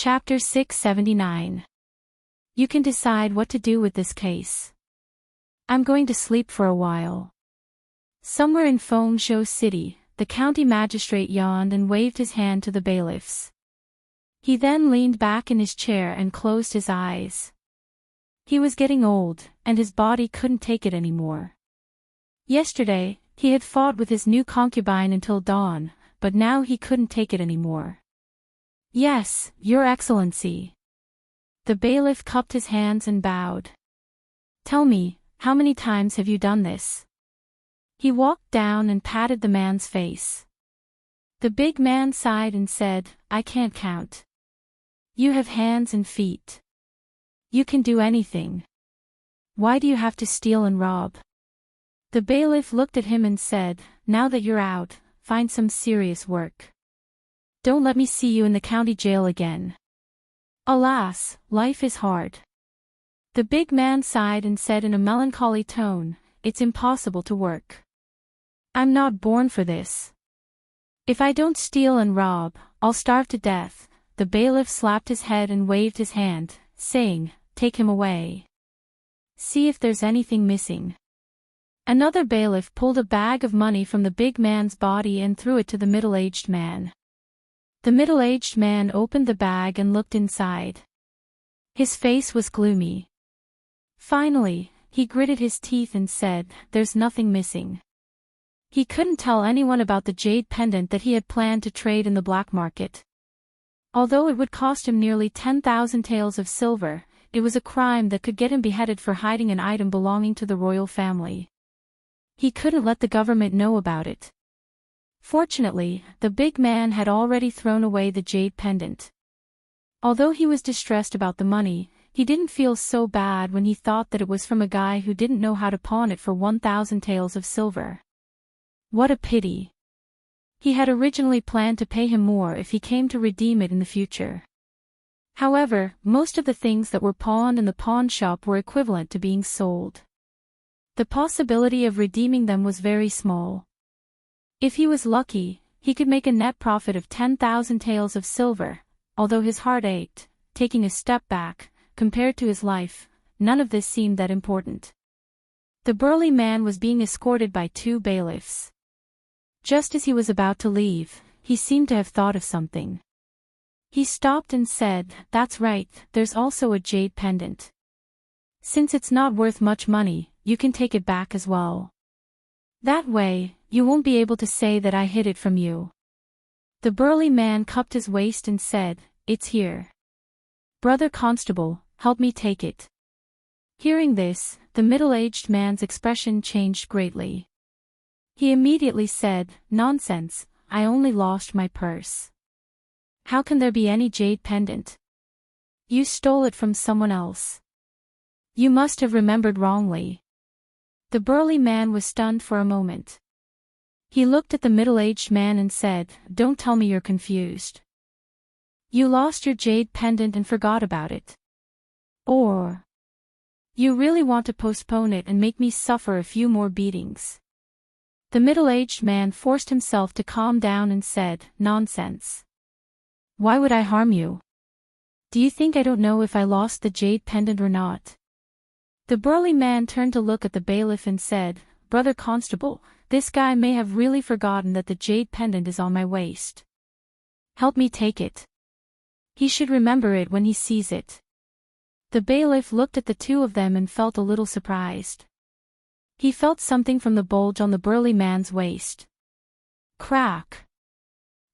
Chapter 679. You can decide what to do with this case. I'm going to sleep for a while. Somewhere in Foam Show City, the county magistrate yawned and waved his hand to the bailiffs. He then leaned back in his chair and closed his eyes. He was getting old, and his body couldn't take it anymore. Yesterday, he had fought with his new concubine until dawn, but now he couldn't take it anymore. Yes, Your Excellency. The bailiff cupped his hands and bowed. Tell me, how many times have you done this? He walked down and patted the man's face. The big man sighed and said, I can't count. You have hands and feet. You can do anything. Why do you have to steal and rob? The bailiff looked at him and said, Now that you're out, find some serious work. Don't let me see you in the county jail again. Alas, life is hard. The big man sighed and said in a melancholy tone, It's impossible to work. I'm not born for this. If I don't steal and rob, I'll starve to death. The bailiff slapped his head and waved his hand, saying, Take him away. See if there's anything missing. Another bailiff pulled a bag of money from the big man's body and threw it to the middle-aged man. The middle-aged man opened the bag and looked inside. His face was gloomy. Finally, he gritted his teeth and said, There's nothing missing. He couldn't tell anyone about the jade pendant that he had planned to trade in the black market. Although it would cost him nearly 10,000 taels of silver, it was a crime that could get him beheaded for hiding an item belonging to the royal family. He couldn't let the government know about it. Fortunately, the big man had already thrown away the jade pendant. Although he was distressed about the money, he didn't feel so bad when he thought that it was from a guy who didn't know how to pawn it for 1,000 taels of silver. What a pity. He had originally planned to pay him more if he came to redeem it in the future. However, most of the things that were pawned in the pawn shop were equivalent to being sold. The possibility of redeeming them was very small. If he was lucky, he could make a net profit of 10,000 taels of silver. Although his heart ached, taking a step back, compared to his life, none of this seemed that important. The burly man was being escorted by two bailiffs. Just as he was about to leave, he seemed to have thought of something. He stopped and said, That's right, there's also a jade pendant. Since it's not worth much money, you can take it back as well. That way, you won't be able to say that I hid it from you. The burly man cupped his waist and said, It's here. Brother Constable, help me take it. Hearing this, the middle-aged man's expression changed greatly. He immediately said, Nonsense, I only lost my purse. How can there be any jade pendant? You stole it from someone else. You must have remembered wrongly. The burly man was stunned for a moment. He looked at the middle-aged man and said, Don't tell me you're confused. You lost your jade pendant and forgot about it. Or you really want to postpone it and make me suffer a few more beatings. The middle-aged man forced himself to calm down and said, Nonsense. Why would I harm you? Do you think I don't know if I lost the jade pendant or not? The burly man turned to look at the bailiff and said, Brother Constable, this guy may have really forgotten that the jade pendant is on my waist. Help me take it. He should remember it when he sees it. The bailiff looked at the two of them and felt a little surprised. He felt something from the bulge on the burly man's waist. Crack!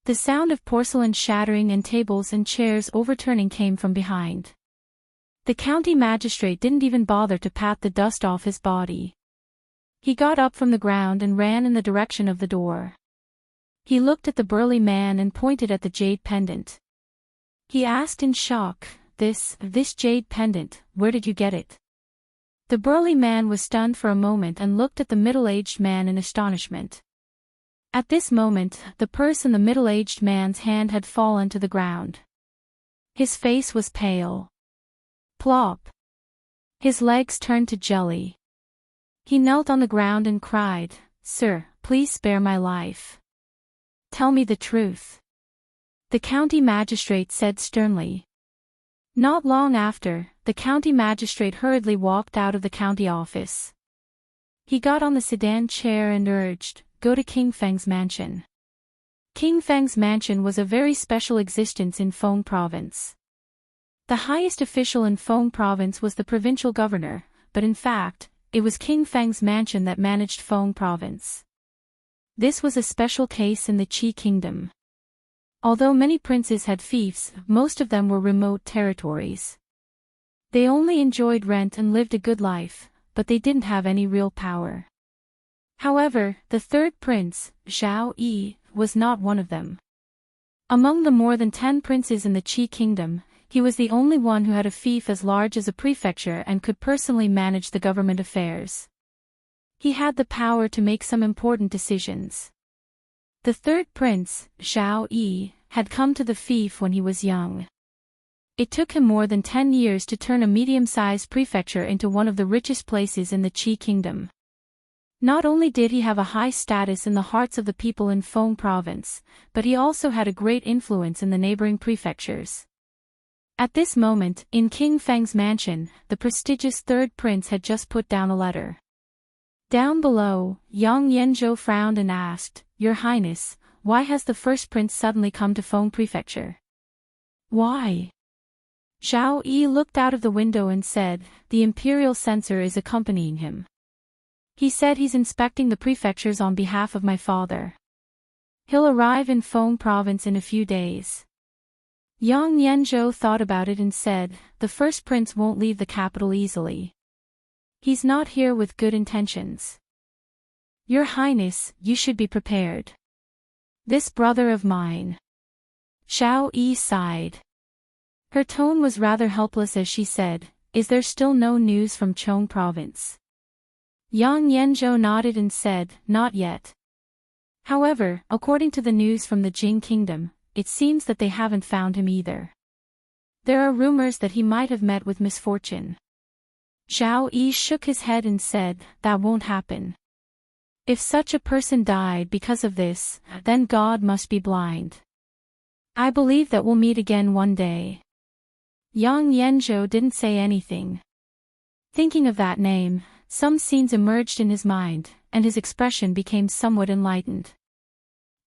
The sound of porcelain shattering and tables and chairs overturning came from behind. The county magistrate didn't even bother to pat the dust off his body. He got up from the ground and ran in the direction of the door. He looked at the burly man and pointed at the jade pendant. He asked in shock, This jade pendant, where did you get it? The burly man was stunned for a moment and looked at the middle-aged man in astonishment. At this moment, the purse in the middle-aged man's hand had fallen to the ground. His face was pale. Plop! His legs turned to jelly. He knelt on the ground and cried, Sir, please spare my life. Tell me the truth. The county magistrate said sternly. Not long after, the county magistrate hurriedly walked out of the county office. He got on the sedan chair and urged, "Go to King Feng's mansion." King Feng's mansion was a very special existence in Feng province. The highest official in Feng province was the provincial governor, but in fact, it was King Feng's mansion that managed Feng province. This was a special case in the Qi kingdom. Although many princes had fiefs, most of them were remote territories. They only enjoyed rent and lived a good life, but they didn't have any real power. However, the third prince, Zhao Yi, was not one of them. Among the more than 10 princes in the Qi kingdom, he was the only one who had a fief as large as a prefecture and could personally manage the government affairs. He had the power to make some important decisions. The third prince, Zhao Yi, had come to the fief when he was young. It took him more than 10 years to turn a medium-sized prefecture into one of the richest places in the Qi kingdom. Not only did he have a high status in the hearts of the people in Feng province, but he also had a great influence in the neighboring prefectures. At this moment, in King Feng's mansion, the prestigious third prince had just put down a letter. Down below, Yang Yanzhou frowned and asked, "Your Highness, why has the first prince suddenly come to Feng prefecture?" "Why?" Zhao Yi looked out of the window and said, "The imperial censor is accompanying him. He said he's inspecting the prefectures on behalf of my father. He'll arrive in Feng province in a few days." Yang Yanzhou thought about it and said, "The first prince won't leave the capital easily. He's not here with good intentions. Your Highness, you should be prepared. This brother of mine." Zhao Yi sighed. Her tone was rather helpless as she said, "Is there still no news from Chong province?" Yang Yanzhou nodded and said, "Not yet. However, according to the news from the Jing kingdom, it seems that they haven't found him either. There are rumors that he might have met with misfortune." Zhao Yi shook his head and said, "That won't happen. If such a person died because of this, then God must be blind. I believe that we'll meet again one day." Yang Yanzhou didn't say anything. Thinking of that name, some scenes emerged in his mind, and his expression became somewhat enlightened.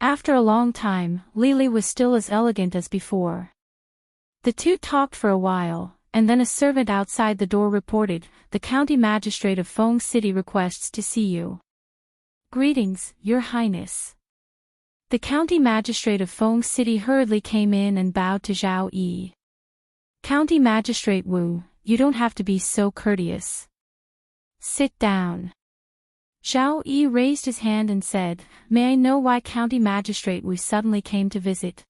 After a long time, Lili was still as elegant as before. The two talked for a while, and then a servant outside the door reported, "The county magistrate of Feng City requests to see you." "Greetings, Your Highness." The county magistrate of Feng City hurriedly came in and bowed to Zhao Yi. "County Magistrate Wu, you don't have to be so courteous. Sit down." Zhao Yi raised his hand and said, "May I know why County Magistrate Wu suddenly came to visit?"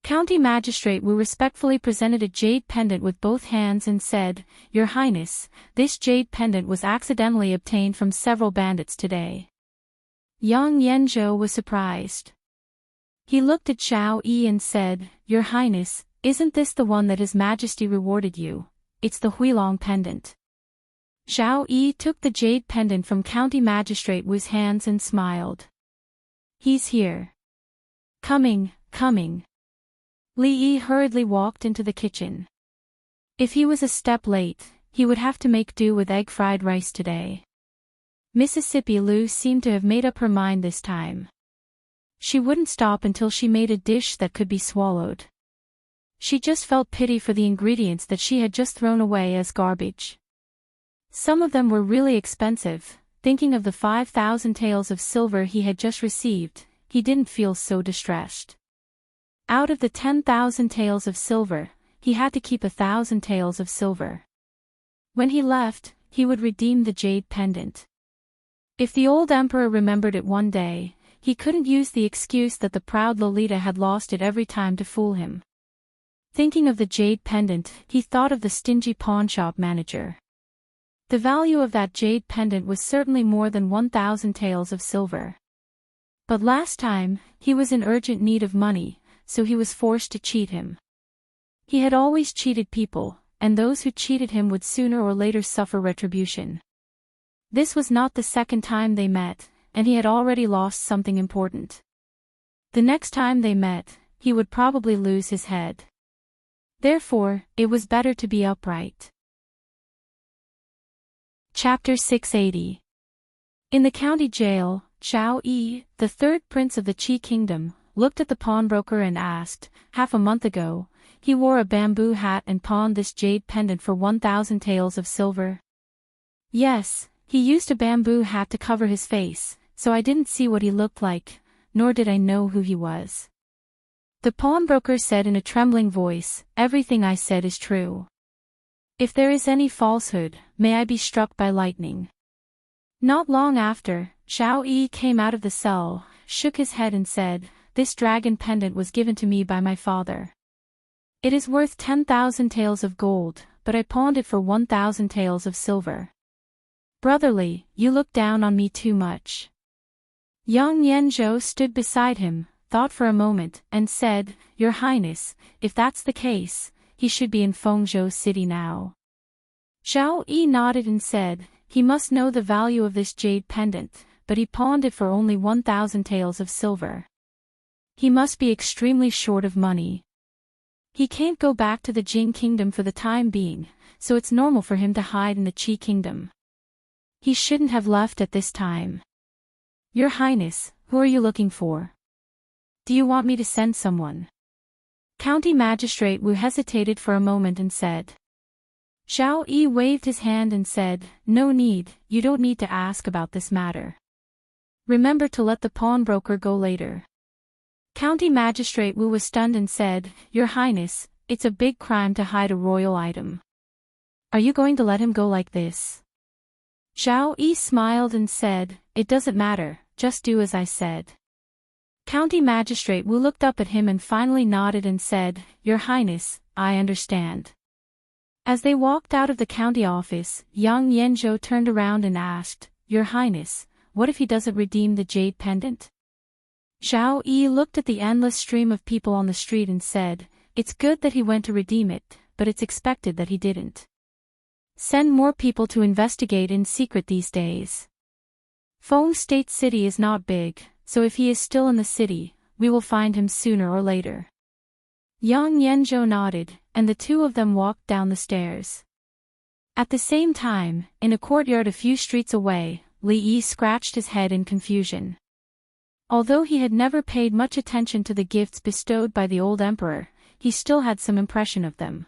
County Magistrate Wu respectfully presented a jade pendant with both hands and said, "Your Highness, this jade pendant was accidentally obtained from several bandits today." Yang Yanzhou was surprised. He looked at Zhao Yi and said, "Your Highness, isn't this the one that His Majesty rewarded you? It's the Huilong pendant." Zhao Yi took the jade pendant from County Magistrate Wu's hands and smiled. "He's here. Coming, coming." Li Yi hurriedly walked into the kitchen. If he was a step late, he would have to make do with egg fried rice today. Mississippi Lu seemed to have made up her mind this time. She wouldn't stop until she made a dish that could be swallowed. She just felt pity for the ingredients that she had just thrown away as garbage. Some of them were really expensive. Thinking of the 5,000 taels of silver he had just received, he didn't feel so distressed. Out of the 10,000 taels of silver, he had to keep 1,000 taels of silver. When he left, he would redeem the jade pendant. If the old emperor remembered it one day, he couldn't use the excuse that the proud Lolita had lost it every time to fool him. Thinking of the jade pendant, he thought of the stingy pawnshop manager. The value of that jade pendant was certainly more than 1,000 taels of silver. But last time, he was in urgent need of money, so he was forced to cheat him. He had always cheated people, and those who cheated him would sooner or later suffer retribution. This was not the second time they met, and he had already lost something important. The next time they met, he would probably lose his head. Therefore, it was better to be upright. Chapter 680. In the county jail, Zhao Yi, the third prince of the Qi kingdom, looked at the pawnbroker and asked, half a month ago, he wore a bamboo hat and pawned this jade pendant for 1,000 taels of silver. Yes, he used a bamboo hat to cover his face, so I didn't see what he looked like, nor did I know who he was. The pawnbroker said in a trembling voice, everything I said is true. If there is any falsehood, may I be struck by lightning. Not long after, Zhao Yi came out of the cell, shook his head and said, this dragon pendant was given to me by my father. It is worth 10,000 taels of gold, but I pawned it for 1,000 taels of silver. Brotherly, you look down on me too much. Yang Yanzhou stood beside him, thought for a moment, and said, Your Highness, if that's the case, he should be in Fengzhou city now. Zhao Yi nodded and said, he must know the value of this jade pendant, but he pawned it for only 1,000 taels of silver. He must be extremely short of money. He can't go back to the Jing kingdom for the time being, so it's normal for him to hide in the Qi kingdom. He shouldn't have left at this time. Your Highness, who are you looking for? Do you want me to send someone? County Magistrate Wu hesitated for a moment and said. Zhao Yi waved his hand and said, no need, you don't need to ask about this matter. Remember to let the pawnbroker go later. County Magistrate Wu was stunned and said, Your Highness, it's a big crime to hide a royal item. Are you going to let him go like this? Zhao Yi smiled and said, it doesn't matter, just do as I said. County Magistrate Wu looked up at him and finally nodded and said, Your Highness, I understand. As they walked out of the county office, Yang Yanzhou turned around and asked, Your Highness, what if he doesn't redeem the jade pendant? Zhao Yi looked at the endless stream of people on the street and said, it's good that he went to redeem it, but it's expected that he didn't. Send more people to investigate in secret these days. Feng State City is not big, so if he is still in the city, we will find him sooner or later. Yang Yanzhou nodded, and the two of them walked down the stairs. At the same time, in a courtyard a few streets away, Li Yi scratched his head in confusion. Although he had never paid much attention to the gifts bestowed by the old emperor, he still had some impression of them.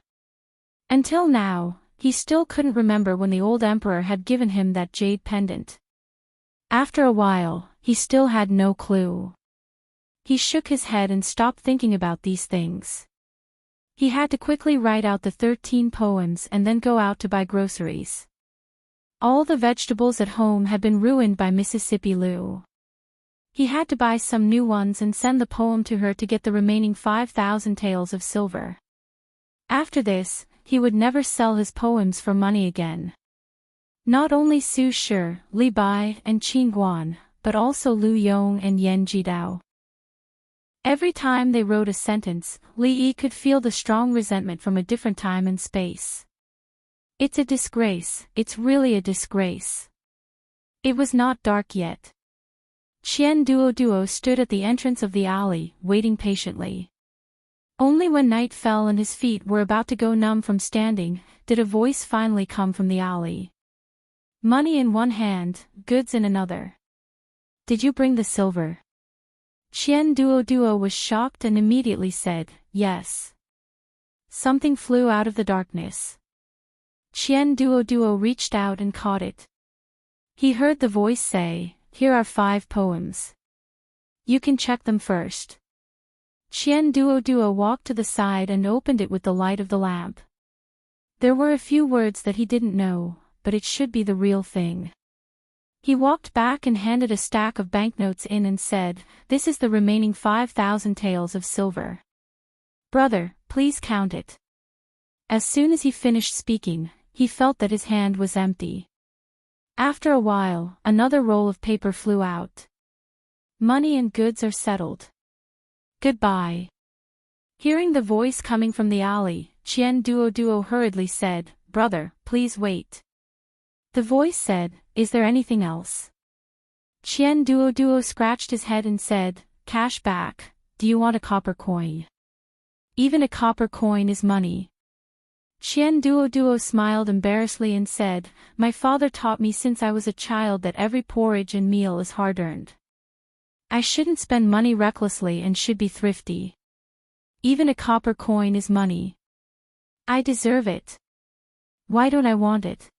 Until now, he still couldn't remember when the old emperor had given him that jade pendant. After a while, he still had no clue. He shook his head and stopped thinking about these things. He had to quickly write out the 13 poems and then go out to buy groceries. All the vegetables at home had been ruined by Mississippi Lu. He had to buy some new ones and send the poem to her to get the remaining 5,000 taels of silver. After this, he would never sell his poems for money again. Not only Su Shi, Li Bai, and Qin Guan, but also Lu Yong and Yan Jidao. Every time they wrote a sentence, Li Yi could feel the strong resentment from a different time and space. It's a disgrace, it's really a disgrace. It was not dark yet. Qian Duo stood at the entrance of the alley, waiting patiently. Only when night fell and his feet were about to go numb from standing, did a voice finally come from the alley. Money in one hand, goods in another. Did you bring the silver? Qian Duo was shocked and immediately said, yes. Something flew out of the darkness. Qian Duo reached out and caught it. He heard the voice say, here are 5 poems. You can check them first. Qian Duo walked to the side and opened it with the light of the lamp. There were a few words that he didn't know, but it should be the real thing. He walked back and handed a stack of banknotes in and said, this is the remaining 5,000 taels of silver. Brother, please count it. As soon as he finished speaking, he felt that his hand was empty. After a while, another roll of paper flew out. Money and goods are settled. Goodbye. Hearing the voice coming from the alley, Qian Duo hurriedly said, brother, please wait. The voice said, is there anything else? Qian Duo scratched his head and said, cash back, do you want a copper coin? Even a copper coin is money. Qian Duo smiled embarrassedly and said, "My father taught me since I was a child that every porridge and meal is hard-earned. I shouldn't spend money recklessly and should be thrifty. Even a copper coin is money. I deserve it. Why don't I want it?"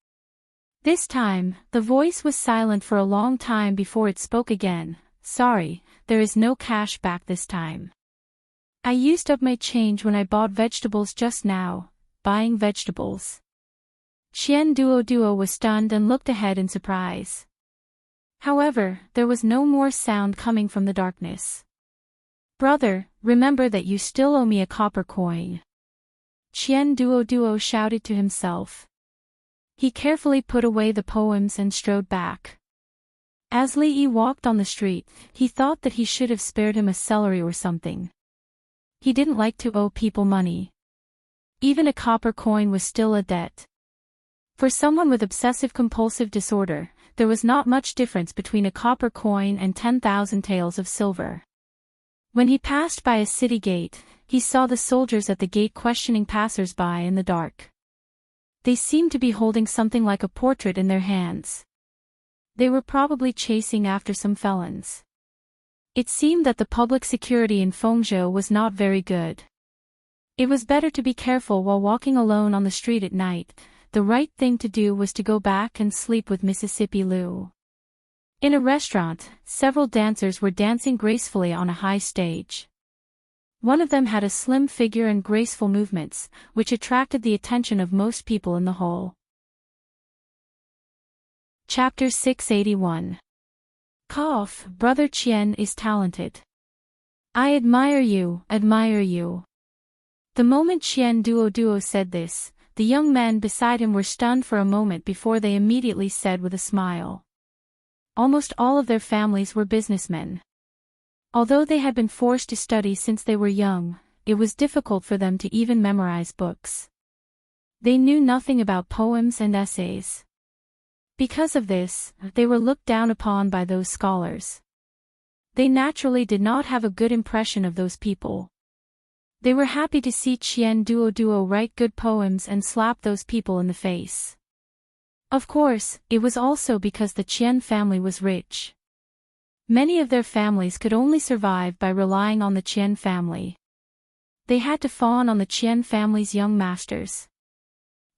This time, the voice was silent for a long time before it spoke again. "Sorry, there is no cash back this time. I used up my change when I bought vegetables just now." Buying vegetables. Qian Duo was stunned and looked ahead in surprise. However, there was no more sound coming from the darkness. "Brother, remember that you still owe me a copper coin," Qian Duo shouted to himself. He carefully put away the poems and strode back. As Li Yi walked on the street, he thought that he should have spared him a celery or something. He didn't like to owe people money. Even a copper coin was still a debt. For someone with obsessive-compulsive disorder, there was not much difference between a copper coin and 10,000 taels of silver. When he passed by a city gate, he saw the soldiers at the gate questioning passers-by in the dark. They seemed to be holding something like a portrait in their hands. They were probably chasing after some felons. It seemed that the public security in Fengzhou was not very good. It was better to be careful while walking alone on the street at night. The right thing to do was to go back and sleep with Mississippi Liu. In a restaurant, several dancers were dancing gracefully on a high stage. One of them had a slim figure and graceful movements, which attracted the attention of most people in the hall. Chapter 681. Cough, Brother Qian is talented. I admire you, admire you. The moment Qian Duo said this, the young men beside him were stunned for a moment before they immediately said with a smile. Almost all of their families were businessmen. Although they had been forced to study since they were young, it was difficult for them to even memorize books. They knew nothing about poems and essays. Because of this, they were looked down upon by those scholars. They naturally did not have a good impression of those people. They were happy to see Qian Duo write good poems and slap those people in the face. Of course, it was also because the Qian family was rich. Many of their families could only survive by relying on the Qian family. They had to fawn on the Qian family's young masters.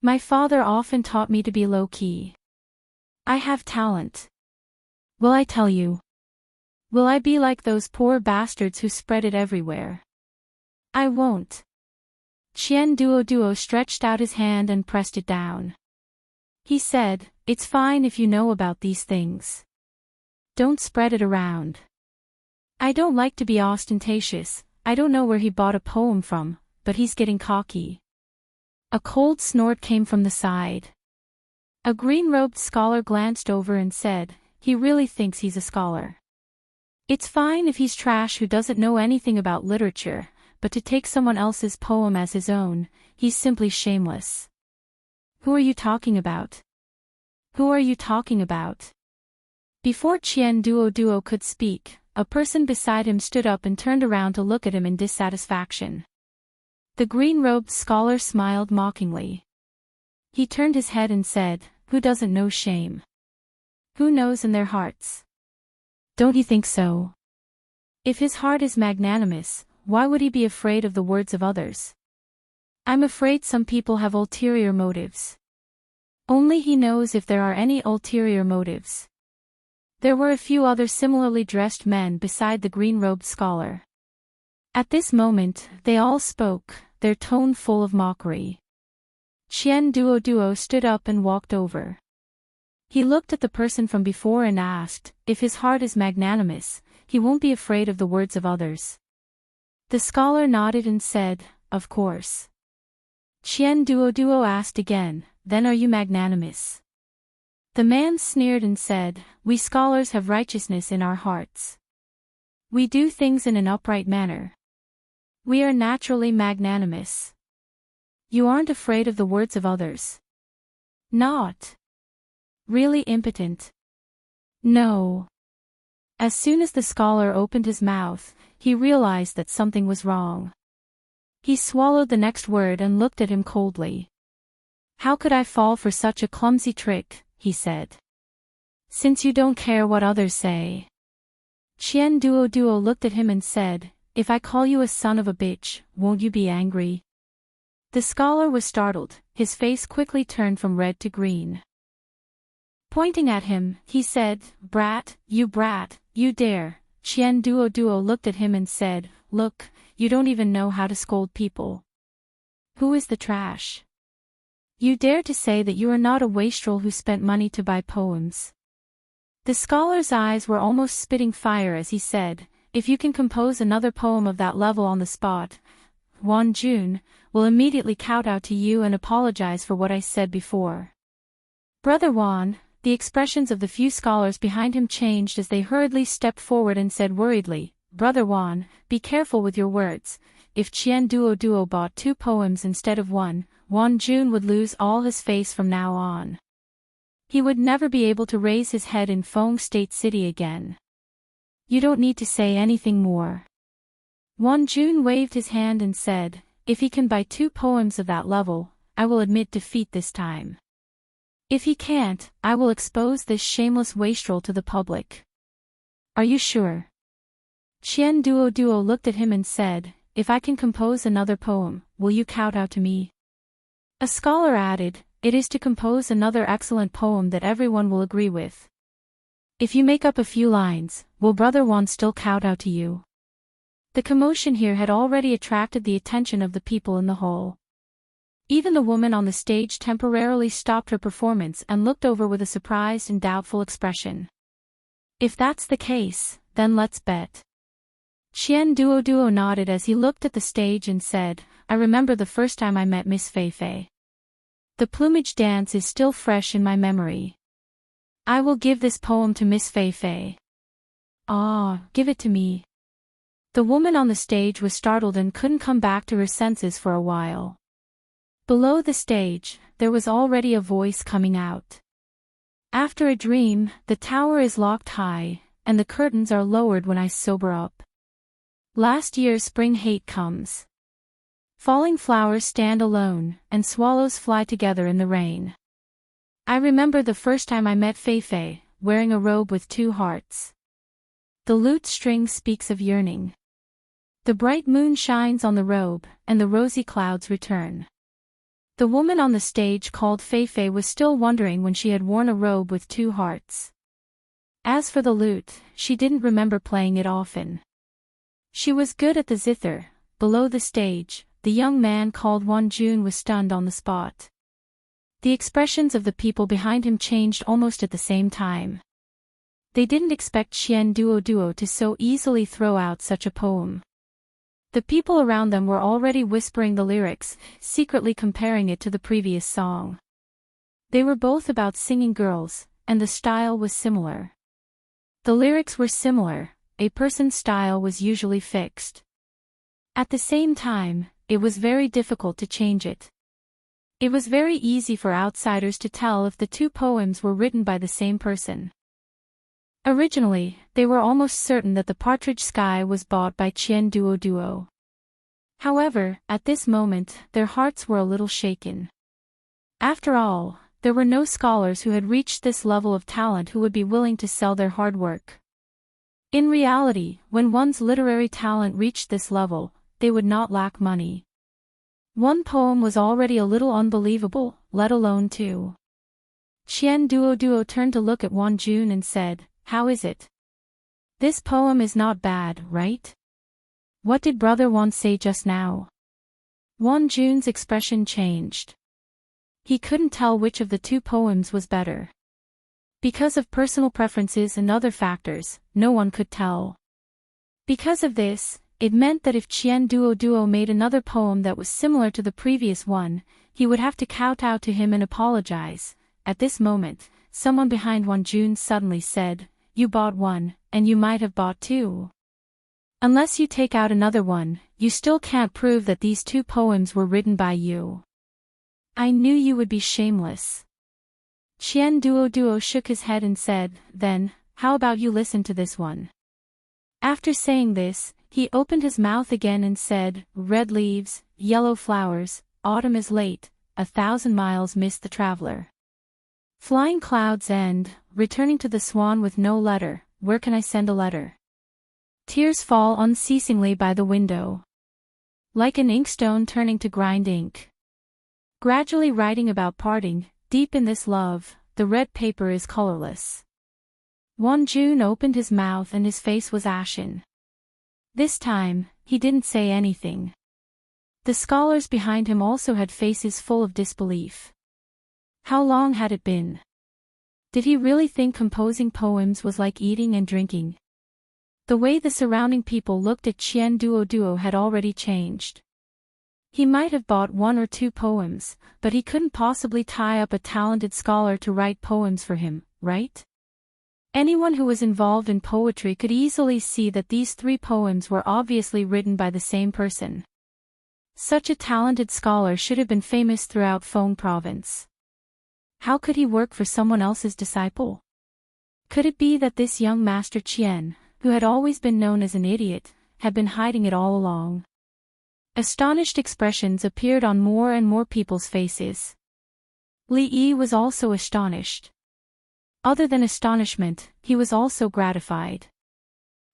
My father often taught me to be low-key. I have talent. Will I tell you? Will I be like those poor bastards who spread it everywhere? I won't. Qian Duo stretched out his hand and pressed it down. He said, "It's fine if you know about these things. Don't spread it around. I don't like to be ostentatious. I don't know where he bought a poem from, but he's getting cocky." A cold snort came from the side. A green-robed scholar glanced over and said, "He really thinks he's a scholar. It's fine if he's trash who doesn't know anything about literature, but to take someone else's poem as his own, he's simply shameless." Who are you talking about? Who are you talking about? Before Qian Duo could speak, a person beside him stood up and turned around to look at him in dissatisfaction. The green-robed scholar smiled mockingly. He turned his head and said, "Who doesn't know shame? Who knows in their hearts? Don't you think so? If his heart is magnanimous, why would he be afraid of the words of others? I'm afraid some people have ulterior motives. Only he knows if there are any ulterior motives." There were a few other similarly dressed men beside the green-robed scholar. At this moment, they all spoke, their tone full of mockery. Qian Duo stood up and walked over. He looked at the person from before and asked, "If his heart is magnanimous, he won't be afraid of the words of others?" The scholar nodded and said, "Of course." Qian Duo asked again, "Then are you magnanimous?" The man sneered and said, "We scholars have righteousness in our hearts. We do things in an upright manner. We are naturally magnanimous. You aren't afraid of the words of others? Not really impotent? No." As soon as the scholar opened his mouth, he realized that something was wrong. He swallowed the next word and looked at him coldly. How could I fall for such a clumsy trick, he said. Since you don't care what others say. Qian Duo looked at him and said, if I call you a son of a bitch, won't you be angry? The scholar was startled, his face quickly turned from red to green. Pointing at him, he said, brat, you dare. Qian Duo looked at him and said, look, you don't even know how to scold people. Who is the trash? You dare to say that you are not a wastrel who spent money to buy poems. The scholar's eyes were almost spitting fire as he said, if you can compose another poem of that level on the spot, Wan Jun will immediately kowtow to you and apologize for what I said before. Brother Wan, the expressions of the few scholars behind him changed as they hurriedly stepped forward and said worriedly, Brother Wan, be careful with your words. If Qian Duo bought 2 poems instead of 1, Wan Jun would lose all his face from now on. He would never be able to raise his head in Feng State City again. You don't need to say anything more. Wan Jun waved his hand and said, if he can buy 2 poems of that level, I will admit defeat this time. If he can't, I will expose this shameless wastrel to the public. Are you sure? Qian Duo looked at him and said, if I can compose another poem, will you kowtow to me? A scholar added, it is to compose another excellent poem that everyone will agree with. If you make up a few lines, will Brother Wan still kowtow to you? The commotion here had already attracted the attention of the people in the hall. Even the woman on the stage temporarily stopped her performance and looked over with a surprised and doubtful expression. If that's the case, then let's bet. Qian Duo nodded as he looked at the stage and said, I remember the first time I met Miss Fei Fei. The plumage dance is still fresh in my memory. I will give this poem to Miss Fei Fei. Ah, give it to me. The woman on the stage was startled and couldn't come back to her senses for a while. Below the stage, there was already a voice coming out. After a dream, the tower is locked high, and the curtains are lowered when I sober up. Last year's spring hate comes. Falling flowers stand alone, and swallows fly together in the rain. I remember the first time I met Fei Fei, wearing a robe with 2 hearts. The lute string speaks of yearning. The bright moon shines on the robe, and the rosy clouds return. The woman on the stage called Fei Fei was still wondering when she had worn a robe with 2 hearts. As for the lute, she didn't remember playing it often. She was good at the zither. Below the stage, the young man called Wan Jun was stunned on the spot. The expressions of the people behind him changed almost at the same time. They didn't expect Qian Duo to so easily throw out such a poem. The people around them were already whispering the lyrics, secretly comparing it to the previous song. They were both about singing girls, and the style was similar. The lyrics were similar, a person's style was usually fixed. At the same time, it was very difficult to change it. It was very easy for outsiders to tell if the 2 poems were written by the same person. Originally, they were almost certain that the Partridge Sky was bought by Qian Duo. However, at this moment, their hearts were a little shaken. After all, there were no scholars who had reached this level of talent who would be willing to sell their hard work. In reality, when one's literary talent reached this level, they would not lack money. 1 poem was already a little unbelievable, let alone 2. Qian Duo turned to look at Wan Jun and said, how is it? This poem is not bad, right? What did Brother Wan say just now? Wan Jun's expression changed. He couldn't tell which of the 2 poems was better. Because of personal preferences and other factors, no one could tell. Because of this, it meant that if Qian Duo made another poem that was similar to the previous one, he would have to kowtow to him and apologize. At this moment, someone behind Wan Jun suddenly said, you bought 1, and you might have bought 2. Unless you take out another one, you still can't prove that these 2 poems were written by you. I knew you would be shameless. Qian Duo shook his head and said, then, how about you listen to this one? After saying this, he opened his mouth again and said, "Red leaves, yellow flowers, autumn is late, 1,000 miles missed the traveler. Flying clouds end, returning to the swan with no letter, where can I send a letter? Tears fall unceasingly by the window. Like an inkstone turning to grind ink. Gradually writing about parting, deep in this love, the red paper is colorless." Won-jun opened his mouth and his face was ashen. This time, he didn't say anything. The scholars behind him also had faces full of disbelief. How long had it been? Did he really think composing poems was like eating and drinking? The way the surrounding people looked at Chien Duo had already changed. He might have bought 1 or 2 poems, but he couldn't possibly tie up a talented scholar to write poems for him, right? Anyone who was involved in poetry could easily see that these 3 poems were obviously written by the same person. Such a talented scholar should have been famous throughout Phong province. How could he work for someone else's disciple? Could it be that this young master Chien, who had always been known as an idiot, had been hiding it all along? Astonished expressions appeared on more and more people's faces. Li Yi was also astonished. Other than astonishment, he was also gratified.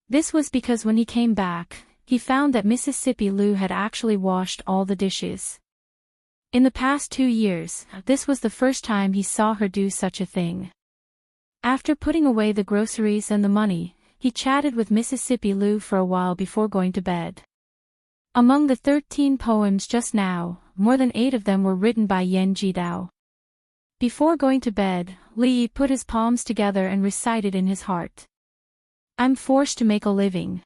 This was because when he came back, he found that Mississippi Lu had actually washed all the dishes. In the past 2 years, this was the first time he saw her do such a thing. After putting away the groceries and the money, he chatted with Mississippi Lu for a while before going to bed. Among the 13 poems just now, more than 8 of them were written by Yen Jidao. Before going to bed, Li Yi put his palms together and recited in his heart. "I'm forced to make a living.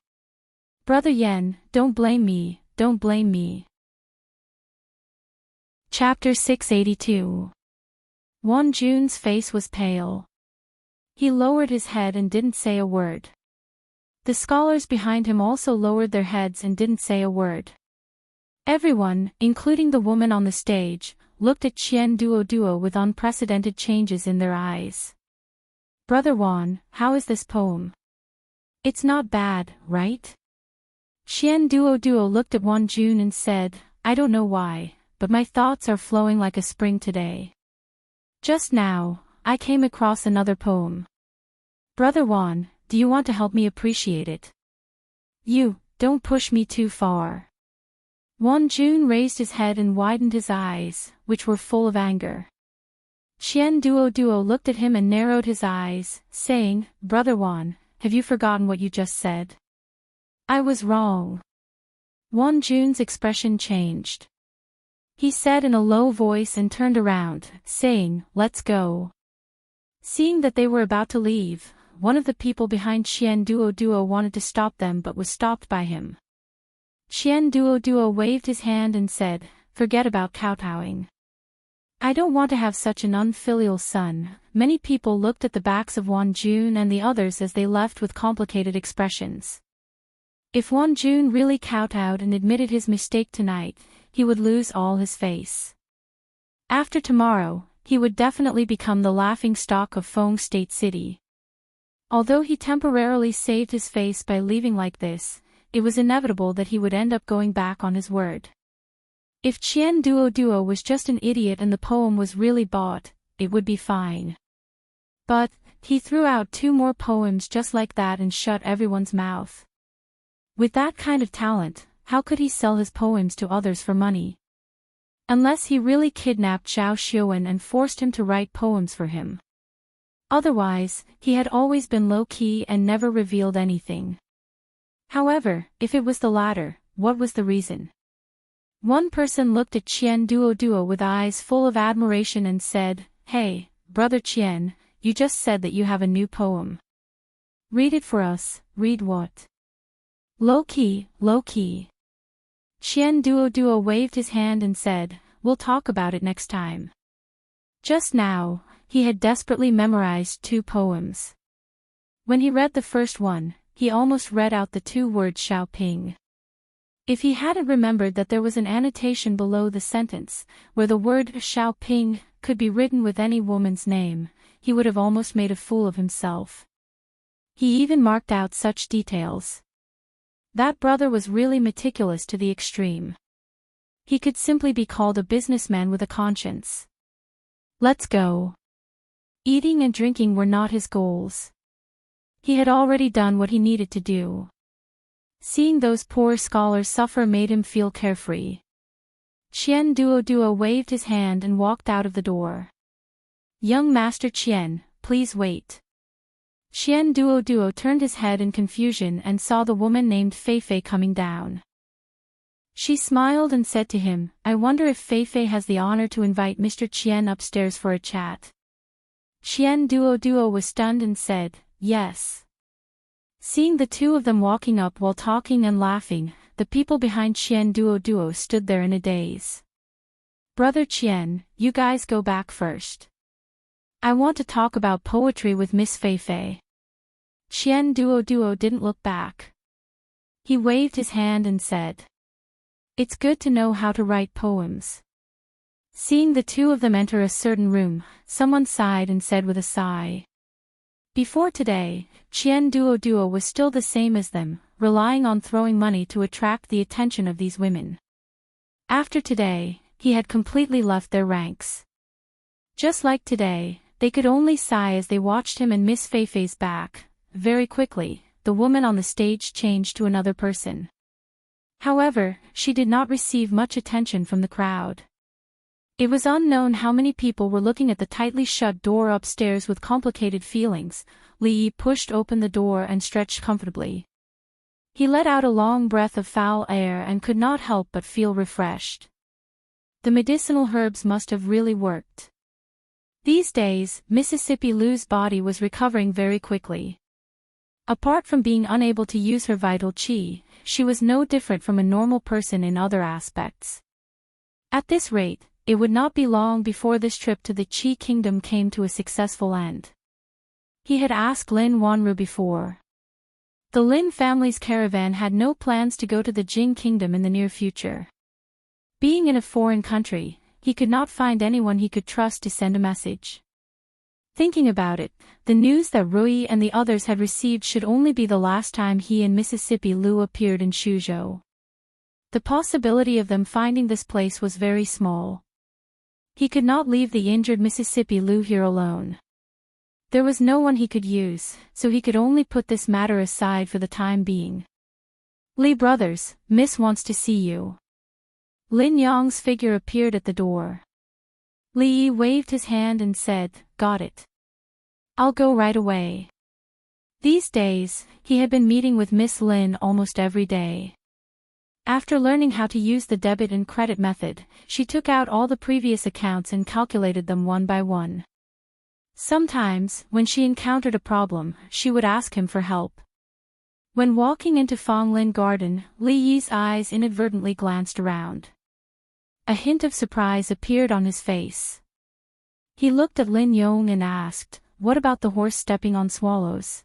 Brother Yen, don't blame me, don't blame me." Chapter 682. Won-jun's face was pale. He lowered his head and didn't say a word. The scholars behind him also lowered their heads and didn't say a word. Everyone, including the woman on the stage, looked at Chien Duo with unprecedented changes in their eyes. "Brother Won, how is this poem? It's not bad, right?" Chien Duo looked at Won-jun and said, "I don't know why, but my thoughts are flowing like a spring today. Just now, I came across another poem. Brother Won, do you want to help me appreciate it? Don't push me too far." Won-jun raised his head and widened his eyes, which were full of anger. Chien Duo looked at him and narrowed his eyes, saying, "Brother Won, have you forgotten what you just said?" "I was wrong." Won-jun's expression changed. He said in a low voice and turned around, saying, "Let's go." Seeing that they were about to leave, one of the people behind Chien Duo wanted to stop them but was stopped by him. Chien Duo waved his hand and said, "Forget about kowtowing. I don't want to have such an unfilial son." Many people looked at the backs of Won-jun and the others as they left with complicated expressions. If Won-jun really kowtowed and admitted his mistake tonight, he would lose all his face. After tomorrow, he would definitely become the laughingstock of Phong State City. Although he temporarily saved his face by leaving like this, it was inevitable that he would end up going back on his word. If Chien Duo was just an idiot and the poem was really bought, it would be fine. But, he threw out 2 more poems just like that and shut everyone's mouth. With that kind of talent, how could he sell his poems to others for money? Unless he really kidnapped Zhao Xiuwen and forced him to write poems for him. Otherwise, he had always been low-key and never revealed anything. However, if it was the latter, what was the reason? One person looked at Chien Duo with eyes full of admiration and said, "Hey, Brother Chien, you just said that you have a new poem. Read it for us." "Read what?" Low-key, low-key." Chien Duo waved his hand and said, "We'll talk about it next time." Just now, he had desperately memorized 2 poems. When he read the first one, he almost read out the 2 words Xiaoping. If he hadn't remembered that there was an annotation below the sentence, where the word Xiaoping could be written with any woman's name, he would have almost made a fool of himself. He even marked out such details. That brother was really meticulous to the extreme. He could simply be called a businessman with a conscience. Let's go. Eating and drinking were not his goals. He had already done what he needed to do. Seeing those poor scholars suffer made him feel carefree. Qian Duo waved his hand and walked out of the door. Young Master Qian, please wait. Qian Duo turned his head in confusion and saw the woman named Feifei coming down. She smiled and said to him, I wonder if Feifei has the honor to invite Mr. Qian upstairs for a chat. Qian Duo was stunned and said, yes. Seeing the two of them walking up while talking and laughing, the people behind Qian Duo stood there in a daze. Brother Qian, you guys go back first. I want to talk about poetry with Miss Feifei. Qian Duo didn't look back. He waved his hand and said, it's good to know how to write poems. Seeing the two of them enter a certain room, someone sighed and said with a sigh. Before today, Qian Duo was still the same as them, relying on throwing money to attract the attention of these women. After today, he had completely left their ranks. Just like today, they could only sigh as they watched him and Miss Feifei's back. Very quickly, the woman on the stage changed to another person. However, she did not receive much attention from the crowd. It was unknown how many people were looking at the tightly shut door upstairs with complicated feelings. Li Yi pushed open the door and stretched comfortably. He let out a long breath of foul air and could not help but feel refreshed. The medicinal herbs must have really worked. These days, Mississippi Lu's body was recovering very quickly. Apart from being unable to use her vital qi, she was no different from a normal person in other aspects. At this rate, it would not be long before this trip to the Qi Kingdom came to a successful end. He had asked Lin Wanru before. The Lin family's caravan had no plans to go to the Jing Kingdom in the near future. Being in a foreign country, he could not find anyone he could trust to send a message. Thinking about it, the news that Rui and the others had received should only be the last time he and Mississippi Lu appeared in Shuzhou. The possibility of them finding this place was very small. He could not leave the injured Mississippi Lu here alone. There was no one he could use, so he could only put this matter aside for the time being. Li brothers, Miss wants to see you. Lin Yang's figure appeared at the door. Li Yi waved his hand and said, got it. I'll go right away. These days, he had been meeting with Miss Lin almost every day. After learning how to use the debit and credit method, she took out all the previous accounts and calculated them one by one. Sometimes, when she encountered a problem, she would ask him for help. When walking into Fonglin Garden, Li Yi's eyes inadvertently glanced around. A hint of surprise appeared on his face. He looked at Lin Yong and asked, what about the horse stepping on swallows?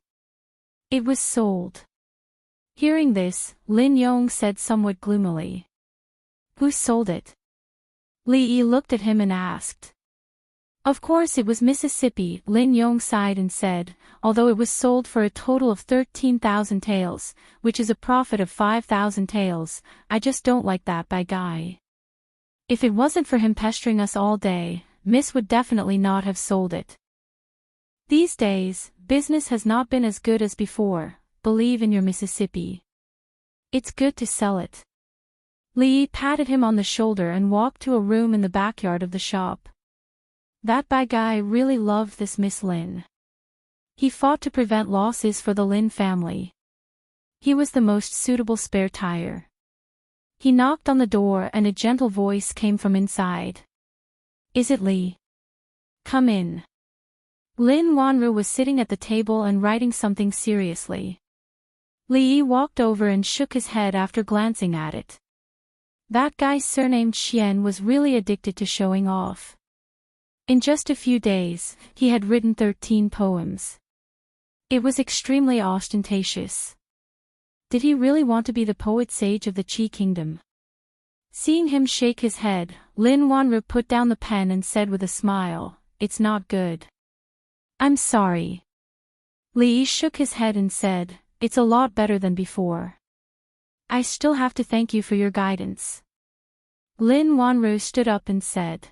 It was sold. Hearing this, Lin Yong said somewhat gloomily. Who sold it? Li Yi looked at him and asked. Of course it was Mississippi, Lin Yong sighed and said, although it was sold for a total of 13,000 taels, which is a profit of 5,000 taels, I just don't like that by guy. If it wasn't for him pestering us all day, Miss would definitely not have sold it. These days, business has not been as good as before, believe in your Mississippi. It's good to sell it. Li patted him on the shoulder and walked to a room in the backyard of the shop. That by guy really loved this Miss Lin. He fought to prevent losses for the Lin family. He was the most suitable spare tire. He knocked on the door and a gentle voice came from inside. Is it Li? Come in. Lin Wanru was sitting at the table and writing something seriously. Li Yi walked over and shook his head after glancing at it. That guy surnamed Xian was really addicted to showing off. In just a few days, he had written 13 poems. It was extremely ostentatious. Did he really want to be the poet sage of the Qi Kingdom? Seeing him shake his head, Lin Wanru put down the pen and said with a smile, it's not good. I'm sorry. Li Yi shook his head and said, it's a lot better than before. I still have to thank you for your guidance. Lin Wanru stood up and said.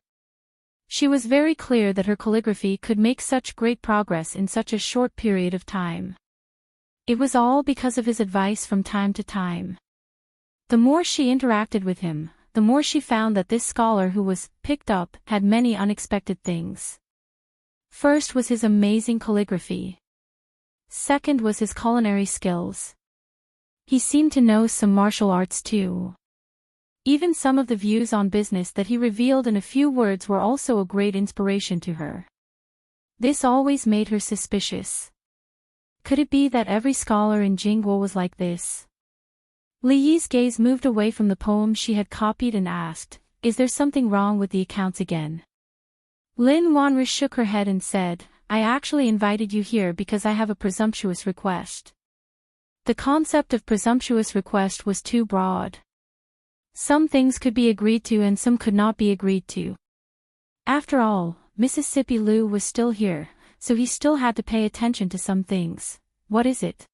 She was very clear that her calligraphy could make such great progress in such a short period of time. It was all because of his advice from time to time. The more she interacted with him, the more she found that this scholar who was picked up had many unexpected things. First was his amazing calligraphy. Second was his culinary skills. He seemed to know some martial arts too. Even some of the views on business that he revealed in a few words were also a great inspiration to her. This always made her suspicious. Could it be that every scholar in Jingguo was like this? Li Yi's gaze moved away from the poem she had copied and asked, "Is there something wrong with the accounts again?" Lin Wanru shook her head and said, "I actually invited you here because I have a presumptuous request." The concept of presumptuous request was too broad. Some things could be agreed to and some could not be agreed to. After all, Mississippi Liu was still here, so he still had to pay attention to some things. What is it?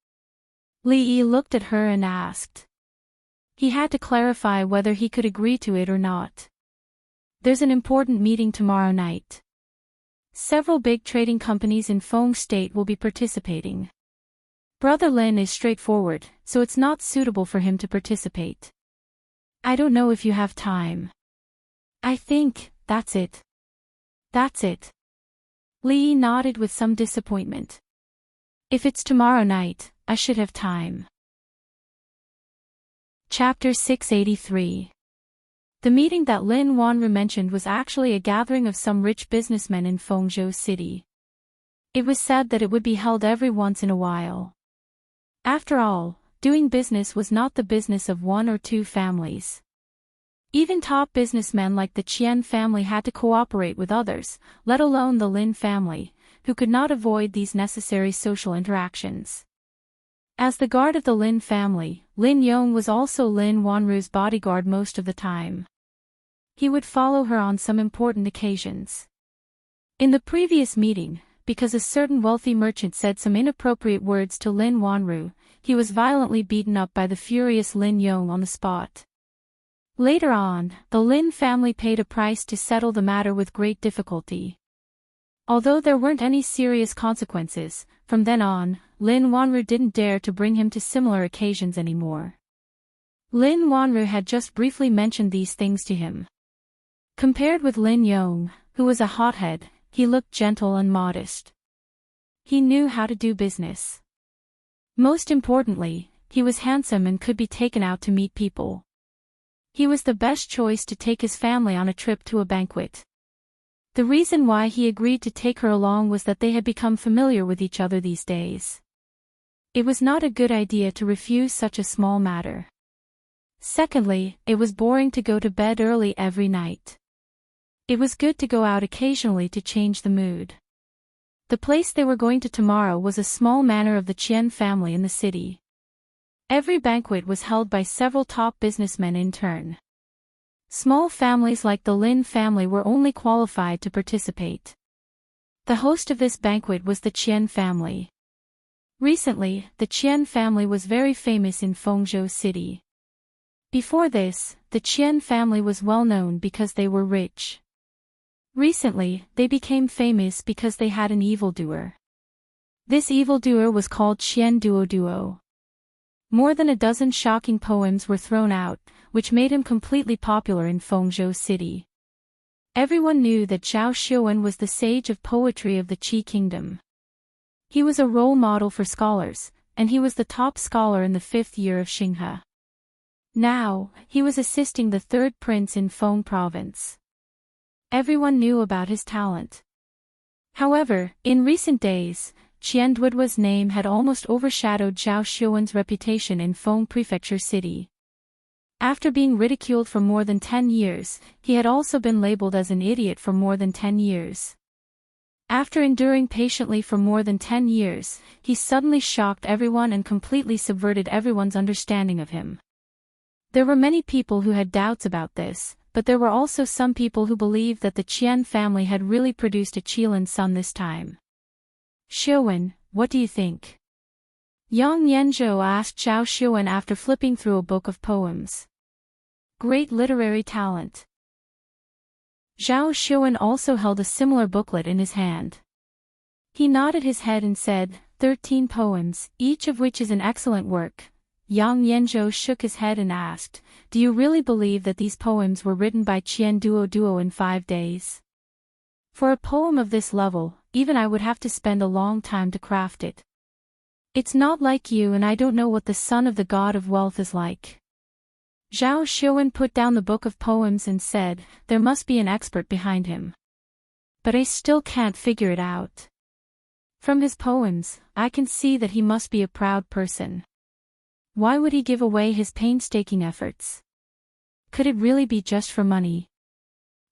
Li Yi looked at her and asked. He had to clarify whether he could agree to it or not. There's an important meeting tomorrow night. Several big trading companies in Feng State will be participating. Brother Lin is straightforward, so it's not suitable for him to participate. I don't know if you have time. I think, that's it. That's it. Li Yi nodded with some disappointment. If it's tomorrow night, I should have time. Chapter 683. The meeting that Lin Wanru mentioned was actually a gathering of some rich businessmen in Fengzhou City. It was said that it would be held every once in a while. After all, doing business was not the business of one or two families. Even top businessmen like the Qian family had to cooperate with others, let alone the Lin family, who could not avoid these necessary social interactions. As the guard of the Lin family, Lin Yong was also Lin Wanru's bodyguard most of the time. He would follow her on some important occasions. In the previous meeting, because a certain wealthy merchant said some inappropriate words to Lin Wanru, he was violently beaten up by the furious Lin Yong on the spot. Later on, the Lin family paid a price to settle the matter with great difficulty. Although there weren't any serious consequences, from then on, Lin Wanru didn't dare to bring him to similar occasions anymore. Lin Wanru had just briefly mentioned these things to him. Compared with Lin Yong, who was a hothead, he looked gentle and modest. He knew how to do business. Most importantly, he was handsome and could be taken out to meet people. He was the best choice to take his family on a trip to a banquet. The reason why he agreed to take her along was that they had become familiar with each other these days. It was not a good idea to refuse such a small matter. Secondly, it was boring to go to bed early every night. It was good to go out occasionally to change the mood. The place they were going to tomorrow was a small manor of the Qian family in the city. Every banquet was held by several top businessmen in turn. Small families like the Lin family were only qualified to participate. The host of this banquet was the Qian family. Recently, the Qian family was very famous in Fengzhou City. Before this, the Qian family was well known because they were rich. Recently, they became famous because they had an evildoer. This evildoer was called Qian Duo. More than a dozen shocking poems were thrown out, which made him completely popular in Fengzhou City. Everyone knew that Zhao Xiuwen was the sage of poetry of the Qi kingdom. He was a role model for scholars, and he was the top scholar in the 5th year of Xinghe. Now, he was assisting the 3rd prince in Feng province. Everyone knew about his talent. However, in recent days, Qian Duoduo's name had almost overshadowed Zhao Xiuwen's reputation in Feng Prefecture City. After being ridiculed for more than 10 years, he had also been labeled as an idiot for more than 10 years. After enduring patiently for more than 10 years, he suddenly shocked everyone and completely subverted everyone's understanding of him. There were many people who had doubts about this, but there were also some people who believed that the Qian family had really produced a Qilin son this time. Xiuwen, what do you think? Yang Yanzhou asked Zhao Xuan after flipping through a book of poems. Great literary talent. Zhao Xuan also held a similar booklet in his hand. He nodded his head and said, 13 poems, each of which is an excellent work. Yang Yanzhou shook his head and asked, do you really believe that these poems were written by Qian Duo in 5 days? For a poem of this level, even I would have to spend a long time to craft it. It's not like you, and I don't know what the son of the god of wealth is like. Zhao Xuan put down the book of poems and said, there must be an expert behind him. But I still can't figure it out. From his poems, I can see that he must be a proud person. Why would he give away his painstaking efforts? Could it really be just for money?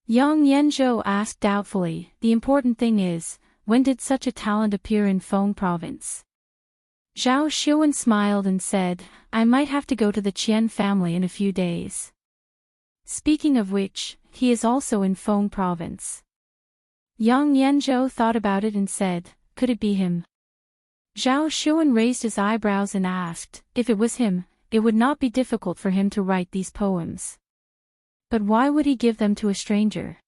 Yang Yanzhou asked doubtfully, the important thing is, when did such a talent appear in Feng province? Zhao Xuan smiled and said, I might have to go to the Qian family in a few days. Speaking of which, he is also in Feng province. Yang Yanzhou thought about it and said, could it be him? Zhao Xuan raised his eyebrows and asked, if it was him, it would not be difficult for him to write these poems. But why would he give them to a stranger?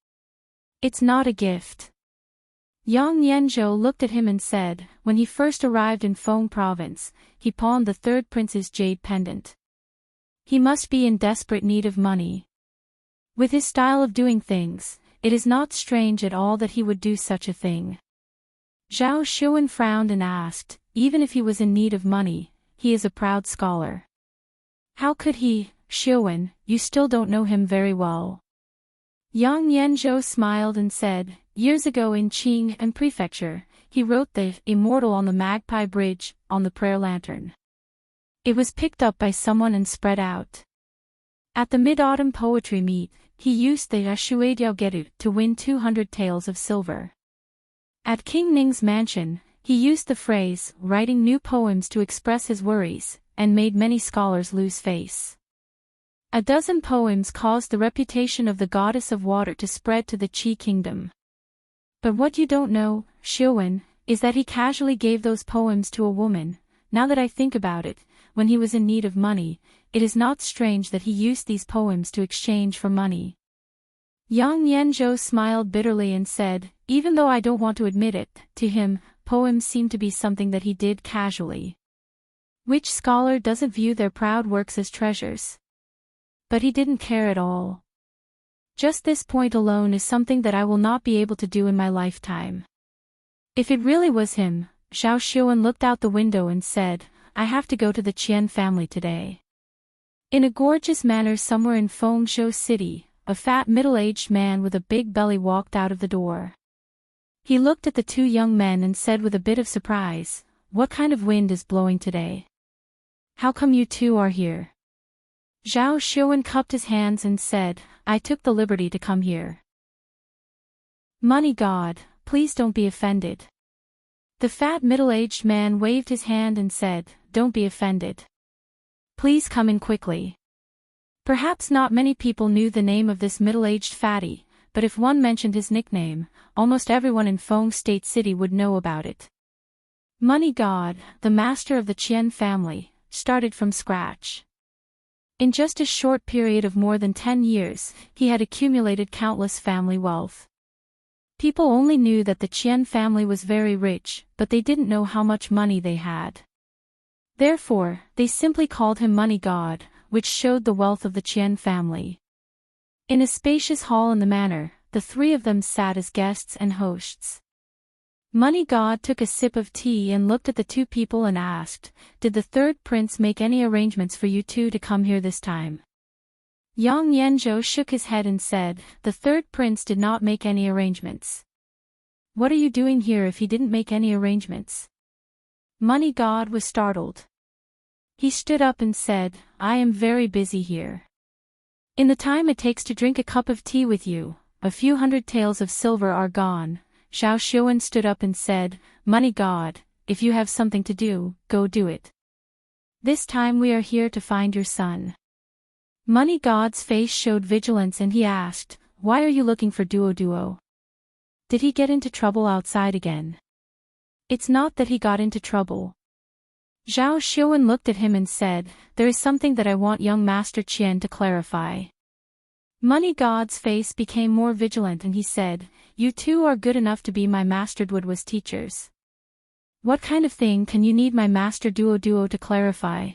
It's not a gift. Yang Yanzhou looked at him and said, when he first arrived in Feng province, he pawned the third prince's jade pendant. He must be in desperate need of money. With his style of doing things, it is not strange at all that he would do such a thing. Zhao Xuan frowned and asked, even if he was in need of money, he is a proud scholar. How could he, Xuan, you still don't know him very well. Yang Yanzhou smiled and said, years ago in Qing Prefecture, he wrote the Immortal on the Magpie Bridge, on the prayer lantern. It was picked up by someone and spread out. At the Mid-Autumn Poetry Meet, he used the Shuidiao to win 200 taels of silver. At King Ning's mansion, he used the phrase, writing new poems to express his worries, and made many scholars lose face. A dozen poems caused the reputation of the goddess of water to spread to the Qi kingdom. But what you don't know, Xuan, is that he casually gave those poems to a woman. Now that I think about it, when he was in need of money, it is not strange that he used these poems to exchange for money. Yang Yanzhou smiled bitterly and said, even though I don't want to admit it, to him, poems seem to be something that he did casually. Which scholar doesn't view their proud works as treasures? But he didn't care at all. Just this point alone is something that I will not be able to do in my lifetime. If it really was him, Zhao Xuan looked out the window and said, I have to go to the Qian family today. In a gorgeous manner somewhere in Fengzhou City, a fat middle-aged man with a big belly walked out of the door. He looked at the two young men and said with a bit of surprise, what kind of wind is blowing today? How come you two are here? Zhao Xuan cupped his hands and said, I took the liberty to come here. Money god, please don't be offended. The fat middle-aged man waved his hand and said, don't be offended. Please come in quickly. Perhaps not many people knew the name of this middle-aged fatty, but if one mentioned his nickname, almost everyone in Feng State City would know about it. Money god, the master of the Qian family, started from scratch. In just a short period of more than 10 years, he had accumulated countless family wealth. People only knew that the Qian family was very rich, but they didn't know how much money they had. Therefore, they simply called him Money God, which showed the wealth of the Qian family. In a spacious hall in the manor, the three of them sat as guests and hosts. Money God took a sip of tea and looked at the two people and asked, did the third prince make any arrangements for you two to come here this time? Yang Yanzhou shook his head and said, the third prince did not make any arrangements. What are you doing here if he didn't make any arrangements? Money God was startled. He stood up and said, I am very busy here. In the time it takes to drink a cup of tea with you, a few hundred taels of silver are gone. Zhao Xuan stood up and said, Money God, if you have something to do, go do it. This time we are here to find your son. Money God's face showed vigilance and he asked, why are you looking for Duo? Did he get into trouble outside again? It's not that he got into trouble. Zhao Xiuwen looked at him and said, "There is something that I want young Master Qian to clarify." Money God's face became more vigilant and he said, "You two are good enough to be my Master Duo's teachers. What kind of thing can you need my Master Duo to clarify?"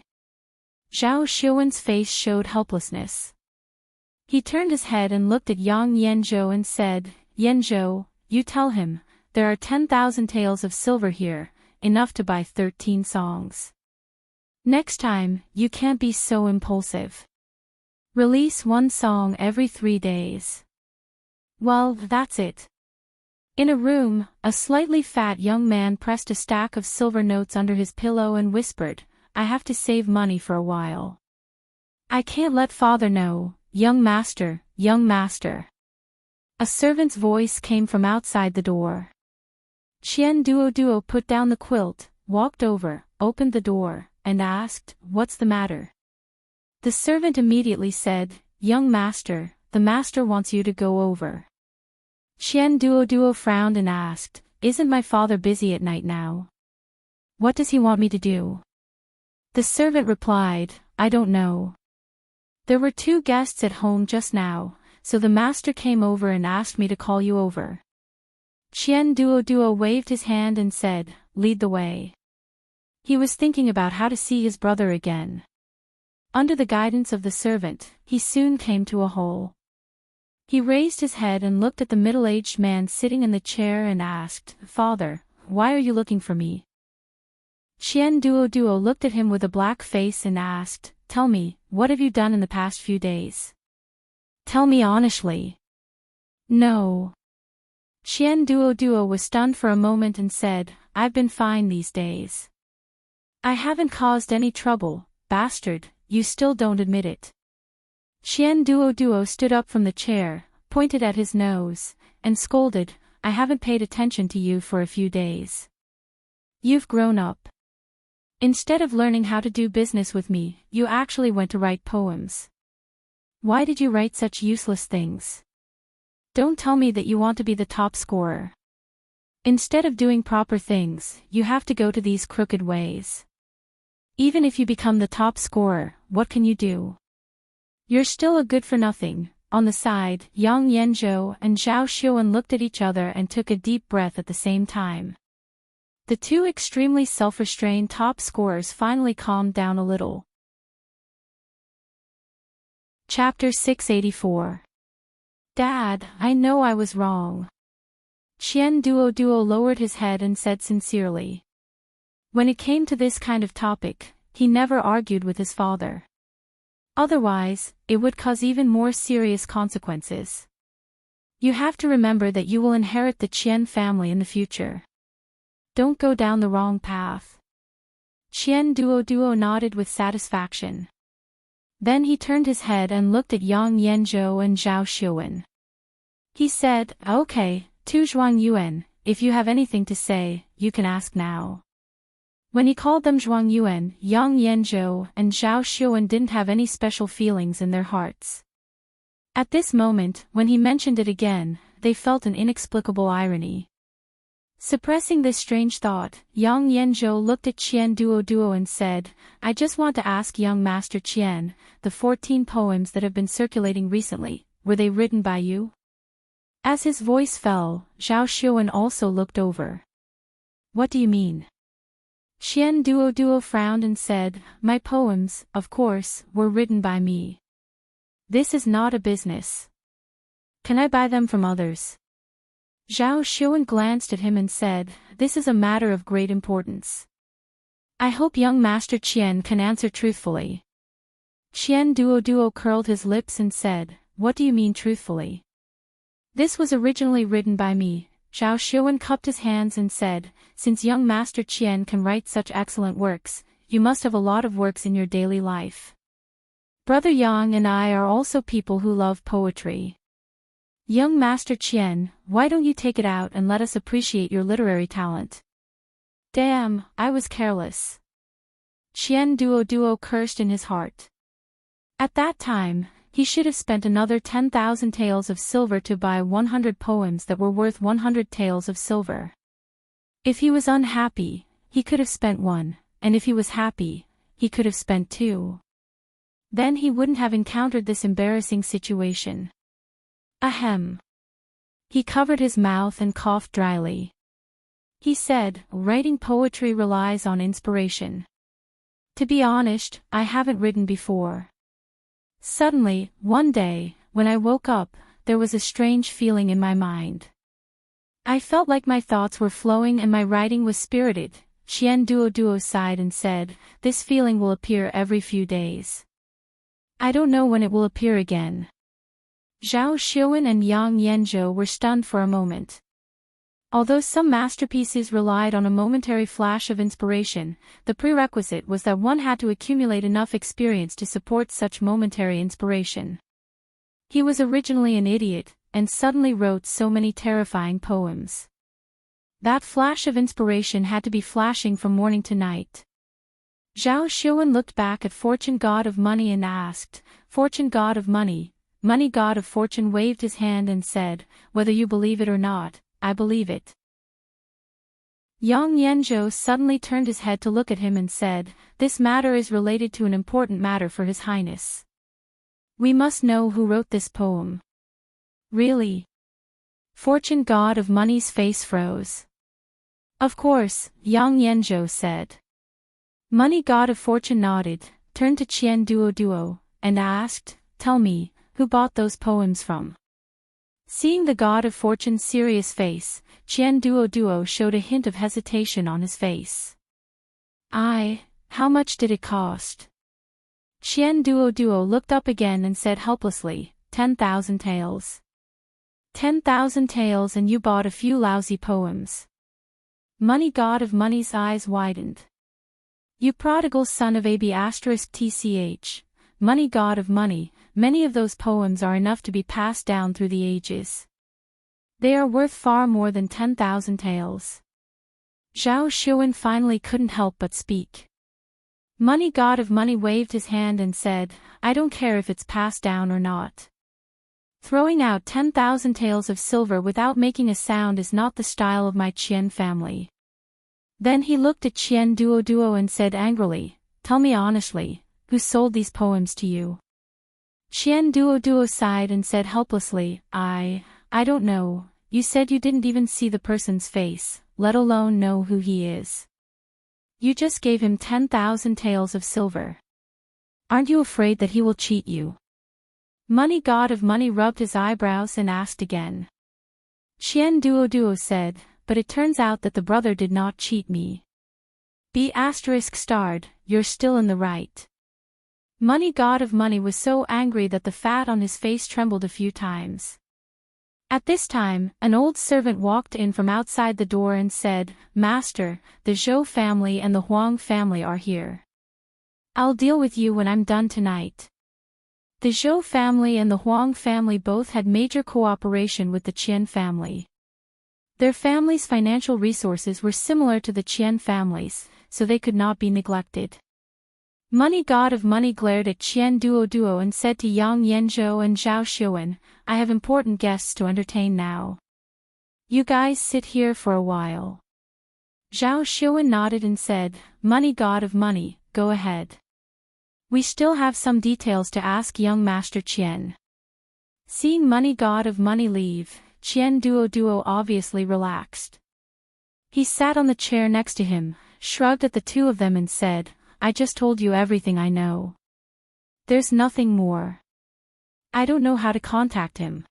Zhao Xiuwen's face showed helplessness. He turned his head and looked at Yang Yanzhou and said, "Yanzhou, you tell him, there are 10,000 taels of silver here, enough to buy 13 songs. Next time, you can't be so impulsive. Release one song every 3 days." Well, that's it. In a room, a slightly fat young man pressed a stack of silver notes under his pillow and whispered, "I have to save money for a while. I can't let father know, young master, young master." A servant's voice came from outside the door. Qian Duo put down the quilt, walked over, opened the door, and asked, "What's the matter?" The servant immediately said, "Young master, the master wants you to go over." Qian Duo frowned and asked, "Isn't my father busy at night now? What does he want me to do?" The servant replied, "I don't know. There were 2 guests at home just now, so the master came over and asked me to call you over." Qian Duo waved his hand and said, "Lead the way." He was thinking about how to see his brother again. Under the guidance of the servant, he soon came to a hole. He raised his head and looked at the middle-aged man sitting in the chair and asked, "Father, why are you looking for me?" Qian Duo looked at him with a black face and asked, "Tell me, what have you done in the past few days? Tell me honestly." "No." Qian Duo was stunned for a moment and said, "I've been fine these days. I haven't caused any trouble, bastard, you still don't admit it." Qian Duo stood up from the chair, pointed at his nose, and scolded, "I haven't paid attention to you for a few days. You've grown up. Instead of learning how to do business with me, you actually went to write poems. Why did you write such useless things? Don't tell me that you want to be the top scorer. Instead of doing proper things, you have to go to these crooked ways. Even if you become the top scorer, what can you do? You're still a good-for-nothing." On the side, Yang Yanzhou and Zhao Xiuwen looked at each other and took a deep breath at the same time. The 2 extremely self-restrained top scorers finally calmed down a little. Chapter 684. Dad, I know I was wrong. Qian Duo lowered his head and said sincerely. When it came to this kind of topic, he never argued with his father. Otherwise, it would cause even more serious consequences. You have to remember that you will inherit the Qian family in the future. Don't go down the wrong path. Qian Duo nodded with satisfaction. Then he turned his head and looked at Yang Yanzhou and Zhao Xiuwen. He said, "Okay, Tu Zhuang Yuan, if you have anything to say, you can ask now." When he called them Zhuang Yuan, Yang Yanzhou and Zhao Xiuwen didn't have any special feelings in their hearts. At this moment, when he mentioned it again, they felt an inexplicable irony. Suppressing this strange thought, Yang Yanzhou looked at Qian Duo and said, "I just want to ask young Master Qian, the 14 poems that have been circulating recently, were they written by you?" As his voice fell, Zhao Xiuwen also looked over. "What do you mean?" Qian Duo frowned and said, "My poems, of course, were written by me. This is not a business. Can I buy them from others?" Zhao Xiuwen glanced at him and said, "This is a matter of great importance. I hope young Master Qian can answer truthfully." Qian Duo curled his lips and said, "What do you mean truthfully?" "This was originally written by me." Zhao Xiuwen cupped his hands and said, "Since young Master Qian can write such excellent works, you must have a lot of works in your daily life. Brother Yang and I are also people who love poetry. Young Master Qian, why don't you take it out and let us appreciate your literary talent?" "Damn, I was careless." Qian Duo cursed in his heart. At that time, he should have spent another 10,000 taels of silver to buy 100 poems that were worth 100 taels of silver. If he was unhappy, he could have spent 1, and if he was happy, he could have spent too. Then he wouldn't have encountered this embarrassing situation. Ahem. He covered his mouth and coughed dryly. He said, writing poetry relies on inspiration. To be honest, I haven't written before. Suddenly, one day, when I woke up, there was a strange feeling in my mind. I felt like my thoughts were flowing and my writing was spirited. Qian Duo sighed and said, this feeling will appear every few days. I don't know when it will appear again. Zhao Xiuan and Yang Yanzhou were stunned for a moment. Although some masterpieces relied on a momentary flash of inspiration, the prerequisite was that one had to accumulate enough experience to support such momentary inspiration. He was originally an idiot, and suddenly wrote so many terrifying poems. That flash of inspiration had to be flashing from morning to night. Zhao Xiuan looked back at Fortune God of Money and asked, Fortune God of Money, Money God of Fortune waved his hand and said, whether you believe it or not, I believe it. Yang Yanzhou suddenly turned his head to look at him and said, this matter is related to an important matter for His Highness. We must know who wrote this poem. Really? Fortune God of Money's face froze. Of course, Yang Yanzhou said. Money God of Fortune nodded, turned to Qian Duo, and asked, tell me, who bought those poems from? Seeing the God of Fortune's serious face, Qian Duo showed a hint of hesitation on his face. How much did it cost? Qian Duo looked up again and said helplessly, 10,000 taels. 10,000 taels and you bought a few lousy poems. Money God of Money's eyes widened. You prodigal son of AB*TCH, Money God of Money, many of those poems are enough to be passed down through the ages. They are worth far more than 10,000 taels. Zhao Xiuan finally couldn't help but speak. Money God of Money waved his hand and said, I don't care if it's passed down or not. Throwing out 10,000 taels of silver without making a sound is not the style of my Qian family. Then he looked at Qian Duo and said angrily, tell me honestly, who sold these poems to you? Qian Duo sighed and said helplessly, I don't know, you said you didn't even see the person's face, let alone know who he is. You just gave him 10,000 taels of silver. Aren't you afraid that he will cheat you? Money God of Money rubbed his eyebrows and asked again. Qian Duo said, but it turns out that the brother did not cheat me. B****, you're still in the right. Money God of Money was so angry that the fat on his face trembled a few times. At this time, an old servant walked in from outside the door and said, Master, the Zhou family and the Huang family are here. I'll deal with you when I'm done tonight. The Zhou family and the Huang family both had major cooperation with the Qian family. Their families' financial resources were similar to the Qian families, so they could not be neglected. Money God of Money glared at Qian Duo and said to Yang Yanzhou and Zhao Xiuan, I have important guests to entertain now. You guys sit here for a while. Zhao Xiuan nodded and said, Money God of Money, go ahead. We still have some details to ask young Master Qian. Seeing Money God of Money leave, Qian Duo obviously relaxed. He sat on the chair next to him, shrugged at the two of them and said, I just told you everything I know. There's nothing more. I don't know how to contact him.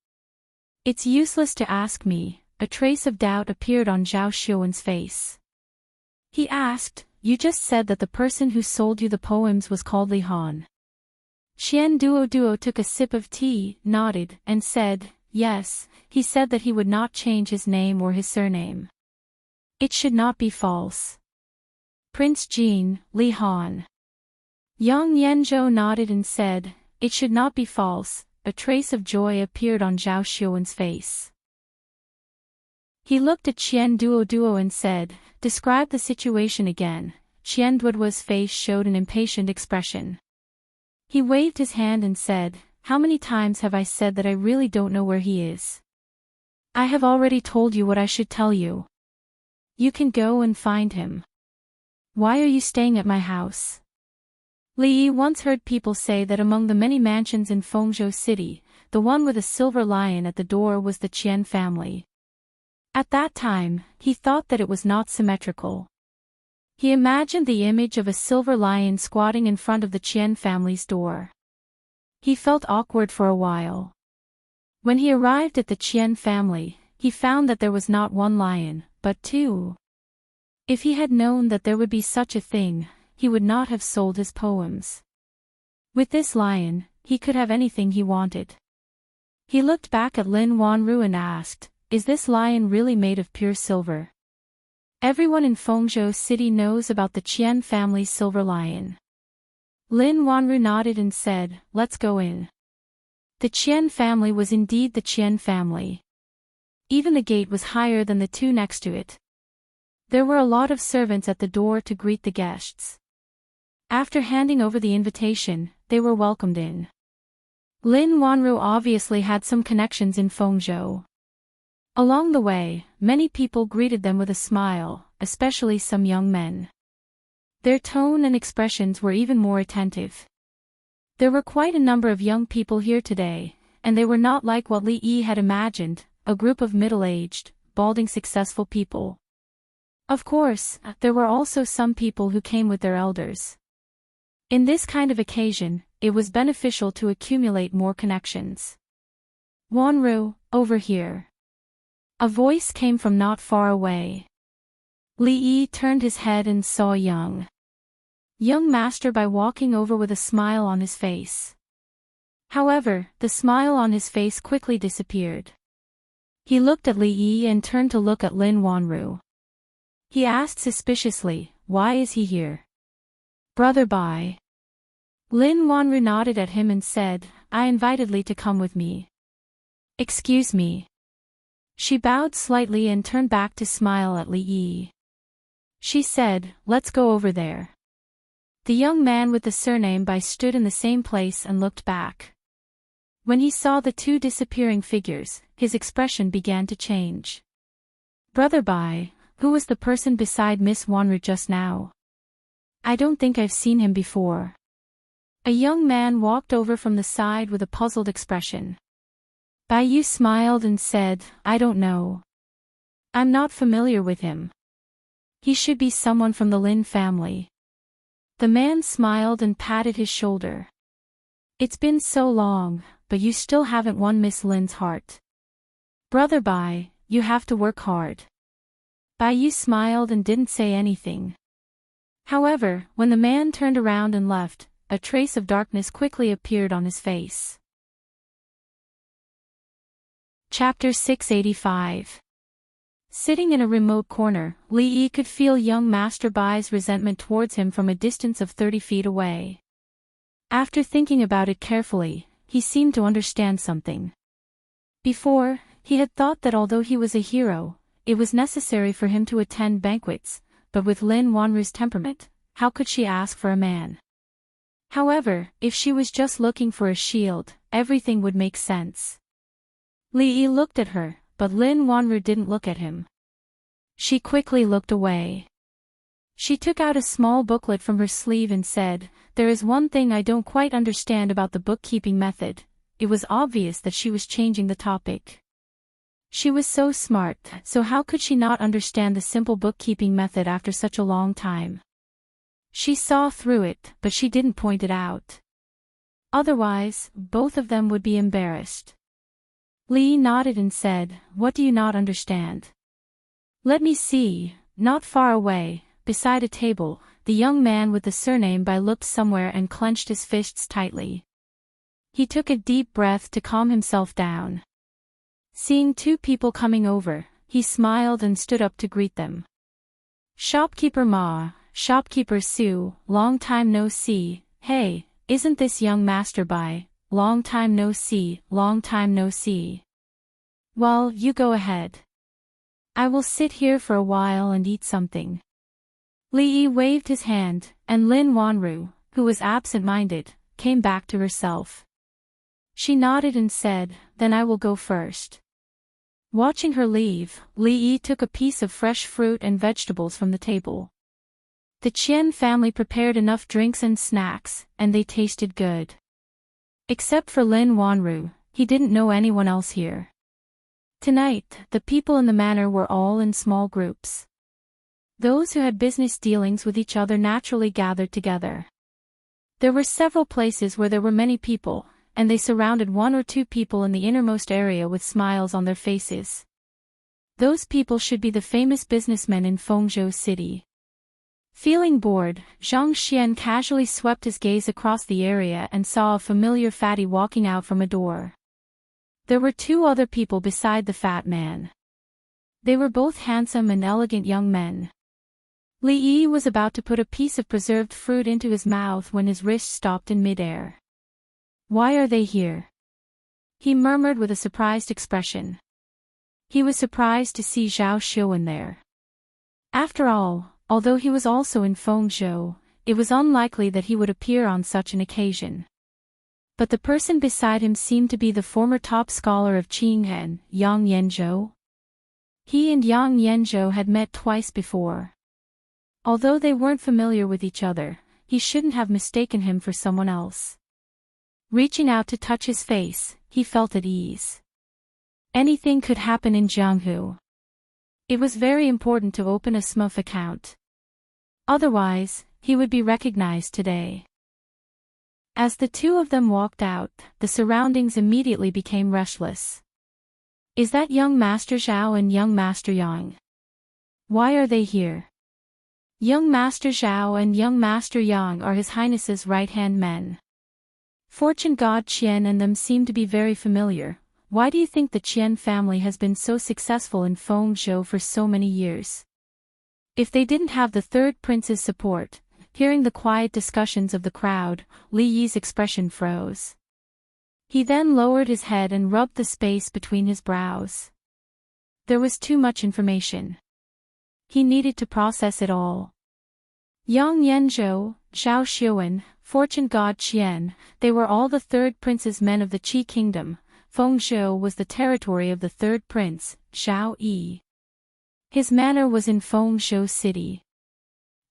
It's useless to ask me. A trace of doubt appeared on Zhao Xiuan's face. He asked, you just said that the person who sold you the poems was called Li Han. Qian Duo took a sip of tea, nodded, and said, yes, he said that he would not change his name or his surname. It should not be false. Prince Jin, Li Han. Yang Yanzhou nodded and said, it should not be false. A trace of joy appeared on Zhao Xiuan's face. He looked at Qian Duo and said, describe the situation again. Qian Duo's face showed an impatient expression. He waved his hand and said, how many times have I said that I really don't know where he is? I have already told you what I should tell you. You can go and find him. Why are you staying at my house? Li Yi once heard people say that among the many mansions in Fengzhou City, the one with a silver lion at the door was the Qian family. At that time, he thought that it was not symmetrical. He imagined the image of a silver lion squatting in front of the Qian family's door. He felt awkward for a while. When he arrived at the Qian family, he found that there was not one lion, but two. If he had known that there would be such a thing, he would not have sold his poems. With this lion, he could have anything he wanted. He looked back at Lin Wanru and asked, "Is this lion really made of pure silver?" Everyone in Fengzhou City knows about the Qian family's silver lion. Lin Wanru nodded and said, "Let's go in." The Qian family was indeed the Qian family. Even the gate was higher than the two next to it. There were a lot of servants at the door to greet the guests. After handing over the invitation, they were welcomed in. Lin Wanru obviously had some connections in Fengzhou. Along the way, many people greeted them with a smile, especially some young men. Their tone and expressions were even more attentive. There were quite a number of young people here today, and they were not like what Li Yi had imagined, a group of middle-aged, balding successful people. Of course, there were also some people who came with their elders. In this kind of occasion, it was beneficial to accumulate more connections. "Wanru, over here." A voice came from not far away. Li Yi turned his head and saw a young master by walking over with a smile on his face. However, the smile on his face quickly disappeared. He looked at Li Yi and turned to look at Lin Wanru. He asked suspiciously, "Why is he here?" "Brother Bai." Lin Wanru nodded at him and said, "I invited Li to come with me." "Excuse me." She bowed slightly and turned back to smile at Li Yi. She said, "Let's go over there." The young man with the surname Bai stood in the same place and looked back. When he saw the two disappearing figures, his expression began to change. "Brother Bai, who was the person beside Miss Wanru just now? I don't think I've seen him before." A young man walked over from the side with a puzzled expression. Bai Yu smiled and said, "I don't know. I'm not familiar with him. He should be someone from the Lin family." The man smiled and patted his shoulder. "It's been so long, but you still haven't won Miss Lin's heart. Brother Bai, you have to work hard." Bai Yu smiled and didn't say anything. However, when the man turned around and left, a trace of darkness quickly appeared on his face. Chapter 685. Sitting in a remote corner, Li Yi could feel young Master Bai's resentment towards him from a distance of 30 feet away. After thinking about it carefully, he seemed to understand something. Before, he had thought that although he was a hero, it was necessary for him to attend banquets, but with Lin Wanru's temperament, how could she ask for a man? However, if she was just looking for a shield, everything would make sense. Li Yi looked at her, but Lin Wanru didn't look at him. She quickly looked away. She took out a small booklet from her sleeve and said, "There is one thing I don't quite understand about the bookkeeping method." It was obvious that she was changing the topic. She was so smart, so how could she not understand the simple bookkeeping method after such a long time? She saw through it, but she didn't point it out. Otherwise, both of them would be embarrassed. Li nodded and said, "What do you not understand?" "Let me see." Not far away, beside a table, the young man with the surname Bai looked somewhere and clenched his fists tightly. He took a deep breath to calm himself down. Seeing two people coming over, he smiled and stood up to greet them. "Shopkeeper Ma, Shopkeeper Su, long time no see. Hey, isn't this young Master Bai? Long time no see, long time no see." "Well, you go ahead. I will sit here for a while and eat something." Li Yi waved his hand, and Lin Wanru, who was absent-minded, came back to herself. She nodded and said, "Then I will go first." Watching her leave, Li Yi took a piece of fresh fruit and vegetables from the table. The Qian family prepared enough drinks and snacks, and they tasted good. Except for Lin Wanru, he didn't know anyone else here. Tonight, the people in the manor were all in small groups. Those who had business dealings with each other naturally gathered together. There were several places where there were many people, and they surrounded one or two people in the innermost area with smiles on their faces. Those people should be the famous businessmen in Fengzhou City. Feeling bored, Zhang Xian casually swept his gaze across the area and saw a familiar fatty walking out from a door. There were two other people beside the fat man. They were both handsome and elegant young men. Li Yi was about to put a piece of preserved fruit into his mouth when his wrist stopped in midair. "Why are they here?" he murmured with a surprised expression. He was surprised to see Zhao Xiuwen there. After all, although he was also in Fengzhou, it was unlikely that he would appear on such an occasion. But the person beside him seemed to be the former top scholar of Qinghen, Yang Yanzhou. He and Yang Yanzhou had met twice before. Although they weren't familiar with each other, he shouldn't have mistaken him for someone else. Reaching out to touch his face, he felt at ease. Anything could happen in Jianghu. It was very important to open a SMUF account. Otherwise, he would be recognized today. As the two of them walked out, the surroundings immediately became restless. "Is that young Master Zhao and young Master Yang? Why are they here?" Young Master Zhao and young Master Yang are His Highness's right-hand men. Fortune god Qian and them seem to be very familiar. Why do you think the Qian family has been so successful in Fengzhou for so many years? If they didn't have the third prince's support, hearing the quiet discussions of the crowd, Li Yi's expression froze. He then lowered his head and rubbed the space between his brows. There was too much information. He needed to process it all. Yang Yanzhou, Zhao Xiuwen, fortune god Qian, they were all the third prince's men of the Qi kingdom. Fengzhou was the territory of the third prince, Zhao Yi. His manor was in Fengzhou City.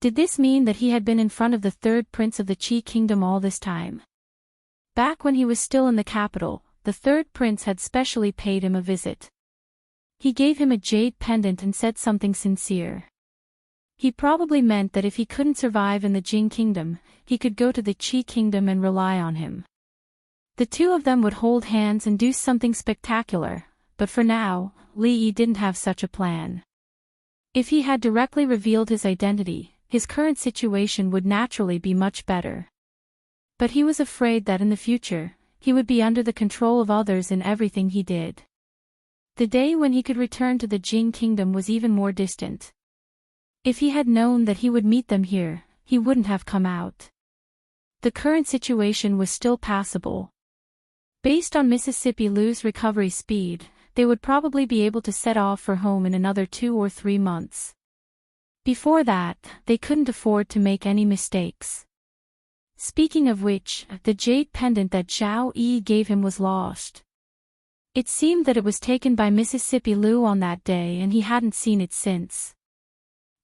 Did this mean that he had been in front of the third prince of the Qi kingdom all this time? Back when he was still in the capital, the third prince had specially paid him a visit. He gave him a jade pendant and said something sincere. He probably meant that if he couldn't survive in the Jing kingdom, he could go to the Qi kingdom and rely on him. The two of them would hold hands and do something spectacular, but for now, Li Yi didn't have such a plan. If he had directly revealed his identity, his current situation would naturally be much better. But he was afraid that in the future, he would be under the control of others in everything he did. The day when he could return to the Jing kingdom was even more distant. If he had known that he would meet them here, he wouldn't have come out. The current situation was still passable. Based on Mississippi Lu's recovery speed, they would probably be able to set off for home in another 2 or 3 months. Before that, they couldn't afford to make any mistakes. Speaking of which, the jade pendant that Zhao Yi gave him was lost. It seemed that it was taken by Mississippi Lu on that day and he hadn't seen it since.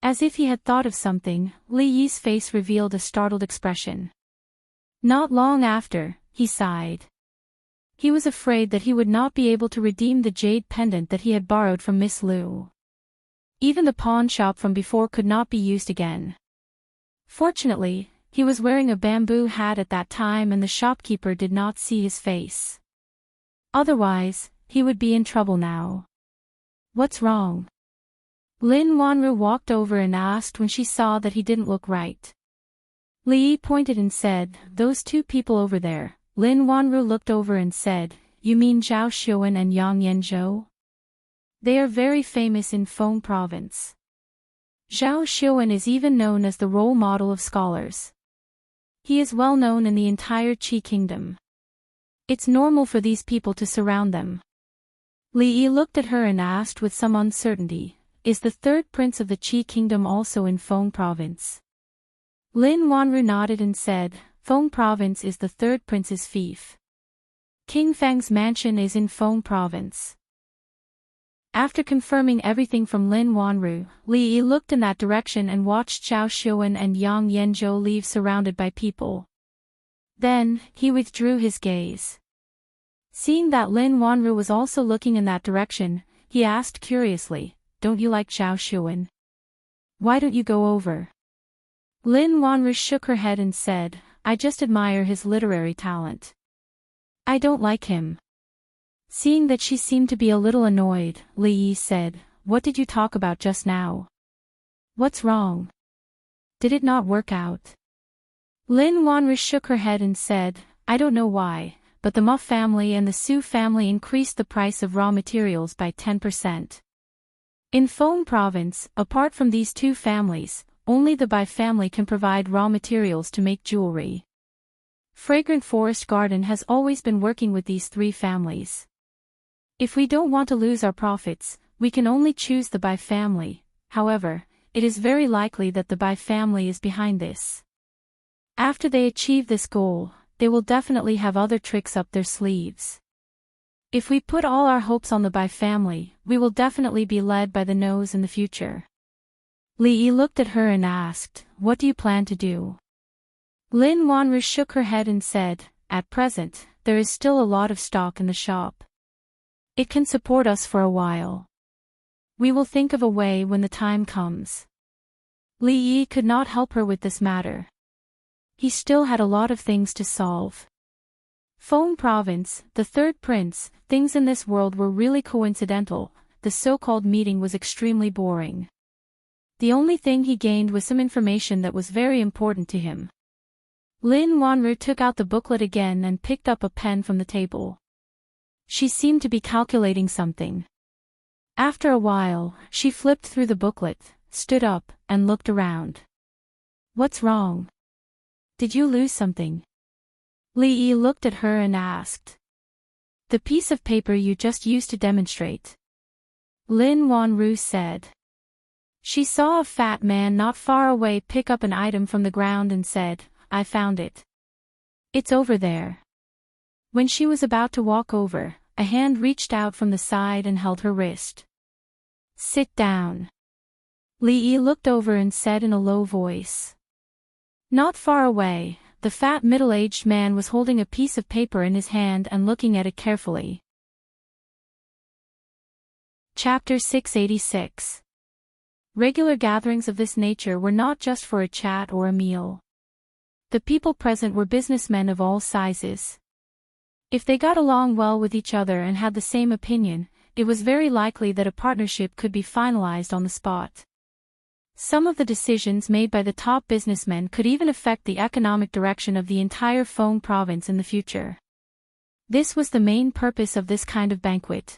As if he had thought of something, Li Yi's face revealed a startled expression. Not long after, he sighed. He was afraid that he would not be able to redeem the jade pendant that he had borrowed from Miss Lu. Even the pawn shop from before could not be used again. Fortunately, he was wearing a bamboo hat at that time and the shopkeeper did not see his face. Otherwise, he would be in trouble now. "What's wrong?" Lin Wanru walked over and asked when she saw that he didn't look right. Li Yi pointed and said, "Those two people over there." Lin Wanru looked over and said, "You mean Zhao Xiuwen and Yang Yanzhou? They are very famous in Feng province. Zhao Xiuwen is even known as the role model of scholars. He is well known in the entire Qi kingdom. It's normal for these people to surround them." Li Yi looked at her and asked with some uncertainty, "Is the third prince of the Qi kingdom also in Feng province?" Lin Wanru nodded and said, "Feng province is the third prince's fief. King Feng's mansion is in Feng province." After confirming everything from Lin Wanru, Li Yi looked in that direction and watched Zhao Xiuwen and Yang Yanzhou leave surrounded by people. Then, he withdrew his gaze. Seeing that Lin Wanru was also looking in that direction, he asked curiously, "Don't you like Zhao Xiuwen? Why don't you go over?" Lin Wanru shook her head and said, "I just admire his literary talent. I don't like him." Seeing that she seemed to be a little annoyed, Li Yi said, "What did you talk about just now? What's wrong? Did it not work out?" Lin Wanru shook her head and said, "I don't know why, but the Ma family and the Su family increased the price of raw materials by 10%. In Feng province, apart from these two families, only the Bai family can provide raw materials to make jewelry. Fragrant Forest Garden has always been working with these three families. If we don't want to lose our profits, we can only choose the Bai family. However, it is very likely that the Bai family is behind this. After they achieve this goal, they will definitely have other tricks up their sleeves. If we put all our hopes on the Bai family, we will definitely be led by the nose in the future." Li Yi looked at her and asked, "What do you plan to do?" Lin Wanru shook her head and said, "At present, there is still a lot of stock in the shop. It can support us for a while. We will think of a way when the time comes." Li Yi could not help her with this matter. He still had a lot of things to solve. Feng province, the third prince, things in this world were really coincidental. The so-called meeting was extremely boring. The only thing he gained was some information that was very important to him. Lin Wanru took out the booklet again and picked up a pen from the table. She seemed to be calculating something. After a while, she flipped through the booklet, stood up, and looked around. "What's wrong? Did you lose something?" Li Yi looked at her and asked. "The piece of paper you just used to demonstrate," Lin Wanru said. She saw a fat man not far away pick up an item from the ground and said, "I found it. It's over there." When she was about to walk over, a hand reached out from the side and held her wrist. "Sit down." Li Yi looked over and said in a low voice. Not far away, the fat middle-aged man was holding a piece of paper in his hand and looking at it carefully. Chapter 686. Regular gatherings of this nature were not just for a chat or a meal. The people present were businessmen of all sizes. If they got along well with each other and had the same opinion, it was very likely that a partnership could be finalized on the spot. Some of the decisions made by the top businessmen could even affect the economic direction of the entire Feng province in the future. This was the main purpose of this kind of banquet.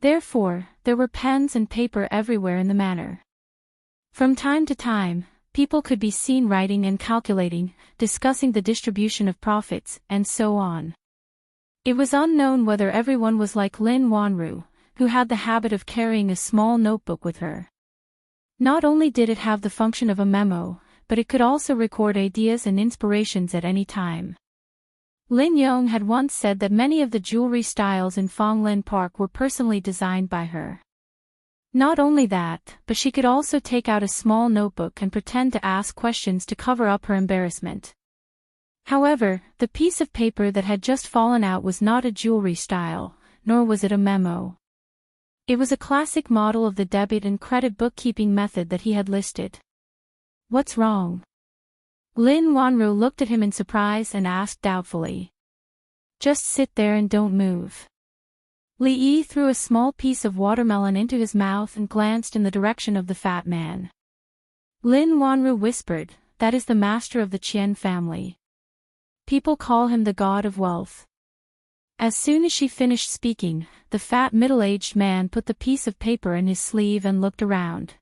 Therefore, there were pens and paper everywhere in the manor. From time to time, people could be seen writing and calculating, discussing the distribution of profits, and so on. It was unknown whether everyone was like Lin Wanru, who had the habit of carrying a small notebook with her. Not only did it have the function of a memo, but it could also record ideas and inspirations at any time. Lin Yong had once said that many of the jewelry styles in Fonglin Park were personally designed by her. Not only that, but she could also take out a small notebook and pretend to ask questions to cover up her embarrassment. However, the piece of paper that had just fallen out was not a jewelry style, nor was it a memo. It was a classic model of the debit and credit bookkeeping method that he had listed. "What's wrong?" Lin Wanru looked at him in surprise and asked doubtfully. "Just sit there and don't move." Li Yi threw a small piece of watermelon into his mouth and glanced in the direction of the fat man. Lin Wanru whispered, "That is the master of the Qian family. People call him the god of wealth." As soon as she finished speaking, the fat middle-aged man put the piece of paper in his sleeve and looked around.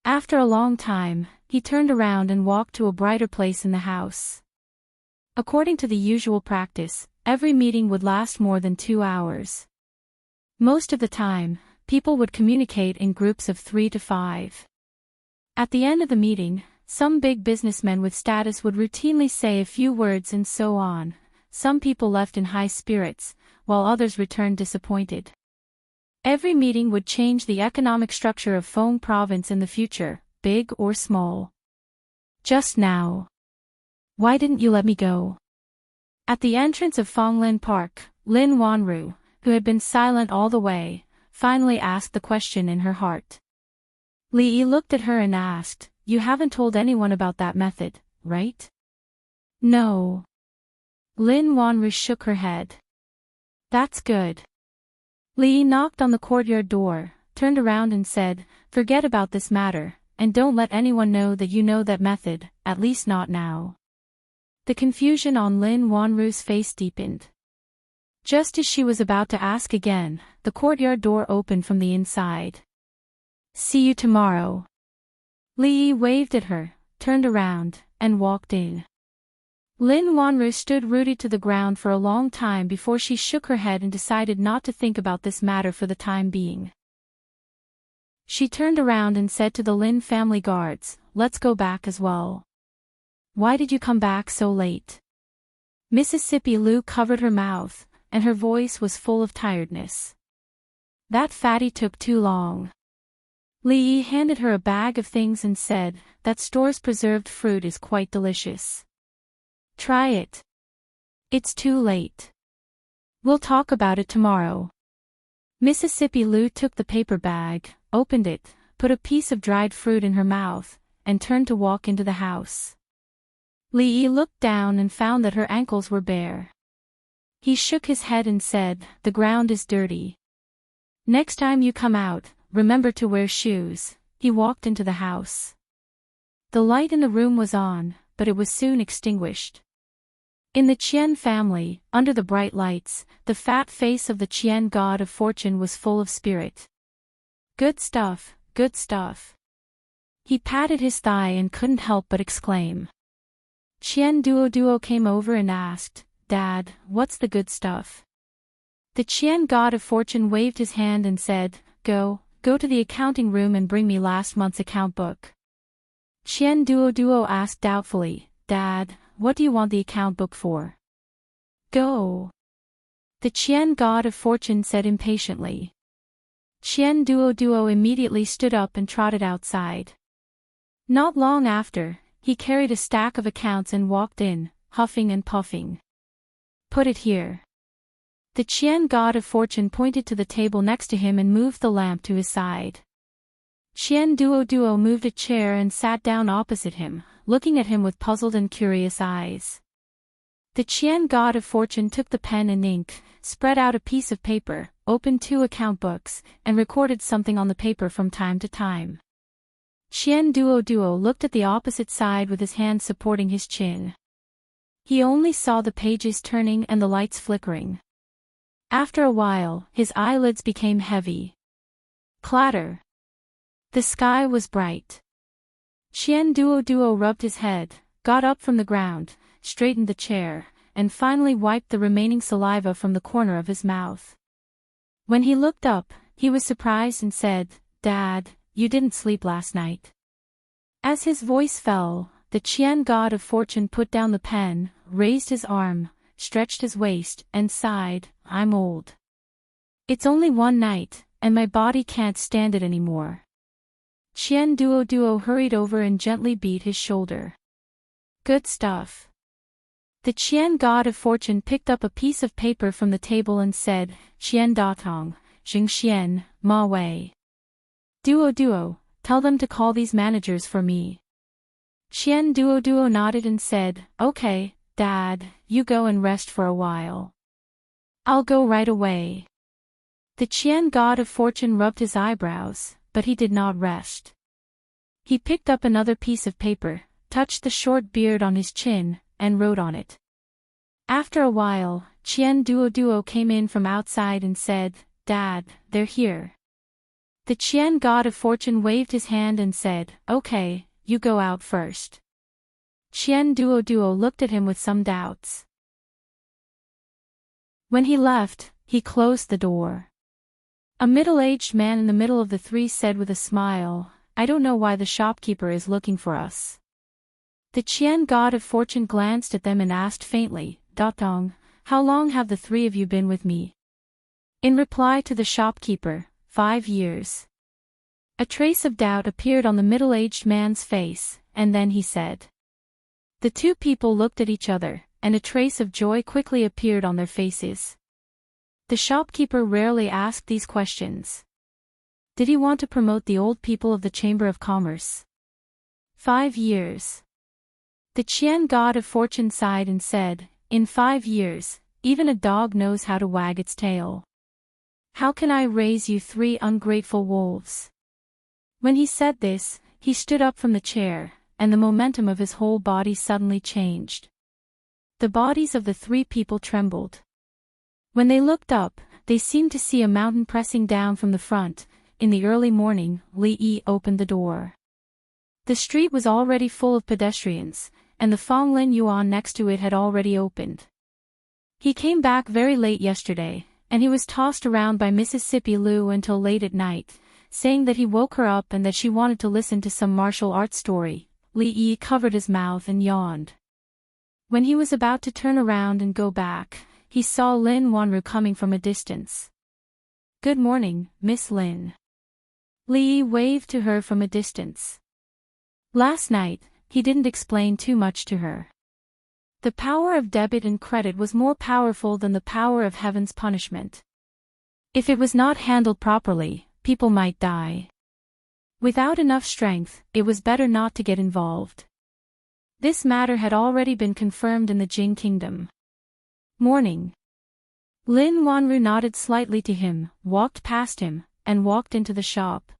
After a long time, he turned around and walked to a brighter place in the house. According to the usual practice, every meeting would last more than 2 hours. Most of the time, people would communicate in groups of 3 to 5. At the end of the meeting, some big businessmen with status would routinely say a few words and so on. Some people left in high spirits, while others returned disappointed. Every meeting would change the economic structure of Feng province in the future, big or small. Just now. Why didn't you let me go? At the entrance of Fonglin Park, Lin Wanru, who had been silent all the way, finally asked the question in her heart. Li Yi looked at her and asked, "You haven't told anyone about that method, right?" "No." Lin Wanru shook her head. "That's good." Li Yi knocked on the courtyard door, turned around and said, "Forget about this matter, and don't let anyone know that you know that method, at least not now." The confusion on Lin Wanru's face deepened. Just as she was about to ask again, the courtyard door opened from the inside. "See you tomorrow." Li Yi waved at her, turned around, and walked in. Lin Wanru stood rooted to the ground for a long time before she shook her head and decided not to think about this matter for the time being. She turned around and said to the Lin family guards, "Let's go back as well." "Why did you come back so late?" Mississippi Lu covered her mouth, and her voice was full of tiredness. "That fatty took too long." Li Yi handed her a bag of things and said, "That store's preserved fruit is quite delicious. Try it." "It's too late. We'll talk about it tomorrow." Mississippi Lu took the paper bag, opened it, put a piece of dried fruit in her mouth, and turned to walk into the house. Li Yi looked down and found that her ankles were bare. He shook his head and said, "The ground is dirty. Next time you come out, remember to wear shoes." He walked into the house. The light in the room was on, but it was soon extinguished. In the Qian family, under the bright lights, the fat face of the Qian god of fortune was full of spirit. "Good stuff, good stuff." He patted his thigh and couldn't help but exclaim. Qian Duo came over and asked, "Dad, what's the good stuff?" The Qian god of fortune waved his hand and said, Go to the accounting room and bring me last month's account book." Qian Duo asked doubtfully, "Dad, what do you want the account book for?" "Go." The Qian god of fortune said impatiently. Qian Duo immediately stood up and trotted outside. Not long after, he carried a stack of accounts and walked in, huffing and puffing. "Put it here." The Qian god of fortune pointed to the table next to him and moved the lamp to his side. Qian Duo moved a chair and sat down opposite him, looking at him with puzzled and curious eyes. The Qian god of fortune took the pen and ink, spread out a piece of paper, opened 2 account books, and recorded something on the paper from time to time. Qian Duo looked at the opposite side with his hand supporting his chin. He only saw the pages turning and the lights flickering. After a while, his eyelids became heavy. Clatter. The sky was bright. Qian Duo rubbed his head, got up from the ground, straightened the chair, and finally wiped the remaining saliva from the corner of his mouth. When he looked up, he was surprised and said, "Dad, you didn't sleep last night." As his voice fell, the Qian god of fortune put down the pen, raised his arm, stretched his waist, and sighed, "I'm old. It's only one night, and my body can't stand it anymore." Qian Duo hurried over and gently beat his shoulder. "Good stuff." The Qian god of fortune picked up a piece of paper from the table and said, "Qian Datong, Jing Xian, Ma Wei. Duo, tell them to call these managers for me." Qian Duo nodded and said, "Okay, Dad, you go and rest for a while." "I'll go right away." The Qian god of fortune rubbed his eyebrows, but he did not rest. He picked up another piece of paper, touched the short beard on his chin, and wrote on it. After a while, Qian Duo came in from outside and said, "Dad, they're here." The Qian god of fortune waved his hand and said, "Okay, you go out first." Qian Duo looked at him with some doubts. When he left, he closed the door. A middle-aged man in the middle of the 3 said with a smile, "I don't know why the shopkeeper is looking for us." The Qian god of fortune glanced at them and asked faintly, "Datong, how long have the 3 of you been with me?" In reply to the shopkeeper, 5 years. A trace of doubt appeared on the middle-aged man's face, and then he said. The two people looked at each other, and a trace of joy quickly appeared on their faces. The shopkeeper rarely asked these questions. Did he want to promote the old people of the Chamber of Commerce? 5 years. The Qian god of fortune sighed and said, in 5 years, even a dog knows how to wag its tail. How can I raise you 3 ungrateful wolves? When he said this, he stood up from the chair, and the momentum of his whole body suddenly changed. The bodies of the 3 people trembled. When they looked up, they seemed to see a mountain pressing down from the front. In the early morning, Li Yi opened the door. The street was already full of pedestrians, and the Fonglin Yuan next to it had already opened. He came back very late yesterday, and he was tossed around by Mississippi Lu until late at night, saying that he woke her up and that she wanted to listen to some martial arts story. Li Yi covered his mouth and yawned. When he was about to turn around and go back, he saw Lin Wanru coming from a distance. Good morning, Miss Lin. Li Yi waved to her from a distance. Last night, he didn't explain too much to her. The power of debit and credit was more powerful than the power of heaven's punishment. If it was not handled properly, people might die. Without enough strength, it was better not to get involved. This matter had already been confirmed in the Jing kingdom. Morning. Lin Wanru nodded slightly to him, walked past him, and walked into the shop.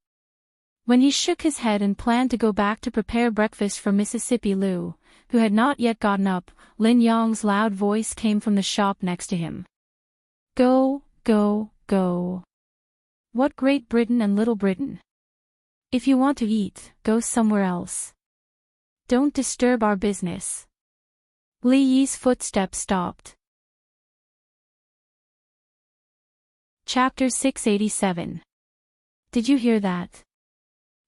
When he shook his head and planned to go back to prepare breakfast for Mississippi Lu, who had not yet gotten up, Lin Yong's loud voice came from the shop next to him. Go, go, go. What Great Britain and Little Britain? If you want to eat, go somewhere else. Don't disturb our business. Li Yi's footsteps stopped. Chapter 687. Did you hear that?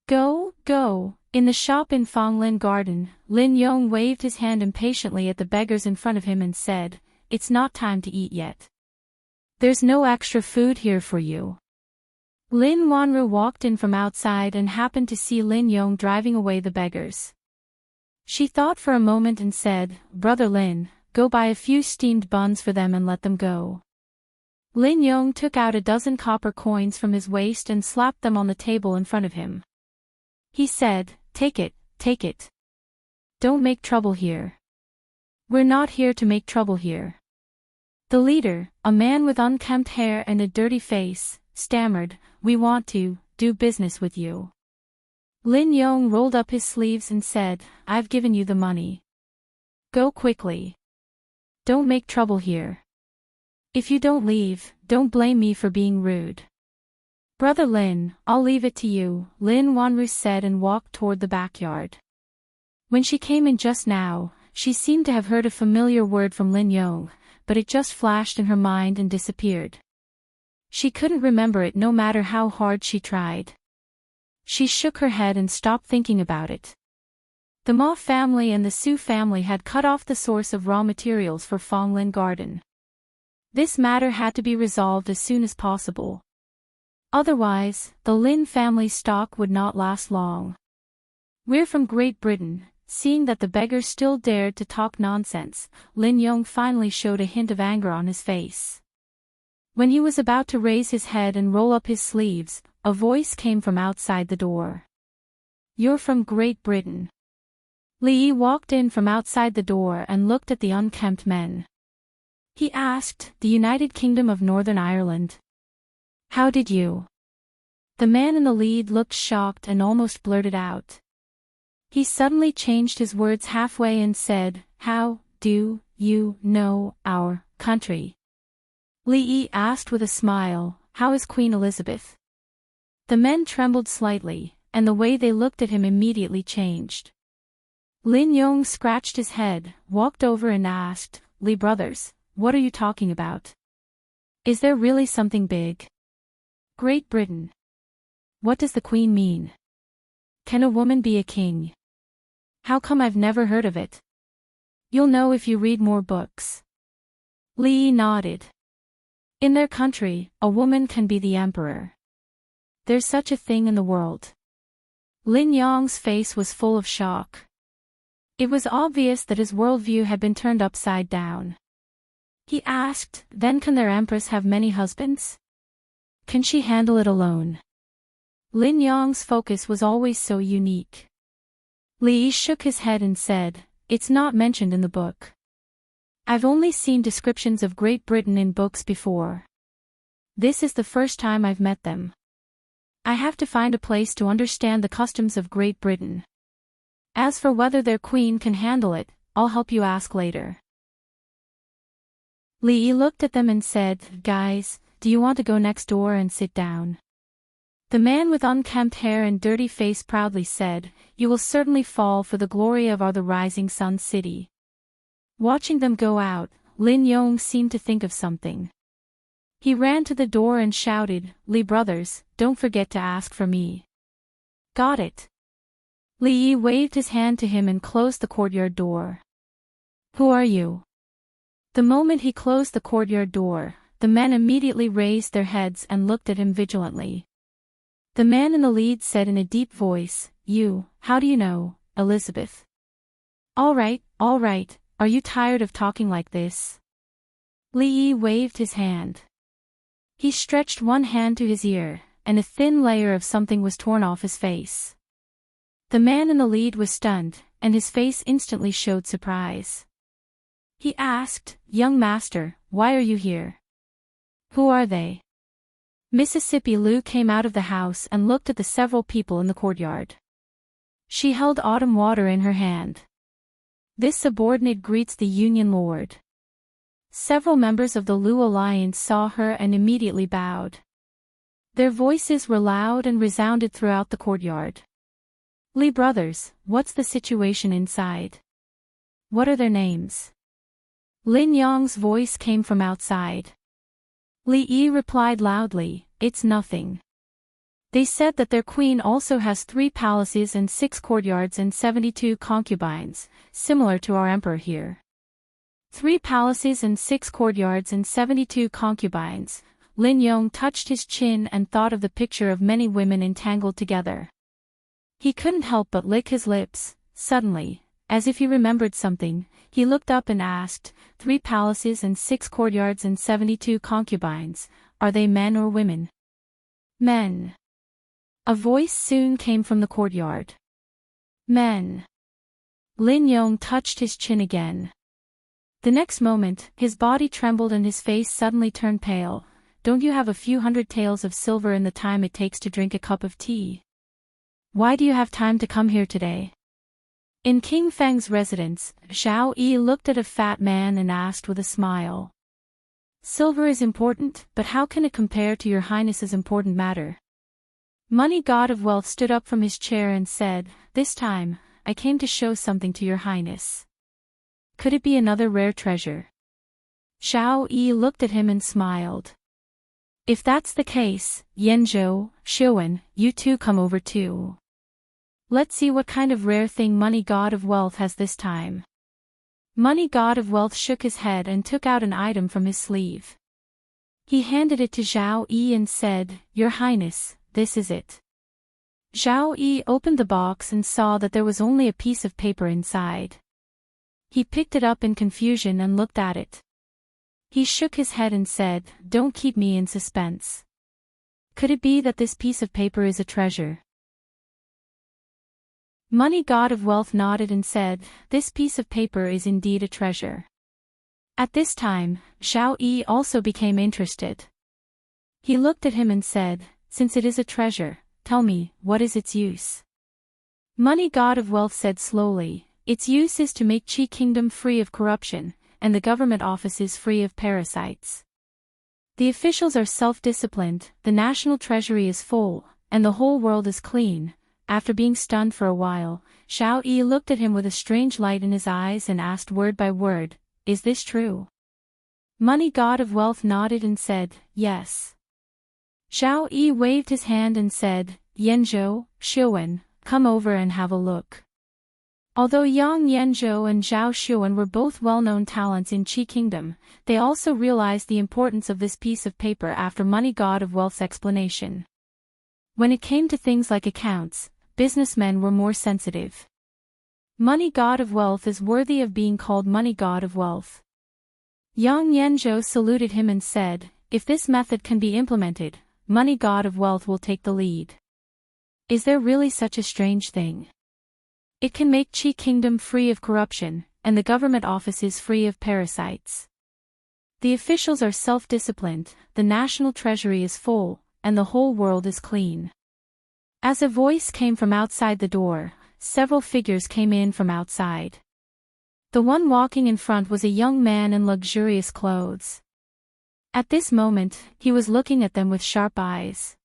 Go, go. In the shop in Fonglin Garden, Lin Yong waved his hand impatiently at the beggars in front of him and said, It's not time to eat yet. There's no extra food here for you. Lin Wanru walked in from outside and happened to see Lin Yong driving away the beggars. She thought for a moment and said, Brother Lin, go buy a few steamed buns for them and let them go. Lin Yong took out a dozen copper coins from his waist and slapped them on the table in front of him. He said, Take it, take it. Don't make trouble here. We're not here to make trouble here. The leader, a man with unkempt hair and a dirty face, stammered, We want to do business with you. Lin Yong rolled up his sleeves and said, I've given you the money. Go quickly. Don't make trouble here. If you don't leave, don't blame me for being rude. Brother Lin, I'll leave it to you, Lin Wanru said and walked toward the backyard. When she came in just now, she seemed to have heard a familiar word from Lin Yong, but it just flashed in her mind and disappeared. She couldn't remember it no matter how hard she tried. She shook her head and stopped thinking about it. The Ma family and the Su family had cut off the source of raw materials for Fonglin Garden. This matter had to be resolved as soon as possible. Otherwise, the Lin family's stock would not last long. We're from Great Britain. Seeing that the beggars still dared to talk nonsense, Lin Yong finally showed a hint of anger on his face. When he was about to raise his head and roll up his sleeves, a voice came from outside the door. You're from Great Britain. Li Yi walked in from outside the door and looked at the unkempt men. He asked, The United Kingdom of Northern Ireland. How did you? The man in the lead looked shocked and almost blurted out. He suddenly changed his words halfway and said, How do you know our country? Li Yi asked with a smile, How is Queen Elizabeth? The men trembled slightly, and the way they looked at him immediately changed. Lin Yong scratched his head, walked over and asked, Li brothers, what are you talking about? Is there really something big? Great Britain. What does the Queen mean? Can a woman be a king? How come I've never heard of it? You'll know if you read more books. Li Yi nodded. In their country, a woman can be the emperor. There's such a thing in the world. Lin Yong's face was full of shock. It was obvious that his worldview had been turned upside down. He asked, then can their empress have many husbands? Can she handle it alone? Lin Yong's focus was always so unique. Li Yi shook his head and said, it's not mentioned in the book. I've only seen descriptions of Great Britain in books before. This is the first time I've met them. I have to find a place to understand the customs of Great Britain. As for whether their queen can handle it, I'll help you ask later. Li Yi looked at them and said, guys, do you want to go next door and sit down? The man with unkempt hair and dirty face proudly said, you will certainly fall for the glory of the rising sun city. Watching them go out, Lin Yong seemed to think of something. He ran to the door and shouted, Li brothers, don't forget to ask for me. Got it. Li Yi waved his hand to him and closed the courtyard door. Who are you? The moment he closed the courtyard door, the men immediately raised their heads and looked at him vigilantly. The man in the lead said in a deep voice, you, how do you know, Elizabeth? All right, are you tired of talking like this? Li Yi waved his hand. He stretched one hand to his ear, and a thin layer of something was torn off his face. The man in the lead was stunned, and his face instantly showed surprise. He asked, young master, why are you here? Who are they? Mississippi Lu came out of the house and looked at the several people in the courtyard. She held autumn water in her hand. This subordinate greets the Union Lord. Several members of the Lu Alliance saw her and immediately bowed. Their voices were loud and resounded throughout the courtyard. Li brothers, what's the situation inside? What are their names? Lin Yong's voice came from outside. Li Yi replied loudly, it's nothing. They said that their queen also has 3 palaces and 6 courtyards and 72 concubines, similar to our emperor here. 3 palaces and 6 courtyards and 72 concubines. Lin Yong touched his chin and thought of the picture of many women entangled together. He couldn't help but lick his lips. Suddenly, as if he remembered something, he looked up and asked, 3 palaces and 6 courtyards and 72 concubines, are they men or women? Men. A voice soon came from the courtyard. Men. Lin Yong touched his chin again. The next moment, his body trembled and his face suddenly turned pale. Don't you have a few hundred taels of silver in the time it takes to drink a cup of tea? Why do you have time to come here today? In King Feng's residence, Xiao Yi looked at a fat man and asked with a smile. Silver is important, but how can it compare to your highness's important matter? Money God of Wealth stood up from his chair and said, this time, I came to show something to your highness. Could it be another rare treasure? Xiao Yi looked at him and smiled. If that's the case, Yanzhou, Xiuwen, you two come over too. Let's see what kind of rare thing Money God of Wealth has this time. Money God of Wealth shook his head and took out an item from his sleeve. He handed it to Xiao Yi and said, Your Highness, this is it. Xiao Yi opened the box and saw that there was only a piece of paper inside. He picked it up in confusion and looked at it. He shook his head and said, Don't keep me in suspense. Could it be that this piece of paper is a treasure? Money God of Wealth nodded and said, This piece of paper is indeed a treasure. At this time, Xiao Yi also became interested. He looked at him and said, Since it is a treasure, tell me, what is its use? Money God of Wealth said slowly, Its use is to make Qi Kingdom free of corruption, and the government offices free of parasites. The officials are self-disciplined, the national treasury is full, and the whole world is clean. After being stunned for a while, Xiao Yi looked at him with a strange light in his eyes and asked word by word, Is this true? Money God of Wealth nodded and said, Yes. Xiao Yi waved his hand and said, Yanzhou, Xiuwen, come over and have a look. Although Yang Yanzhou and Zhao Xiuwen were both well-known talents in Qi Kingdom, they also realized the importance of this piece of paper after Money God of Wealth's explanation. When it came to things like accounts, businessmen were more sensitive. Money god of wealth is worthy of being called money god of wealth. Yang Yanzhou saluted him and said, if this method can be implemented, money god of wealth will take the lead. Is there really such a strange thing? It can make Qi Kingdom free of corruption, and the government offices free of parasites. The officials are self-disciplined, the national treasury is full, and the whole world is clean. As a voice came from outside the door, several figures came in from outside. The one walking in front was a young man in luxurious clothes. At this moment, he was looking at them with sharp eyes.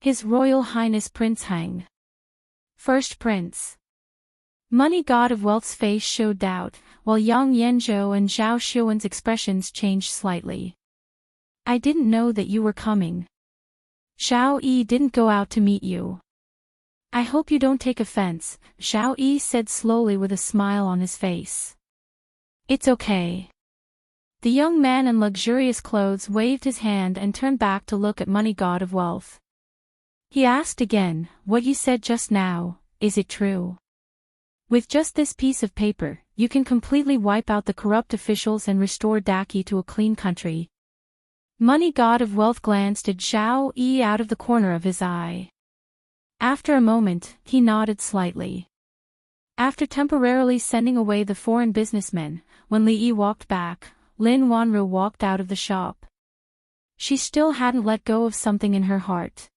His Royal Highness Prince Hang. First Prince. Money god of wealth's face showed doubt, while Yang Yanzhou and Zhao Xiuwen's expressions changed slightly. I didn't know that you were coming. Xiao Yi didn't go out to meet you. I hope you don't take offense, Xiao Yi said slowly with a smile on his face. It's okay. The young man in luxurious clothes waved his hand and turned back to look at money god of wealth. He asked again, what you said just now, is it true? With just this piece of paper, you can completely wipe out the corrupt officials and restore Daki to a clean country. Money god of wealth glanced at Zhao Yi out of the corner of his eye. After a moment, he nodded slightly. After temporarily sending away the foreign businessmen, when Li Yi walked back, Lin Wanru walked out of the shop. She still hadn't let go of something in her heart.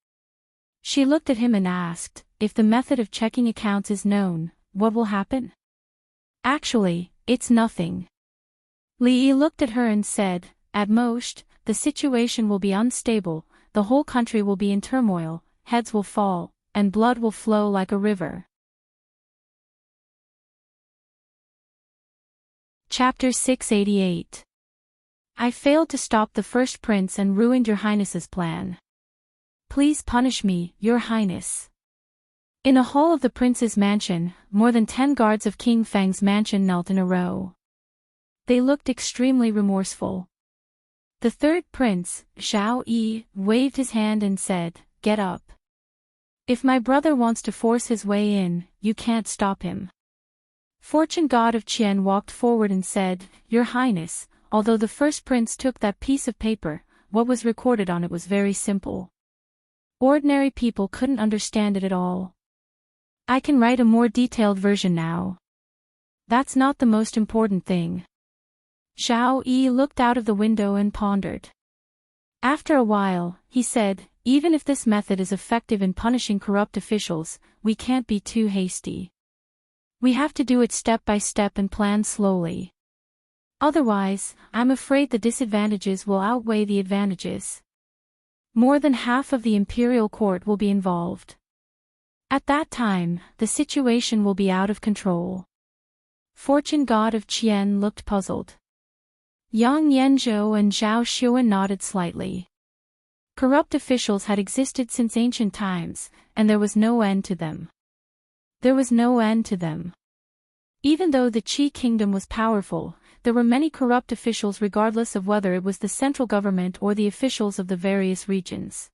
She looked at him and asked, if the method of checking accounts is known, what will happen? Actually, it's nothing. Li Yi looked at her and said, at most, the situation will be unstable, the whole country will be in turmoil, heads will fall, and blood will flow like a river. Chapter 688. I failed to stop the first prince and ruined your highness's plan. Please punish me, your highness. In a hall of the prince's mansion, more than 10 guards of King Feng's mansion knelt in a row. They looked extremely remorseful. The third prince, Xiao Yi, waved his hand and said, get up. If my brother wants to force his way in, you can't stop him. Fortune god of Qian walked forward and said, your highness, although the first prince took that piece of paper, what was recorded on it was very simple. Ordinary people couldn't understand it at all. I can write a more detailed version now. That's not the most important thing. Zhao Yi looked out of the window and pondered. After a while, he said, even if this method is effective in punishing corrupt officials, we can't be too hasty. We have to do it step by step and plan slowly. Otherwise, I'm afraid the disadvantages will outweigh the advantages. More than half of the imperial court will be involved. At that time, the situation will be out of control. Fortune god of Qian looked puzzled. Yang Yanzhou and Zhao Xiuwen nodded slightly. Corrupt officials had existed since ancient times, and there was no end to them. There was no end to them. Even though the Qi kingdom was powerful, there were many corrupt officials regardless of whether it was the central government or the officials of the various regions.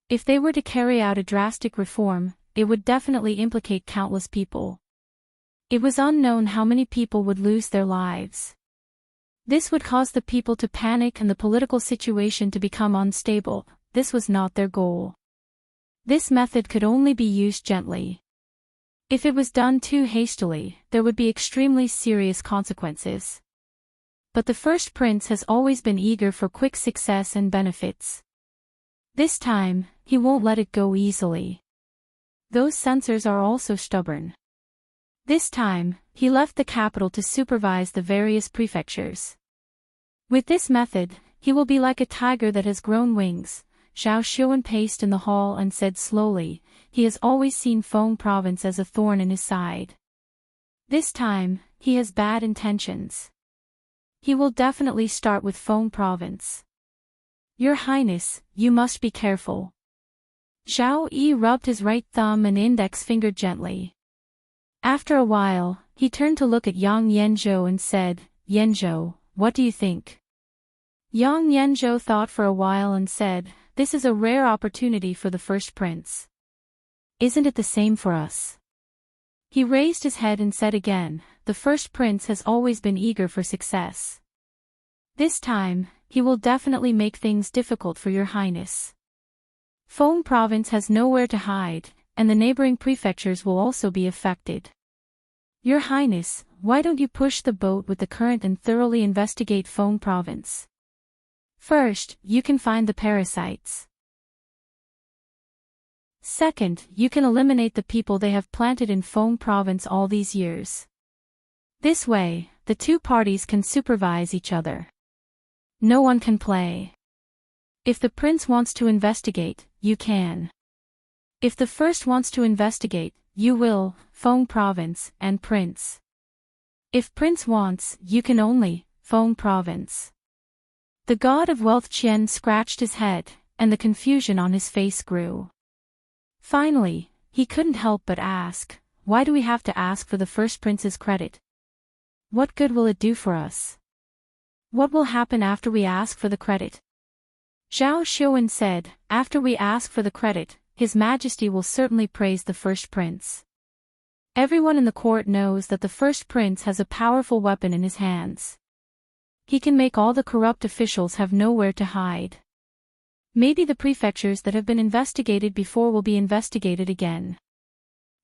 If they were to carry out a drastic reform, it would definitely implicate countless people. It was unknown how many people would lose their lives. This would cause the people to panic and the political situation to become unstable. This was not their goal. This method could only be used gently. If it was done too hastily, there would be extremely serious consequences. But the first prince has always been eager for quick success and benefits. This time, he won't let it go easily. Those censors are also stubborn. This time, he left the capital to supervise the various prefectures. With this method, he will be like a tiger that has grown wings. Zhao Xiuwen paced in the hall and said slowly, he has always seen Feng province as a thorn in his side. This time, he has bad intentions. He will definitely start with Feng province. Your Highness, you must be careful. Zhao Yi rubbed his right thumb and index finger gently. After a while, he turned to look at Yang Yanzhou and said, Yanzhou, what do you think? Yang Yanzhou thought for a while and said, this is a rare opportunity for the first prince. Isn't it the same for us? He raised his head and said again, the first prince has always been eager for success. This time, he will definitely make things difficult for your highness. Feng province has nowhere to hide, and the neighboring prefectures will also be affected. Your highness, why don't you push the boat with the current and thoroughly investigate Feng province? First, you can find the parasites. Second, you can eliminate the people they have planted in Feng province all these years. This way, the two parties can supervise each other. No one can play. If the prince wants to investigate, you can. If the first wants to investigate, you will, Feng province, and prince. If prince wants, you can only, Feng province. The god of wealth Qian scratched his head, and the confusion on his face grew. Finally, he couldn't help but ask, why do we have to ask for the first prince's credit? What good will it do for us? What will happen after we ask for the credit? Zhao Xiuwen said, after we ask for the credit, His Majesty will certainly praise the first prince. Everyone in the court knows that the first prince has a powerful weapon in his hands. He can make all the corrupt officials have nowhere to hide. Maybe the prefectures that have been investigated before will be investigated again.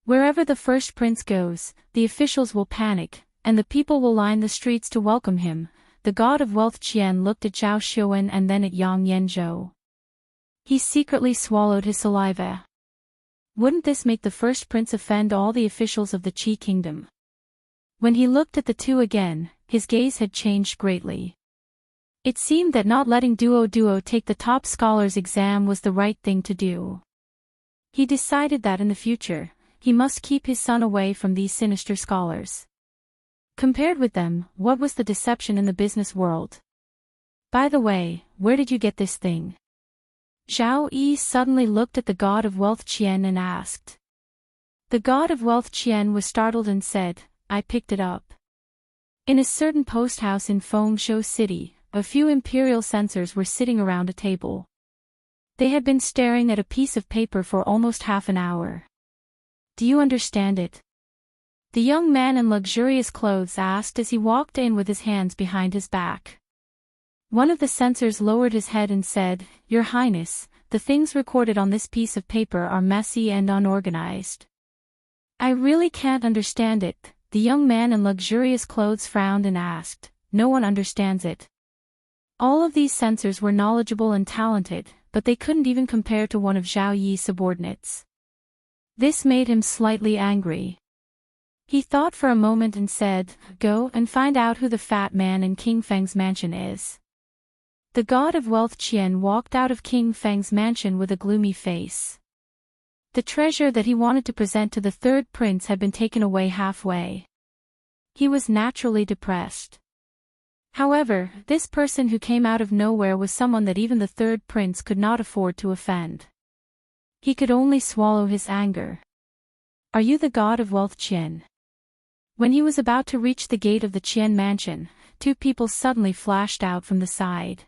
Wherever the first prince goes, the officials will panic, and the people will line the streets to welcome him. The god of wealth Qian looked at Zhao Xiuwen and then at Yang Yanzhou. He secretly swallowed his saliva. Wouldn't this make the first prince offend all the officials of the Qi kingdom? When he looked at the two again, his gaze had changed greatly. It seemed that not letting Duo take the top scholars exam was the right thing to do. He decided that in the future, he must keep his son away from these sinister scholars. Compared with them, what was the deception in the business world? By the way, where did you get this thing? Zhao Yi suddenly looked at the god of wealth Qian and asked. The god of wealth Qian was startled and said, I picked it up. In a certain post house in Fengshou City, a few imperial censors were sitting around a table. They had been staring at a piece of paper for almost half an hour. Do you understand it? The young man in luxurious clothes asked as he walked in with his hands behind his back. One of the censors lowered his head and said, Your Highness, the things recorded on this piece of paper are messy and unorganized. I really can't understand it. The young man in luxurious clothes frowned and asked, No one understands it. All of these censors were knowledgeable and talented, but they couldn't even compare to one of Zhao Yi's subordinates. This made him slightly angry. He thought for a moment and said, Go and find out who the fat man in King Feng's mansion is. The god of wealth Qian walked out of King Feng's mansion with a gloomy face. The treasure that he wanted to present to the third prince had been taken away halfway. He was naturally depressed. However, this person who came out of nowhere was someone that even the third prince could not afford to offend. He could only swallow his anger. Are you the god of wealth Qian? When he was about to reach the gate of the Qian mansion, two people suddenly flashed out from the side.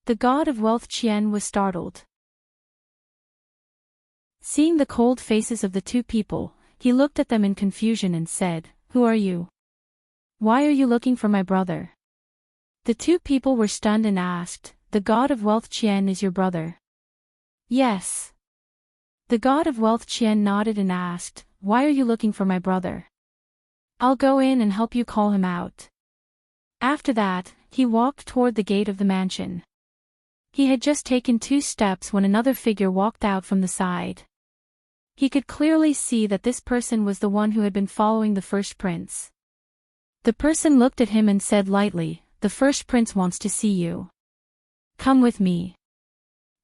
The god of wealth Qian was startled. Seeing the cold faces of the two people, he looked at them in confusion and said, Who are you? Why are you looking for my brother? The two people were stunned and asked, The god of wealth Qian is your brother? Yes. The god of wealth Qian nodded and asked, Why are you looking for my brother? I'll go in and help you call him out. After that, he walked toward the gate of the mansion. He had just taken 2 steps when another figure walked out from the side. He could clearly see that this person was the one who had been following the first prince. The person looked at him and said lightly, The first prince wants to see you. Come with me.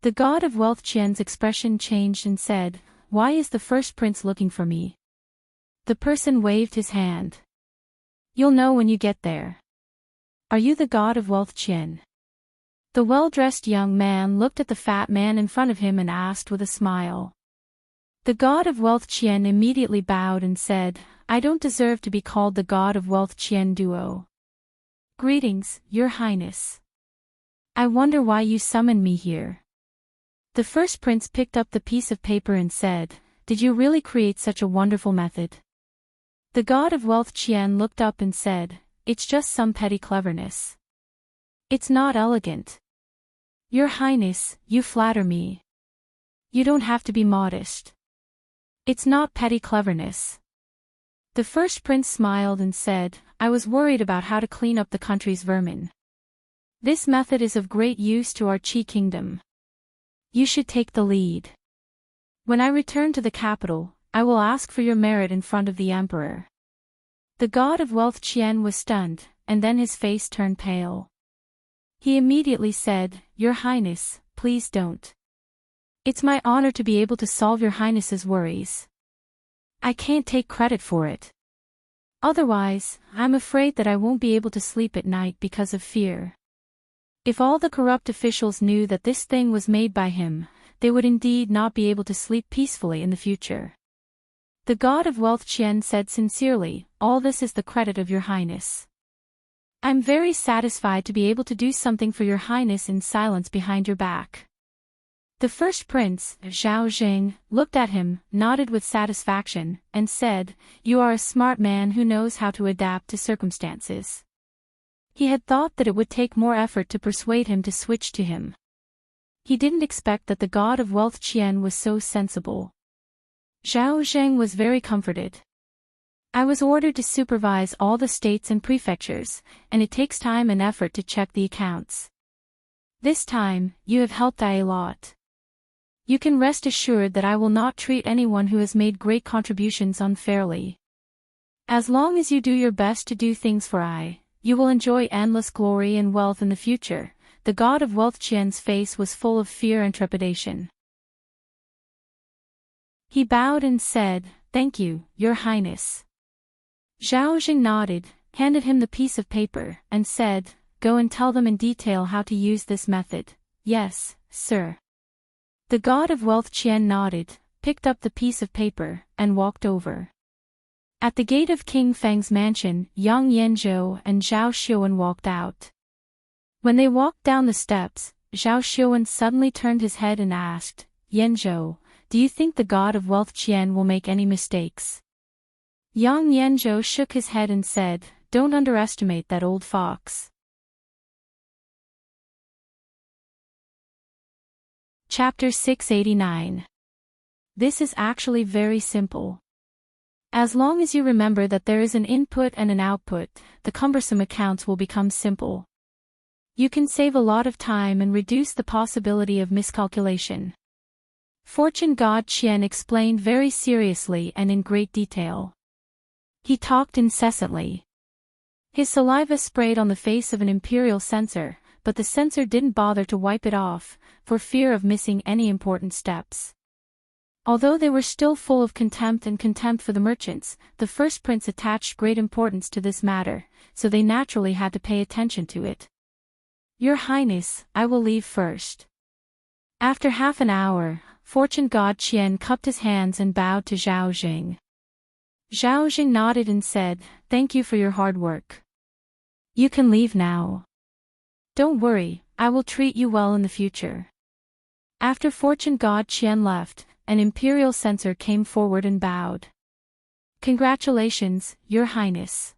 The god of wealth Qian's expression changed and said, Why is the first prince looking for me? The person waved his hand. You'll know when you get there. Are you the god of wealth Qian? The well-dressed young man looked at the fat man in front of him and asked with a smile. The god of wealth Qian immediately bowed and said, I don't deserve to be called the god of wealth Qian Duo. Greetings, your highness. I wonder why you summoned me here. The first prince picked up the piece of paper and said, "Did you really create such a wonderful method?" The god of wealth Qian looked up and said, "It's just some petty cleverness. It's not elegant. Your Highness, you flatter me. You don't have to be modest. It's not petty cleverness." The first prince smiled and said, "I was worried about how to clean up the country's vermin. This method is of great use to our Qi kingdom. You should take the lead. When I return to the capital, I will ask for your merit in front of the emperor." The god of wealth Qian was stunned, and then his face turned pale. He immediately said, "Your Highness, please don't. It's my honor to be able to solve your Highness's worries. I can't take credit for it. Otherwise, I'm afraid that I won't be able to sleep at night because of fear. If all the corrupt officials knew that this thing was made by him, they would indeed not be able to sleep peacefully in the future." The god of wealth Qian said sincerely, "All this is the credit of your Highness. I'm very satisfied to be able to do something for your Highness in silence behind your back." The first prince, Zhao Jing, looked at him, nodded with satisfaction, and said, "You are a smart man who knows how to adapt to circumstances." He had thought that it would take more effort to persuade him to switch to him. He didn't expect that the god of wealth Qian was so sensible. Zhao Zheng was very comforted. "I was ordered to supervise all the states and prefectures, and it takes time and effort to check the accounts. This time, you have helped a lot. You can rest assured that I will not treat anyone who has made great contributions unfairly. As long as you do your best to do things for you will enjoy endless glory and wealth in the future." The god of wealth Qian's face was full of fear and trepidation. He bowed and said, "Thank you, your Highness." Zhao Jing nodded, handed him the piece of paper, and said, "Go and tell them in detail how to use this method." "Yes, sir." The god of wealth Qian nodded, picked up the piece of paper, and walked over. At the gate of King Feng's mansion, Yang Yanzhou and Zhao Xiuan walked out. When they walked down the steps, Zhao Xiuan suddenly turned his head and asked, "Yanzhou, do you think the god of wealth Qian will make any mistakes?" Yang Yanzhou shook his head and said, "Don't underestimate that old fox." Chapter 689. This is actually very simple. As long as you remember that there is an input and an output, the cumbersome accounts will become simple. You can save a lot of time and reduce the possibility of miscalculation. Fortune god Qian explained very seriously and in great detail. He talked incessantly. His saliva sprayed on the face of an imperial censor, but the censor didn't bother to wipe it off, for fear of missing any important steps. Although they were still full of contempt for the merchants, the first prince attached great importance to this matter, so they naturally had to pay attention to it. "Your Highness, I will leave first." After half an hour, Fortune god Qian cupped his hands and bowed to Zhao Jing. Zhao Jing nodded and said, "Thank you for your hard work. You can leave now. Don't worry, I will treat you well in the future." After Fortune god Qian left, an imperial censor came forward and bowed. "Congratulations, Your Highness.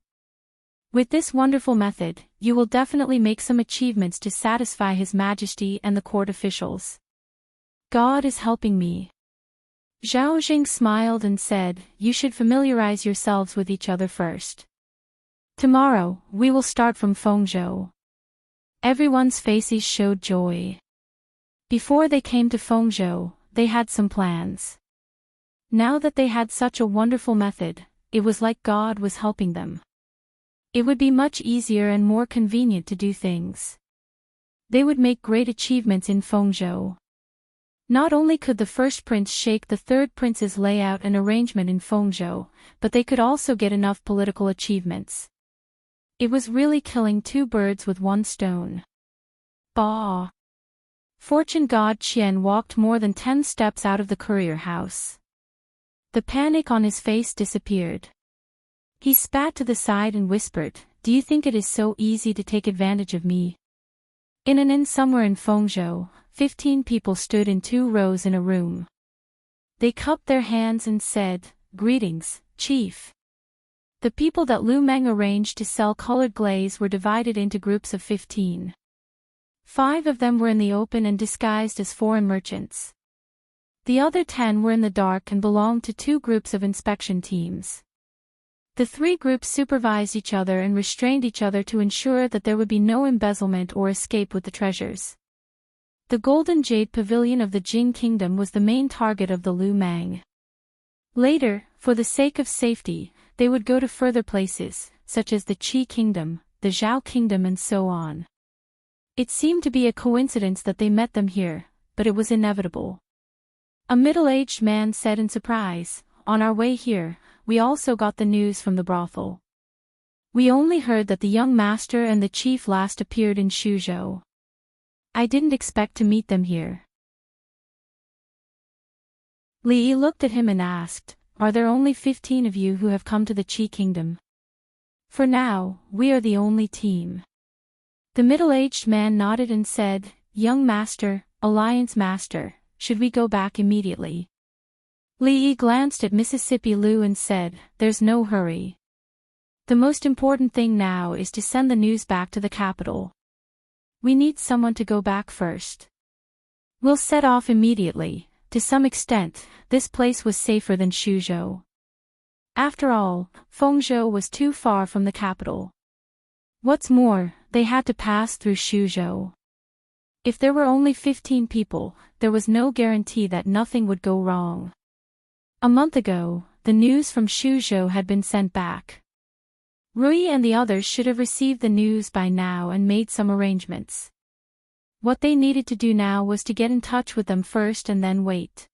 With this wonderful method, you will definitely make some achievements to satisfy His Majesty and the court officials. God is helping me." Zhao Jing smiled and said, "You should familiarize yourselves with each other first. Tomorrow, we will start from Fengzhou." Everyone's faces showed joy. Before they came to Fengzhou, they had some plans. Now that they had such a wonderful method, it was like God was helping them. It would be much easier and more convenient to do things. They would make great achievements in Fengzhou. Not only could the first prince shake the third prince's layout and arrangement in Fengzhou, but they could also get enough political achievements. It was really killing two birds with one stone. Bah! Fortune god Qian walked more than 10 steps out of the courier house. The panic on his face disappeared. He spat to the side and whispered, "Do you think it is so easy to take advantage of me?" In an inn somewhere in Fengzhou, 15 people stood in 2 rows in a room. They cupped their hands and said, "Greetings, Chief." The people that Lu Meng arranged to sell colored glaze were divided into groups of 15. 5 of them were in the open and disguised as foreign merchants. The other 10 were in the dark and belonged to 2 groups of inspection teams. The 3 groups supervised each other and restrained each other to ensure that there would be no embezzlement or escape with the treasures. The Golden Jade Pavilion of the Jing Kingdom was the main target of the Lu Meng. Later, for the sake of safety, they would go to further places, such as the Qi Kingdom, the Zhao Kingdom and so on. It seemed to be a coincidence that they met them here, but it was inevitable. A middle-aged man said in surprise, "On our way here, we also got the news from the brothel. We only heard that the young master and the chief last appeared in Shuzhou. I didn't expect to meet them here." Li Yi looked at him and asked, "Are there only 15 of you who have come to the Qi Kingdom?" "For now, we are the only team." The middle-aged man nodded and said, "Young master, alliance master, should we go back immediately?" Li Yi glanced at Mississippi Lu and said, "There's no hurry. The most important thing now is to send the news back to the capital. We need someone to go back first. We'll set off immediately. To some extent, this place was safer than Shuzhou. After all, Fengzhou was too far from the capital. What's more, they had to pass through Shuzhou. If there were only 15 people, there was no guarantee that nothing would go wrong. A month ago, the news from Shuzhou had been sent back. Rui and the others should have received the news by now and made some arrangements. What they needed to do now was to get in touch with them first and then wait.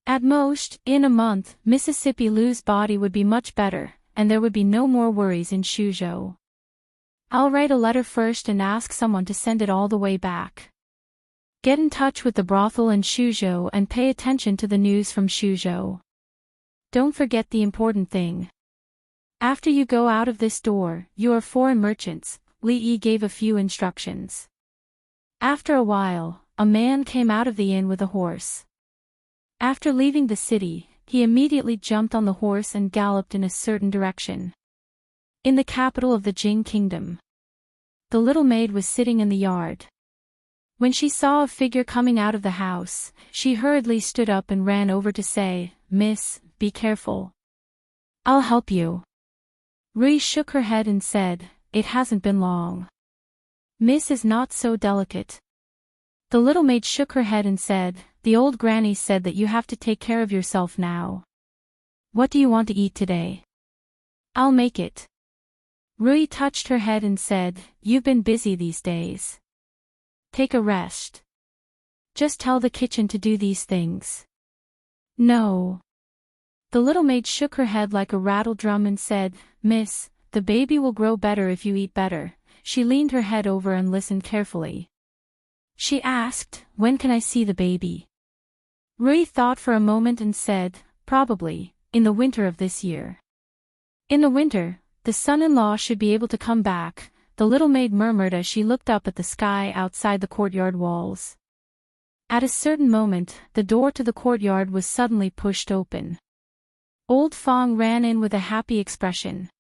At most, in a month, Mississippi Lu's body would be much better, and there would be no more worries in Shuzhou. I'll write a letter first and ask someone to send it all the way back. Get in touch with the brothel in Shuzhou and pay attention to the news from Shuzhou. Don't forget the important thing. After you go out of this door, you are foreign merchants," Li Yi gave a few instructions. After a while, a man came out of the inn with a horse. After leaving the city, he immediately jumped on the horse and galloped in a certain direction. In the capital of the Jing Kingdom. The little maid was sitting in the yard. When she saw a figure coming out of the house, she hurriedly stood up and ran over to say, "Miss, be careful. I'll help you." Rui shook her head and said, "It hasn't been long. Miss is not so delicate." The little maid shook her head and said, "The old granny said that you have to take care of yourself now. What do you want to eat today? I'll make it." Rui touched her head and said, "You've been busy these days. Take a rest. Just tell the kitchen to do these things." "No." The little maid shook her head like a rattle drum and said, "Miss, the baby will grow better if you eat better." She leaned her head over and listened carefully. She asked, "When can I see the baby?" Rui thought for a moment and said, "Probably, in the winter of this year." "In the winter, the son-in-law should be able to come back," the little maid murmured as she looked up at the sky outside the courtyard walls. At a certain moment, the door to the courtyard was suddenly pushed open. Old Fong ran in with a happy expression.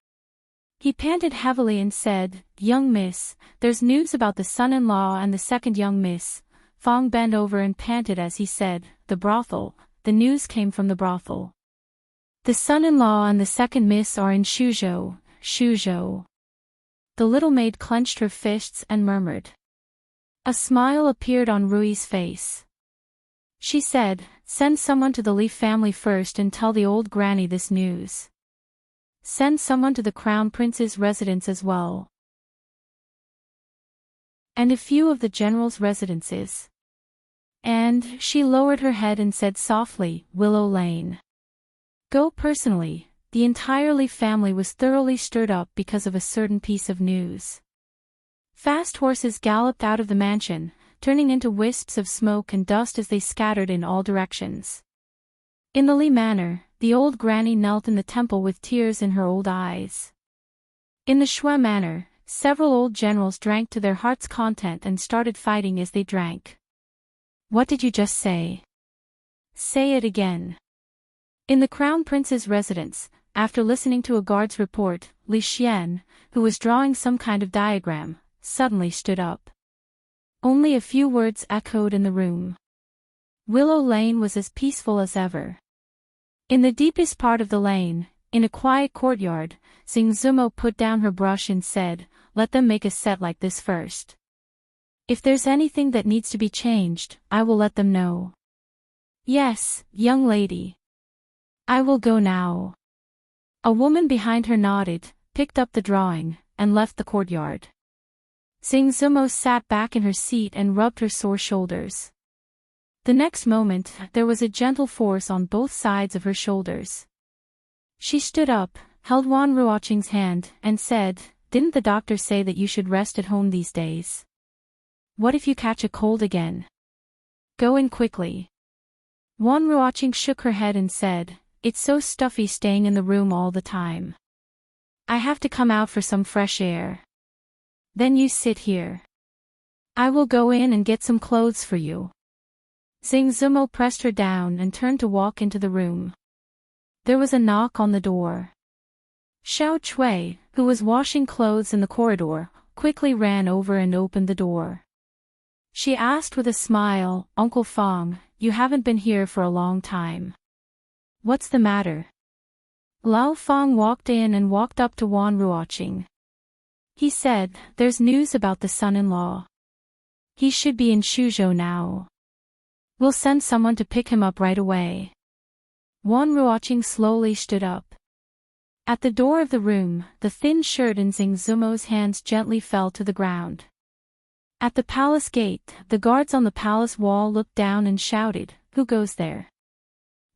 He panted heavily and said, "Young miss, there's news about the son-in-law and the second young miss." Fong bent over and panted as he said, "The brothel." The news came from the brothel. "The son-in-law and the second miss are in Shuzhou, Shuzhou." The little maid clenched her fists and murmured. A smile appeared on Rui's face. She said, "Send someone to the Li family first and tell the old granny this news. Send someone to the crown prince's residence as well. And a few of the general's residences." And she lowered her head and said softly, "Willow Lane. Go personally." The entire Li family was thoroughly stirred up because of a certain piece of news. Fast horses galloped out of the mansion, turning into wisps of smoke and dust as they scattered in all directions. In the Li manor, the old granny knelt in the temple with tears in her old eyes. In the Shui manor, several old generals drank to their heart's content and started fighting as they drank. What did you just say? Say it again. In the Crown Prince's residence, after listening to a guard's report, Li Xian, who was drawing some kind of diagram, suddenly stood up. Only a few words echoed in the room. Willow Lane was as peaceful as ever. In the deepest part of the lane, in a quiet courtyard, Xing Zumo put down her brush and said, "Let them make a set like this first. If there's anything that needs to be changed, I will let them know." "Yes, young lady. I will go now." A woman behind her nodded, picked up the drawing, and left the courtyard. Xing Zumo sat back in her seat and rubbed her sore shoulders. The next moment, there was a gentle force on both sides of her shoulders. She stood up, held Wan Ruoqing's hand, and said, "Didn't the doctor say that you should rest at home these days? What if you catch a cold again? Go in quickly." Wan Ruoqing shook her head and said, "It's so stuffy staying in the room all the time. I have to come out for some fresh air. Then you sit here. I will go in and get some clothes for you." Xing Zumo pressed her down and turned to walk into the room. There was a knock on the door. Xiao Chui, who was washing clothes in the corridor, quickly ran over and opened the door. She asked with a smile, "Uncle Fong, you haven't been here for a long time. What's the matter?" Lao Fong walked in and walked up to Wan Ruoqing. He said, "There's news about the son-in-law. He should be in Shuzhou now. We'll send someone to pick him up right away." Wan Ruoqing slowly stood up. At the door of the room, the thin shirt in Xing Zumo's hands gently fell to the ground. At the palace gate, the guards on the palace wall looked down and shouted, "Who goes there?"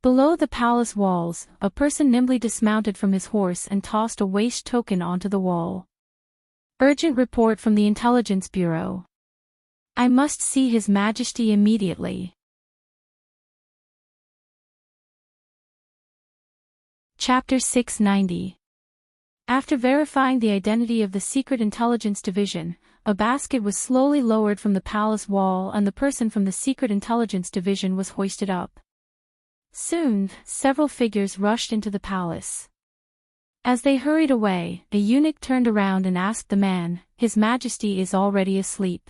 Below the palace walls, a person nimbly dismounted from his horse and tossed a waste token onto the wall. "Urgent report from the Intelligence Bureau. I must see His Majesty immediately." Chapter 690. After verifying the identity of the Secret Intelligence Division, a basket was slowly lowered from the palace wall and the person from the Secret Intelligence Division was hoisted up. Soon, several figures rushed into the palace. As they hurried away, a eunuch turned around and asked the man, "His Majesty is already asleep.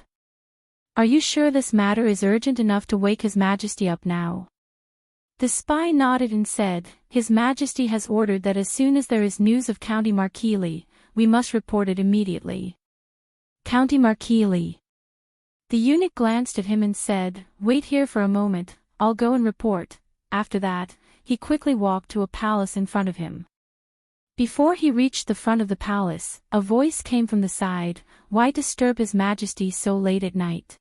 Are you sure this matter is urgent enough to wake His Majesty up now?" The spy nodded and said, "His Majesty has ordered that as soon as there is news of County Marquis, we must report it immediately." County Marquis. The eunuch glanced at him and said, "Wait here for a moment, I'll go and report." After that, he quickly walked to a palace in front of him. Before he reached the front of the palace, a voice came from the side, "Why disturb His Majesty so late at night?"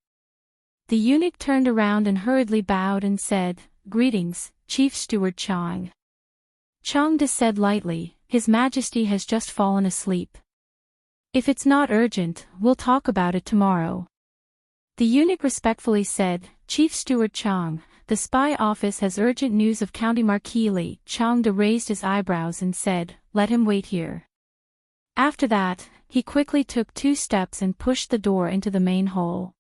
The eunuch turned around and hurriedly bowed and said, "Greetings, Chief Steward Chang." Chang De said lightly, "His Majesty has just fallen asleep. If it's not urgent, we'll talk about it tomorrow." The eunuch respectfully said, "Chief Steward Chang, the spy office has urgent news of County Marquis." Chang De raised his eyebrows and said, "Let him wait here." After that, he quickly took 2 steps and pushed the door into the main hall.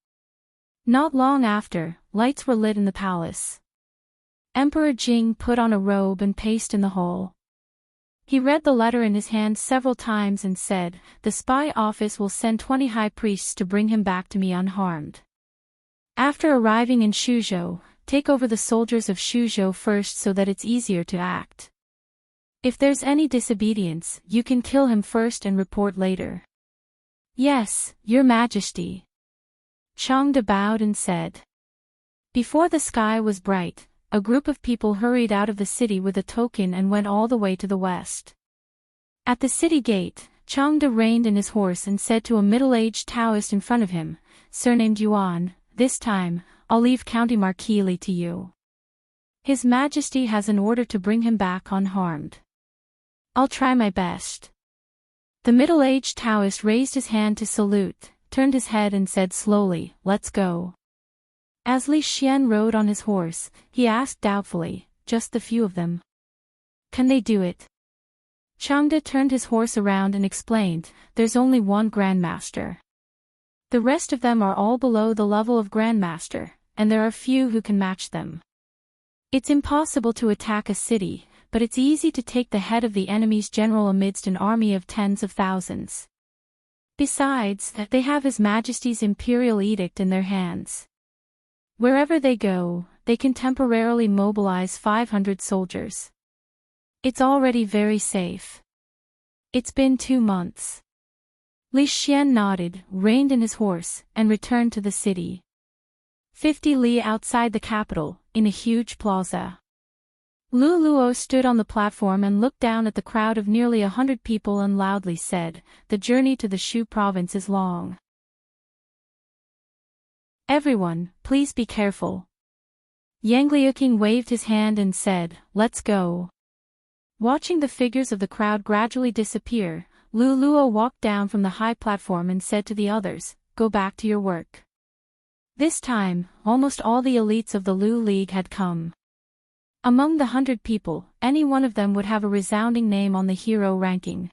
Not long after, lights were lit in the palace. Emperor Jing put on a robe and paced in the hall. He read the letter in his hand several times and said, "The spy office will send 20 high priests to bring him back to me unharmed. After arriving in Shuzhou, take over the soldiers of Shuzhou first so that it's easier to act. If there's any disobedience, you can kill him first and report later." "Yes, Your Majesty." Chang De bowed and said. Before the sky was bright, a group of people hurried out of the city with a token and went all the way to the west. At the city gate, Chang De reined in his horse and said to a middle-aged Taoist in front of him, surnamed Yuan, "This time, I'll leave County Marquis to you. His Majesty has an order to bring him back unharmed. I'll try my best." The middle-aged Taoist raised his hand to salute, turned his head and said slowly, "Let's go." As Li Xian rode on his horse, he asked doubtfully, "Just the few of them? Can they do it?" Changde turned his horse around and explained, "There's only one Grandmaster. The rest of them are all below the level of Grandmaster, and there are few who can match them. It's impossible to attack a city, but it's easy to take the head of the enemy's general amidst an army of tens of thousands. Besides, they have His Majesty's imperial edict in their hands. Wherever they go, they can temporarily mobilize 500 soldiers. It's already very safe. It's been 2 months. Li Xian nodded, reined in his horse, and returned to the city. 50 li outside the capital, in a huge plaza. Lu Luo stood on the platform and looked down at the crowd of nearly 100 people and loudly said, "The journey to the Shu province is long. Everyone, please be careful." Yang Liuqing waved his hand and said, "Let's go." Watching the figures of the crowd gradually disappear, Lu Luo walked down from the high platform and said to the others, "Go back to your work." This time, almost all the elites of the Lu League had come. Among the 100 people, any one of them would have a resounding name on the hero ranking.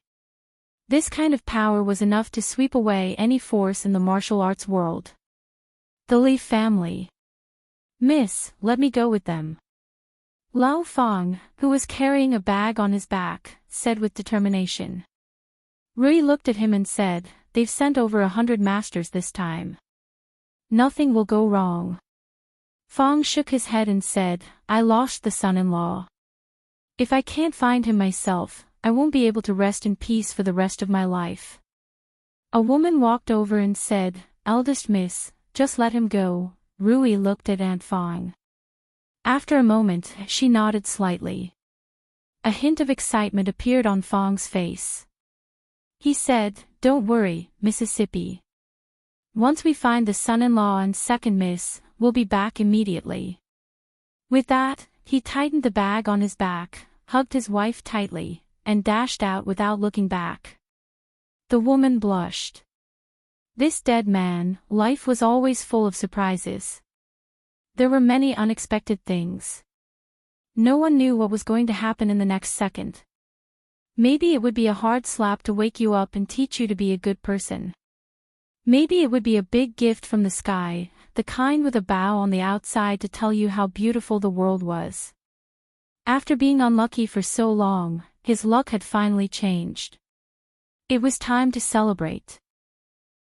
This kind of power was enough to sweep away any force in the martial arts world. The Li family. "Miss, let me go with them." Lao Fang, who was carrying a bag on his back, said with determination. Rui looked at him and said, "They've sent over 100 masters this time. Nothing will go wrong." Fang shook his head and said, "I lost the son-in-law. If I can't find him myself, I won't be able to rest in peace for the rest of my life." A woman walked over and said, "Eldest miss, just let him go." Rui looked at Aunt Fang. After a moment, she nodded slightly. A hint of excitement appeared on Fang's face. He said, "Don't worry, Mississippi. Once we find the son-in-law and second miss, we'll be back immediately." With that, he tightened the bag on his back, hugged his wife tightly, and dashed out without looking back. The woman blushed. This dead man, life was always full of surprises. There were many unexpected things. No one knew what was going to happen in the next second. Maybe it would be a hard slap to wake you up and teach you to be a good person. Maybe it would be a big gift from the sky, the kind with a bow on the outside to tell you how beautiful the world was. After being unlucky for so long, his luck had finally changed. It was time to celebrate.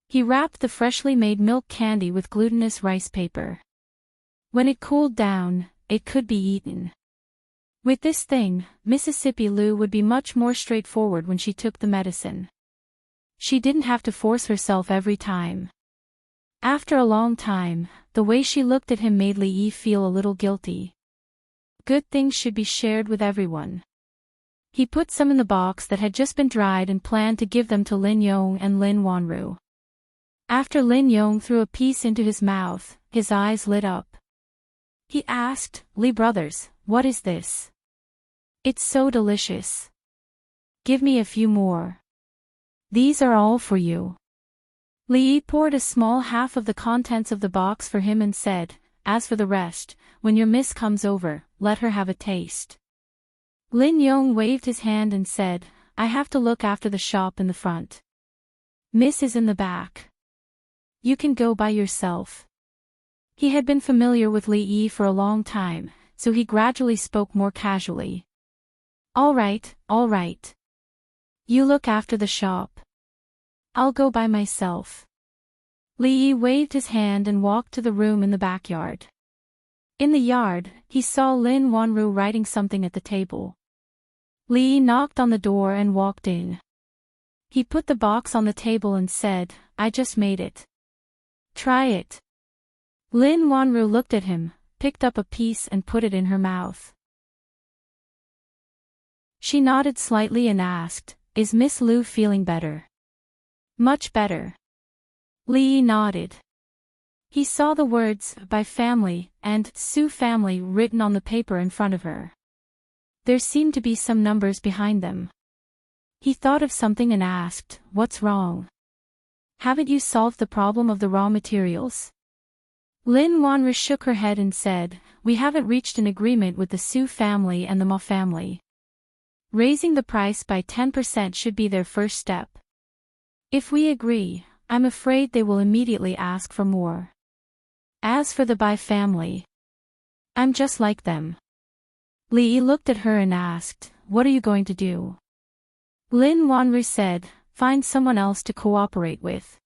He wrapped the freshly made milk candy with glutinous rice paper. When it cooled down, it could be eaten. With this thing, Mississippi Lu would be much more straightforward when she took the medicine. She didn't have to force herself every time. After a long time, the way she looked at him made Li Yi feel a little guilty. Good things should be shared with everyone. He put some in the box that had just been dried and planned to give them to Lin Yong and Lin Wanru. After Lin Yong threw a piece into his mouth, his eyes lit up. He asked, "Li brothers, what is this? It's so delicious. Give me a few more. These are all for you." Li Yi poured a small half of the contents of the box for him and said, "As for the rest, when your miss comes over, let her have a taste." Lin Yong waved his hand and said, "I have to look after the shop in the front. Miss is in the back. You can go by yourself." He had been familiar with Li Yi for a long time, so he gradually spoke more casually. All right. You look after the shop. I'll go by myself." Li Yi waved his hand and walked to the room in the backyard. In the yard, he saw Lin Wanru writing something at the table. Li Yi knocked on the door and walked in. He put the box on the table and said, "I just made it. Try it." Lin Wanru looked at him, picked up a piece and put it in her mouth. She nodded slightly and asked, "Is Miss Lu feeling better?" "Much better." Li Yi nodded. He saw the words, "by family," and "Su family" written on the paper in front of her. There seemed to be some numbers behind them. He thought of something and asked, "What's wrong? Haven't you solved the problem of the raw materials?" Lin Wanru shook her head and said, "We haven't reached an agreement with the Su family and the Ma family. Raising the price by 10% should be their first step. If we agree, I'm afraid they will immediately ask for more. As for the Bai family, I'm just like them. Li looked at her and asked, what are you going to do? Lin Wanru said, find someone else to cooperate with.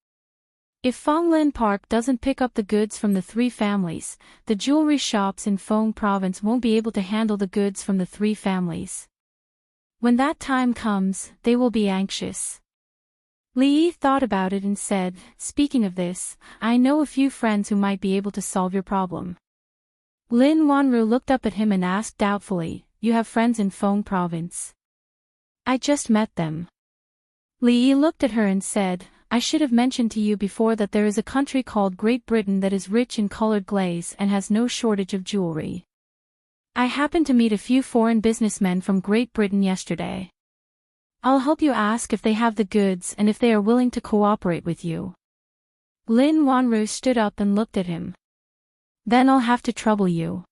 If Fonglin Park doesn't pick up the goods from the three families, the jewelry shops in Feng province won't be able to handle the goods from the three families. When that time comes, they will be anxious. Li thought about it and said, speaking of this, I know a few friends who might be able to solve your problem. Lin Wanru looked up at him and asked doubtfully, you have friends in Feng province? I just met them. Li looked at her and said, I should have mentioned to you before that there is a country called Great Britain that is rich in colored glaze and has no shortage of jewelry. I happened to meet a few foreign businessmen from Great Britain yesterday. I'll help you ask if they have the goods and if they are willing to cooperate with you. Lin Wanru stood up and looked at him. Then I'll have to trouble you.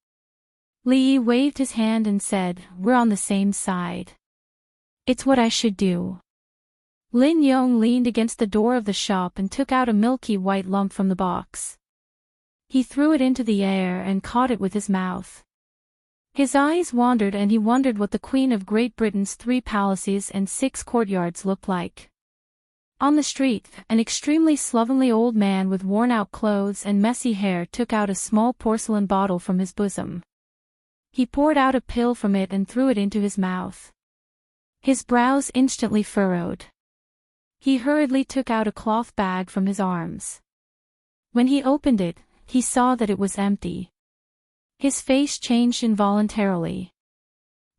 Li waved his hand and said, we're on the same side. It's what I should do. Lin Yong leaned against the door of the shop and took out a milky white lump from the box. He threw it into the air and caught it with his mouth. His eyes wandered and he wondered what the Queen of Great Britain's 3 palaces and 6 courtyards looked like. On the street, an extremely slovenly old man with worn-out clothes and messy hair took out a small porcelain bottle from his bosom. He poured out a pill from it and threw it into his mouth. His brows instantly furrowed. He hurriedly took out a cloth bag from his arms. When he opened it, he saw that it was empty. His face changed involuntarily.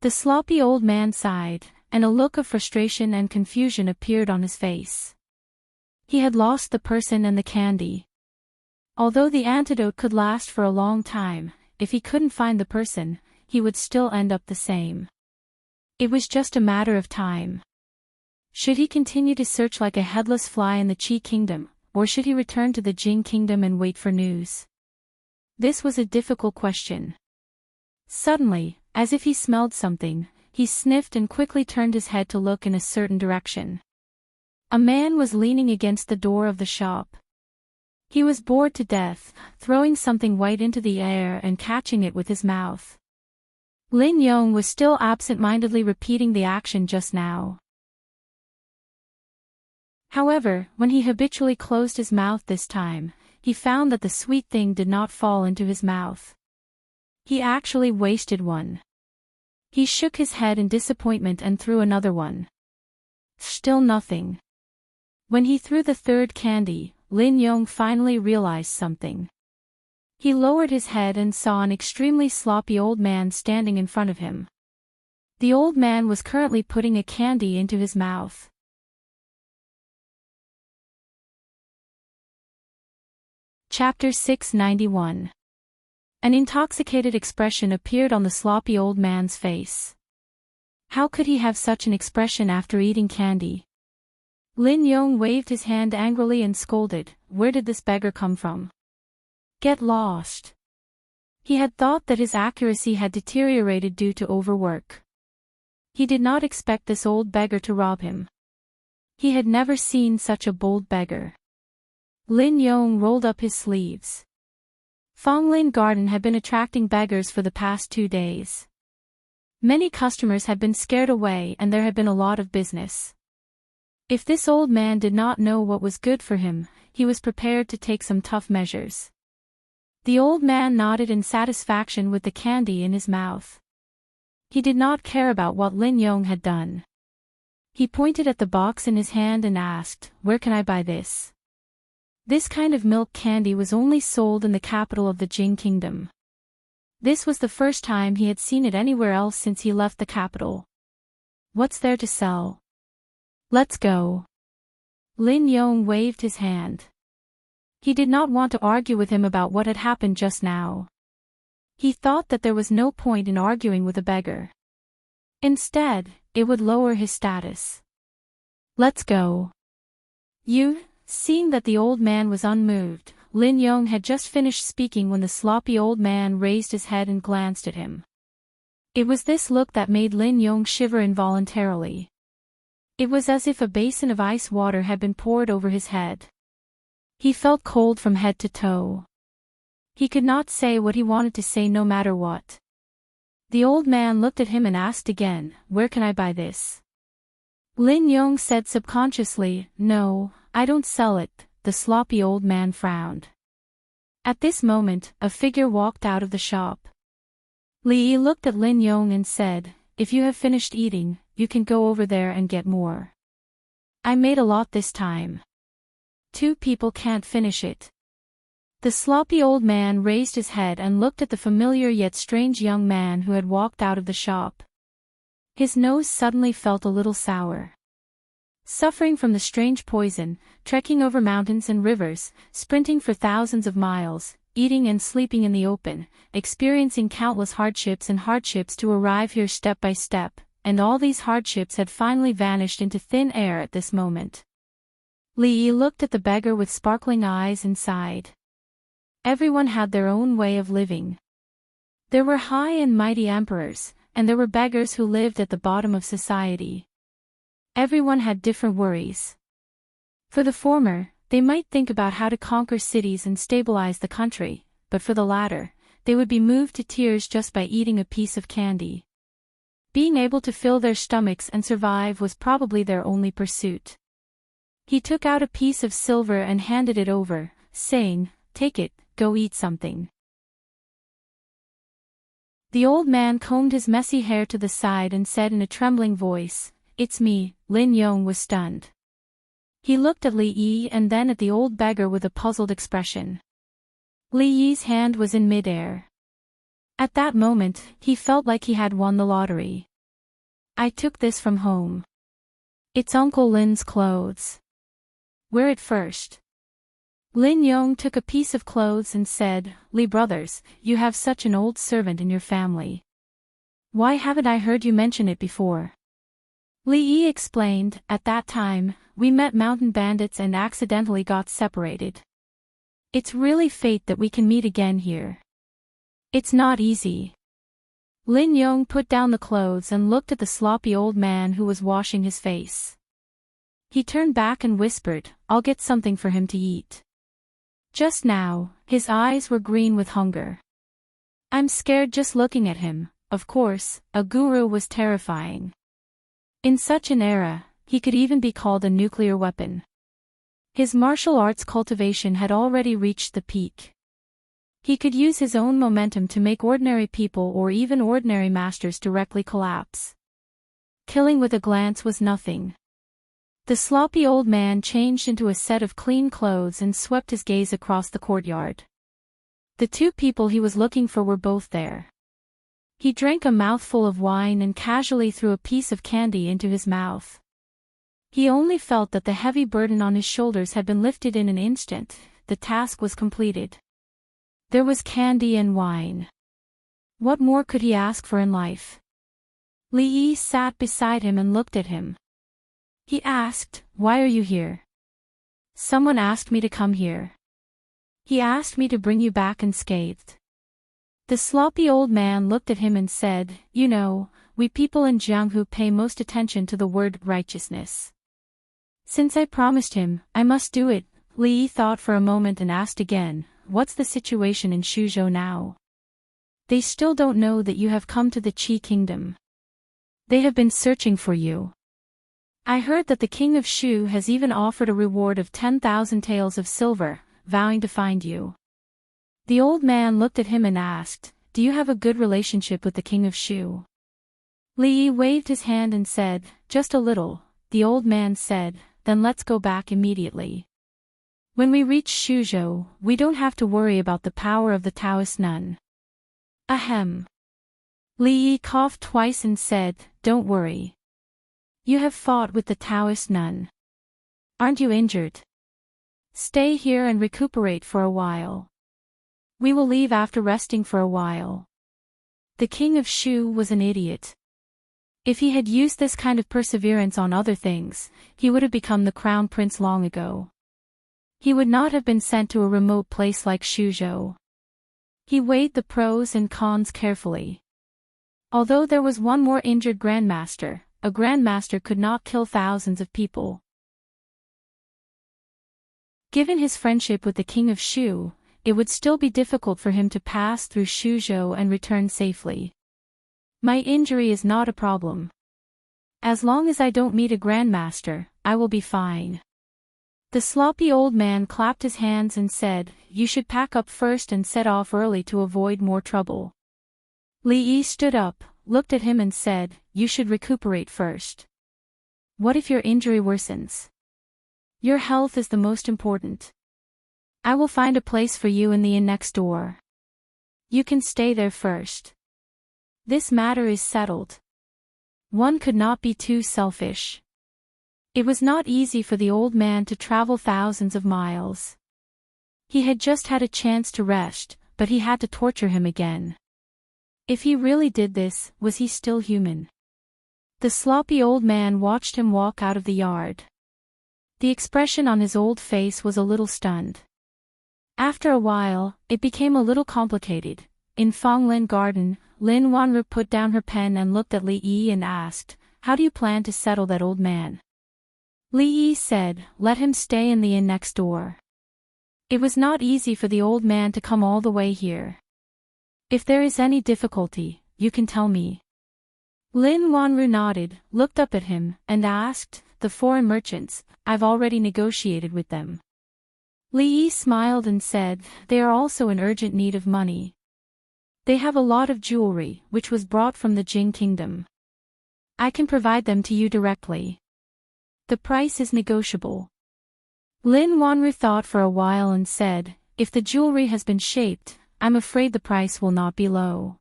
The sloppy old man sighed, and a look of frustration and confusion appeared on his face. He had lost the person and the candy. Although the antidote could last for a long time, if he couldn't find the person, he would still end up the same. It was just a matter of time. Should he continue to search like a headless fly in the Qi kingdom, or should he return to the Jing kingdom and wait for news? This was a difficult question. Suddenly, as if he smelled something, he sniffed and quickly turned his head to look in a certain direction. A man was leaning against the door of the shop. He was bored to death, throwing something white into the air and catching it with his mouth. Lin Yong was still absent-mindedly repeating the action just now. However, when he habitually closed his mouth this time, he found that the sweet thing did not fall into his mouth. He actually wasted one. He shook his head in disappointment and threw another one. Still nothing. When he threw the third candy, Lin Yong finally realized something. He lowered his head and saw an extremely sloppy old man standing in front of him. The old man was currently putting a candy into his mouth. Chapter 691. An intoxicated expression appeared on the sloppy old man's face. How could he have such an expression after eating candy? Lin Yong waved his hand angrily and scolded, where did this beggar come from? Get lost. He had thought that his accuracy had deteriorated due to overwork. He did not expect this old beggar to rob him. He had never seen such a bold beggar. Lin Yong rolled up his sleeves. Fonglin Garden had been attracting beggars for the past 2 days. Many customers had been scared away and there had been a lot of business. If this old man did not know what was good for him, he was prepared to take some tough measures. The old man nodded in satisfaction with the candy in his mouth. He did not care about what Lin Yong had done. He pointed at the box in his hand and asked, where can I buy this? This kind of milk candy was only sold in the capital of the Jing kingdom. This was the first time he had seen it anywhere else since he left the capital. What's there to sell? Let's go. Lin Yong waved his hand. He did not want to argue with him about what had happened just now. He thought that there was no point in arguing with a beggar. Instead, it would lower his status. Let's go. Seeing that the old man was unmoved, Lin Yong had just finished speaking when the sloppy old man raised his head and glanced at him. It was this look that made Lin Yong shiver involuntarily. It was as if a basin of ice water had been poured over his head. He felt cold from head to toe. He could not say what he wanted to say no matter what. The old man looked at him and asked again, "Where can I buy this?" Lin Yong said subconsciously, "No, I don't sell it." The sloppy old man frowned. At this moment, a figure walked out of the shop. Li Yi looked at Lin Yong and said, "If you have finished eating, you can go over there and get more. I made a lot this time. 2 people can't finish it." The sloppy old man raised his head and looked at the familiar yet strange young man who had walked out of the shop. His nose suddenly felt a little sour. Suffering from the strange poison, trekking over mountains and rivers, sprinting for thousands of miles, eating and sleeping in the open, experiencing countless hardships to arrive here step by step, and all these hardships had finally vanished into thin air at this moment. Li Yi looked at the beggar with sparkling eyes and sighed. Everyone had their own way of living. There were high and mighty emperors, and there were beggars who lived at the bottom of society. Everyone had different worries. For the former, they might think about how to conquer cities and stabilize the country, but for the latter, they would be moved to tears just by eating a piece of candy. Being able to fill their stomachs and survive was probably their only pursuit. He took out a piece of silver and handed it over, saying, "Take it, go eat something." The old man combed his messy hair to the side and said in a trembling voice, "It's me." Lin Yong was stunned. He looked at Li Yi and then at the old beggar with a puzzled expression. Li Yi's hand was in midair. At that moment, he felt like he had won the lottery. "I took this from home. It's Uncle Lin's clothes." "Wear it first." Lin Yong took a piece of clothes and said, "Li brothers, you have such an old servant in your family. Why haven't I heard you mention it before?" Li Yi explained, "At that time, we met mountain bandits and accidentally got separated. It's really fate that we can meet again here. It's not easy." Lin Yong put down the clothes and looked at the sloppy old man who was washing his face. He turned back and whispered, "I'll get something for him to eat." Just now, his eyes were green with hunger. "I'm scared just looking at him." Of course, a guru was terrifying. In such an era, he could even be called a nuclear weapon. His martial arts cultivation had already reached the peak. He could use his own momentum to make ordinary people or even ordinary masters directly collapse. Killing with a glance was nothing. The sloppy old man changed into a set of clean clothes and swept his gaze across the courtyard. The 2 people he was looking for were both there. He drank a mouthful of wine and casually threw a piece of candy into his mouth. He only felt that the heavy burden on his shoulders had been lifted in an instant. The task was completed. There was candy and wine. What more could he ask for in life? Li Yi sat beside him and looked at him. He asked, "Why are you here?" "Someone asked me to come here. He asked me to bring you back unscathed." The sloppy old man looked at him and said, "You know, we people in Jianghu pay most attention to the word righteousness. Since I promised him, I must do it." Li Yi thought for a moment and asked again, "What's the situation in Shuzhou now?" "They still don't know that you have come to the Qi kingdom. They have been searching for you. I heard that the king of Shu has even offered a reward of 10,000 taels of silver, vowing to find you." The old man looked at him and asked, "Do you have a good relationship with the king of Shu?" Li Yi waved his hand and said, "Just a little." The old man said, "Then let's go back immediately. When we reach Shuzhou, we don't have to worry about the power of the Taoist nun." Ahem. Li Yi coughed twice and said, "Don't worry. You have fought with the Taoist nun. Aren't you injured? Stay here and recuperate for a while. We will leave after resting for a while." The king of Shu was an idiot. If he had used this kind of perseverance on other things, he would have become the crown prince long ago. He would not have been sent to a remote place like Shuzhou. He weighed the pros and cons carefully. Although there was one more injured grandmaster, a grandmaster could not kill thousands of people. Given his friendship with the king of Shu, it would still be difficult for him to pass through Shuzhou and return safely. My injury is not a problem. As long as I don't meet a grandmaster, I will be fine. The sloppy old man clapped his hands and said, "You should pack up first and set off early to avoid more trouble." Li Yi stood up, looked at him and said, "You should recuperate first. What if your injury worsens? Your health is the most important. I will find a place for you in the inn next door. You can stay there first. This matter is settled." One could not be too selfish. It was not easy for the old man to travel thousands of miles. He had just had a chance to rest, but he had to torture him again. If he really did this, was he still human? The sloppy old man watched him walk out of the yard. The expression on his old face was a little stunned. After a while, it became a little complicated. In Fonglin Garden, Lin Wanru put down her pen and looked at Li Yi and asked, "How do you plan to settle that old man?" Li Yi said, "Let him stay in the inn next door." It was not easy for the old man to come all the way here. "If there is any difficulty, you can tell me." Lin Wanru nodded, looked up at him, and asked, "The foreign merchants, I've already negotiated with them." Li Yi smiled and said, "They are also in urgent need of money. They have a lot of jewelry, which was brought from the Jing kingdom. I can provide them to you directly. The price is negotiable." Lin Wanru thought for a while and said, "If the jewelry has been shaped, I'm afraid the price will not be low."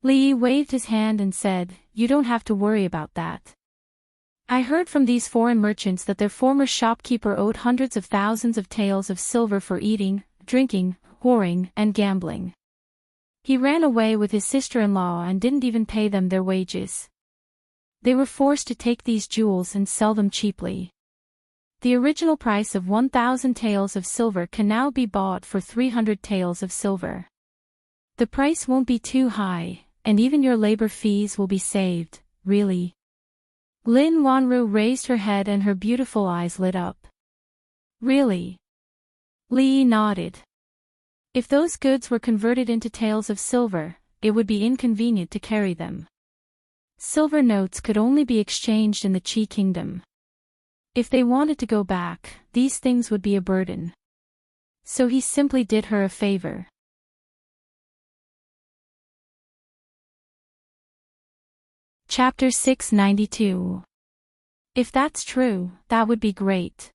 Li Yi waved his hand and said, "You don't have to worry about that. I heard from these foreign merchants that their former shopkeeper owed hundreds of thousands of taels of silver for eating, drinking, whoring, and gambling. He ran away with his sister-in-law and didn't even pay them their wages. They were forced to take these jewels and sell them cheaply. The original price of 1,000 taels of silver can now be bought for 300 taels of silver. The price won't be too high, and even your labor fees will be saved, really." Lin Wanru raised her head and her beautiful eyes lit up. "Really?" Li Yi nodded. If those goods were converted into taels of silver, it would be inconvenient to carry them. Silver notes could only be exchanged in the Qi kingdom. If they wanted to go back, these things would be a burden. So he simply did her a favor. Chapter 692. If that's true, that would be great.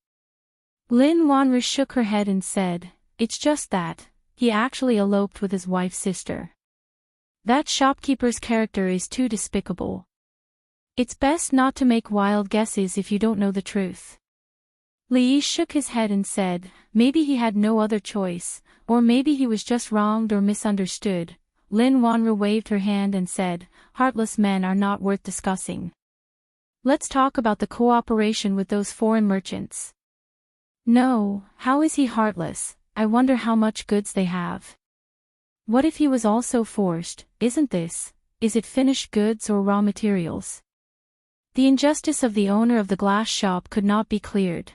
Lin Wanru shook her head and said, "It's just that he actually eloped with his wife's sister. That shopkeeper's character is too despicable. It's best not to make wild guesses if you don't know the truth." Li Yi shook his head and said, "Maybe he had no other choice, or maybe he was just wronged or misunderstood." Lin Wanru waved her hand and said, "Heartless men are not worth discussing. Let's talk about the cooperation with those foreign merchants." "No, how is he heartless? I wonder how much goods they have. What if he was also forced? Isn't this? Is it finished goods or raw materials?" The injustice of the owner of the glass shop could not be cleared.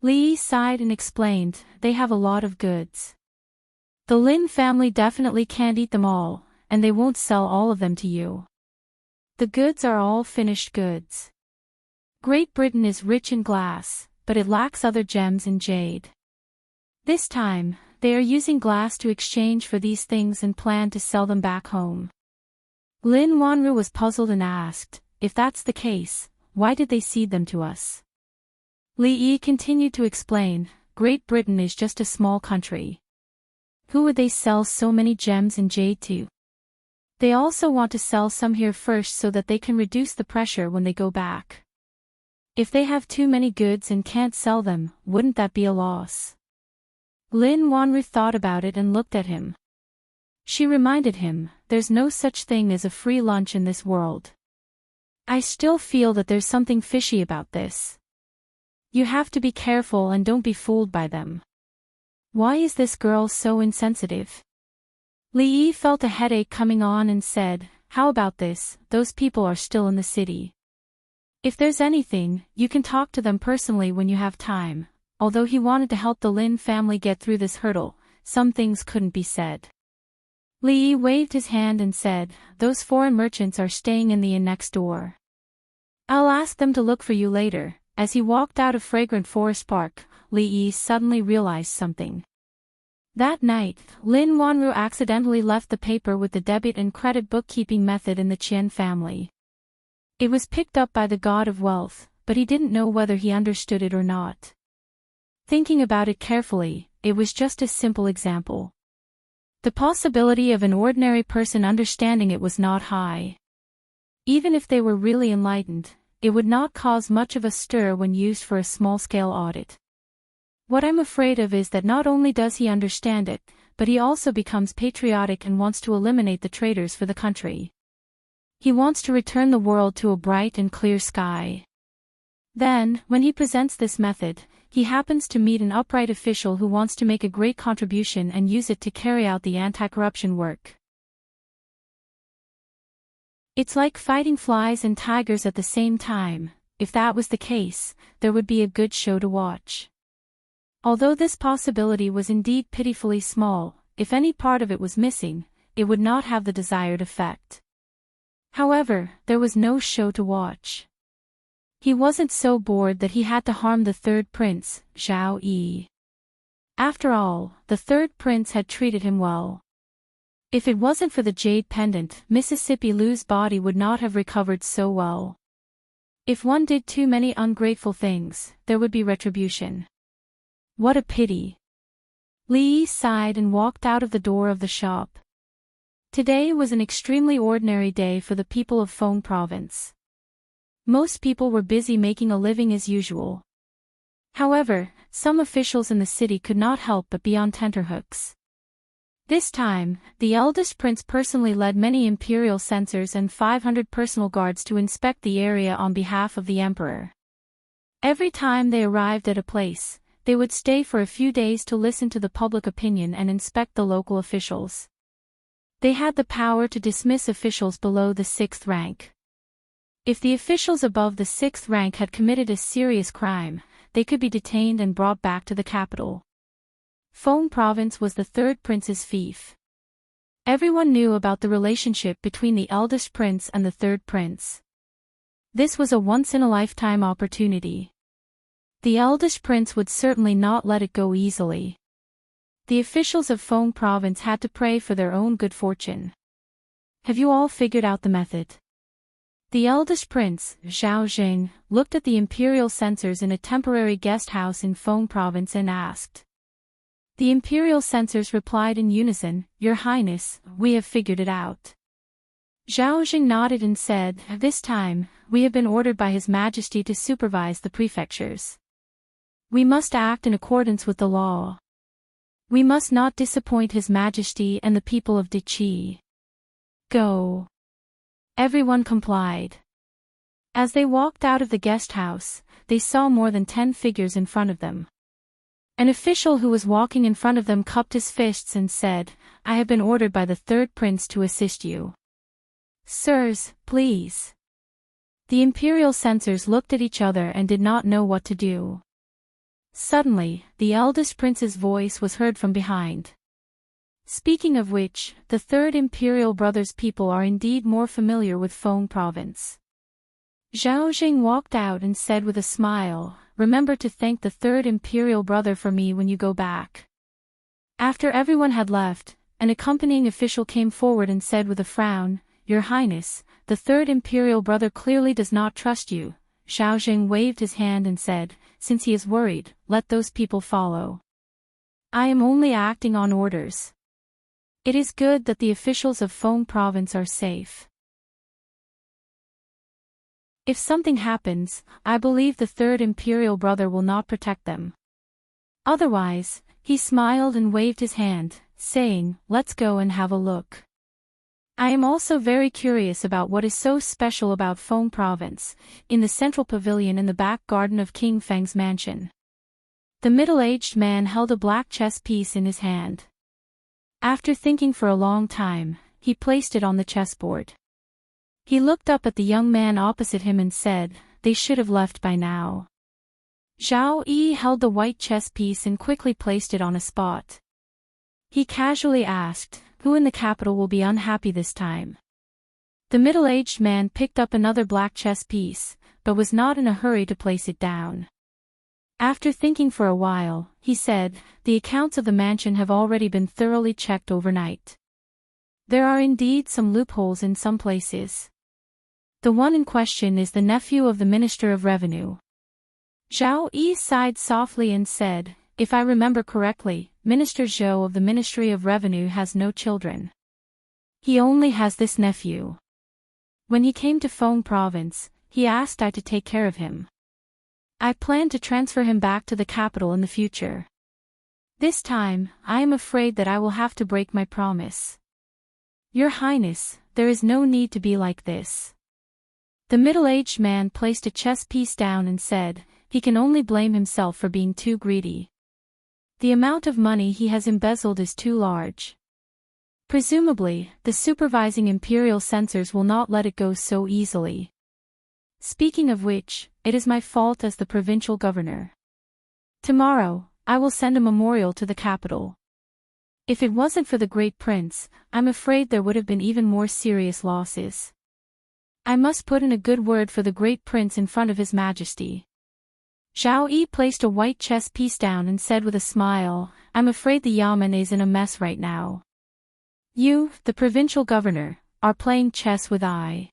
Li Yi sighed and explained, "They have a lot of goods. The Lin family definitely can't eat them all, and they won't sell all of them to you. The goods are all finished goods. Great Britain is rich in glass, but it lacks other gems in jade. This time, they are using glass to exchange for these things and plan to sell them back home." Lin Wanru was puzzled and asked, "If that's the case, why did they cede them to us?" Li Yi continued to explain, "Great Britain is just a small country. Who would they sell so many gems in jade to? They also want to sell some here first so that they can reduce the pressure when they go back. If they have too many goods and can't sell them, wouldn't that be a loss?" Lin Wanru thought about it and looked at him. She reminded him, "There's no such thing as a free lunch in this world. I still feel that there's something fishy about this. You have to be careful and don't be fooled by them. Why is this girl so insensitive?" Li Yi felt a headache coming on and said, "How about this? Those people are still in the city. If there's anything, you can talk to them personally when you have time." Although he wanted to help the Lin family get through this hurdle, some things couldn't be said. Li Yi waved his hand and said, "Those foreign merchants are staying in the inn next door. I'll ask them to look for you later." As he walked out of fragrant forest park, Li Yi suddenly realized something. That night, Lin Wanru accidentally left the paper with the debit and credit bookkeeping method in the Qian family. It was picked up by the god of wealth, but he didn't know whether he understood it or not. Thinking about it carefully, it was just a simple example. The possibility of an ordinary person understanding it was not high. Even if they were really enlightened, it would not cause much of a stir when used for a small-scale audit. What I'm afraid of is that not only does he understand it, but he also becomes patriotic and wants to eliminate the traitors for the country. He wants to return the world to a bright and clear sky. Then, when he presents this method, he happens to meet an upright official who wants to make a great contribution and use it to carry out the anti-corruption work. It's like fighting flies and tigers at the same time. If that was the case, there would be a good show to watch. Although this possibility was indeed pitifully small, if any part of it was missing, it would not have the desired effect. However, there was no show to watch. He wasn't so bored that he had to harm the third prince, Zhao Yi. After all, the third prince had treated him well. If it wasn't for the jade pendant, Mississippi Lu's body would not have recovered so well. If one did too many ungrateful things, there would be retribution. What a pity. Li Yi sighed and walked out of the door of the shop. Today was an extremely ordinary day for the people of Feng Province. Most people were busy making a living as usual. However, some officials in the city could not help but be on tenterhooks. This time, the eldest prince personally led many imperial censors and 500 personal guards to inspect the area on behalf of the emperor. Every time they arrived at a place, they would stay for a few days to listen to the public opinion and inspect the local officials. They had the power to dismiss officials below the 6th rank. If the officials above the 6th rank had committed a serious crime, they could be detained and brought back to the capital. Feng Province was the third prince's fief. Everyone knew about the relationship between the eldest prince and the third prince. This was a once-in-a-lifetime opportunity. The eldest prince would certainly not let it go easily. The officials of Feng Province had to pray for their own good fortune. Have you all figured out the method? The eldest prince, Zhao Jing, looked at the imperial censors in a temporary guest house in Feng Province and asked. The imperial censors replied in unison, "Your Highness, we have figured it out." Zhao Jing nodded and said, "This time, we have been ordered by His Majesty to supervise the prefectures. We must act in accordance with the law. We must not disappoint His Majesty and the people of Diqi. Go." Everyone complied. As they walked out of the guest house, they saw more than 10 figures in front of them. An official who was walking in front of them cupped his fists and said, "I have been ordered by the third prince to assist you. Sirs, please." The imperial censors looked at each other and did not know what to do. Suddenly, the eldest prince's voice was heard from behind. "Speaking of which, the third imperial brother's people are indeed more familiar with Feng Province." Zhao Jing walked out and said with a smile, "Remember to thank the third imperial brother for me when you go back." After everyone had left, an accompanying official came forward and said with a frown, "Your Highness, the third imperial brother clearly does not trust you." Zhao Jing waved his hand and said, "Since he is worried, let those people follow. I am only acting on orders. It is good that the officials of Feng Province are safe. If something happens, I believe the third imperial brother will not protect them. Otherwise," he smiled and waved his hand, saying, "Let's go and have a look. I am also very curious about what is so special about Feng Province." In the central pavilion in the back garden of King Feng's mansion, the middle-aged man held a black chess piece in his hand. After thinking for a long time, he placed it on the chessboard. He looked up at the young man opposite him and said, "They should have left by now." Zhao Yi held the white chess piece and quickly placed it on a spot. He casually asked, "Who in the capital will be unhappy this time?" The middle-aged man picked up another black chess piece, but was not in a hurry to place it down. After thinking for a while, he said, "The accounts of the mansion have already been thoroughly checked overnight. There are indeed some loopholes in some places. The one in question is the nephew of the Minister of Revenue." Zhao Yi sighed softly and said, "If I remember correctly, Minister Zhou of the Ministry of Revenue has no children. He only has this nephew. When he came to Feng Province, he asked I to take care of him. I plan to transfer him back to the capital in the future. This time, I am afraid that I will have to break my promise. Your Highness, there is no need to be like this." The middle-aged man placed a chess piece down and said, "He can only blame himself for being too greedy. The amount of money he has embezzled is too large. Presumably, the supervising imperial censors will not let it go so easily. Speaking of which, it is my fault as the provincial governor. Tomorrow, I will send a memorial to the capital. If it wasn't for the great prince, I'm afraid there would have been even more serious losses. I must put in a good word for the great prince in front of His Majesty." Zhao Yi placed a white chess piece down and said with a smile, "I'm afraid the Yamen is in a mess right now. You, the provincial governor, are playing chess with I.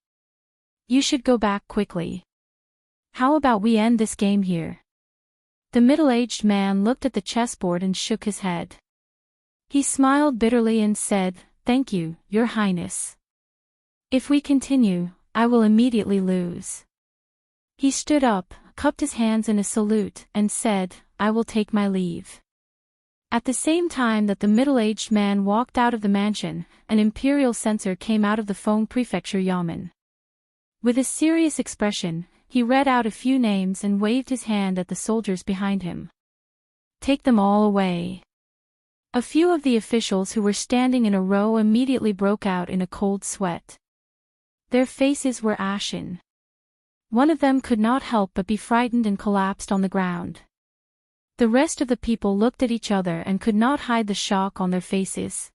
You should go back quickly. How about we end this game here?" The middle-aged man looked at the chessboard and shook his head. He smiled bitterly and said, "Thank you, Your Highness. If we continue, I will immediately lose." He stood up, cupped his hands in a salute, and said, "I will take my leave." At the same time that the middle-aged man walked out of the mansion, an imperial censor came out of the Feng Prefecture Yamen. With a serious expression, he read out a few names and waved his hand at the soldiers behind him. "Take them all away." A few of the officials who were standing in a row immediately broke out in a cold sweat. Their faces were ashen. One of them could not help but be frightened and collapsed on the ground. The rest of the people looked at each other and could not hide the shock on their faces.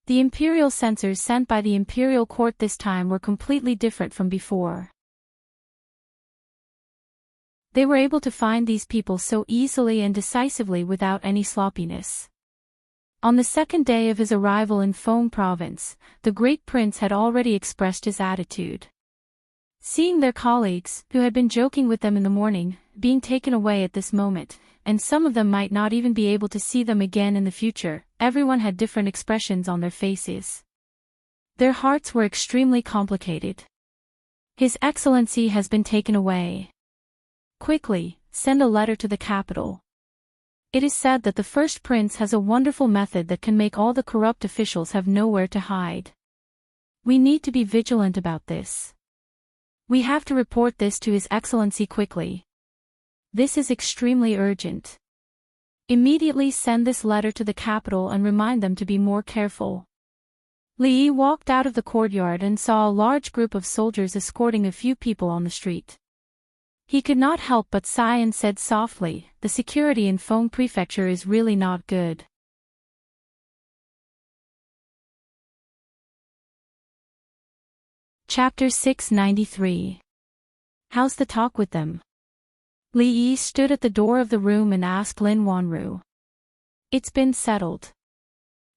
The imperial censors sent by the imperial court this time were completely different from before. They were able to find these people so easily and decisively without any sloppiness. On the second day of his arrival in Feng Province, the great prince had already expressed his attitude. Seeing their colleagues, who had been joking with them in the morning, being taken away at this moment, and some of them might not even be able to see them again in the future, everyone had different expressions on their faces. Their hearts were extremely complicated. His Excellency has been taken away. Quickly, send a letter to the capital. It is said that the first prince has a wonderful method that can make all the corrupt officials have nowhere to hide. We need to be vigilant about this. We have to report this to His Excellency quickly. This is extremely urgent. Immediately send this letter to the capital and remind them to be more careful." Li Yi walked out of the courtyard and saw a large group of soldiers escorting a few people on the street. He could not help but sigh and said softly, "The security in Feng Prefecture is really not good." Chapter 693. How's the talk with them? Li Yi stood at the door of the room and asked Lin Wanru. "It's been settled."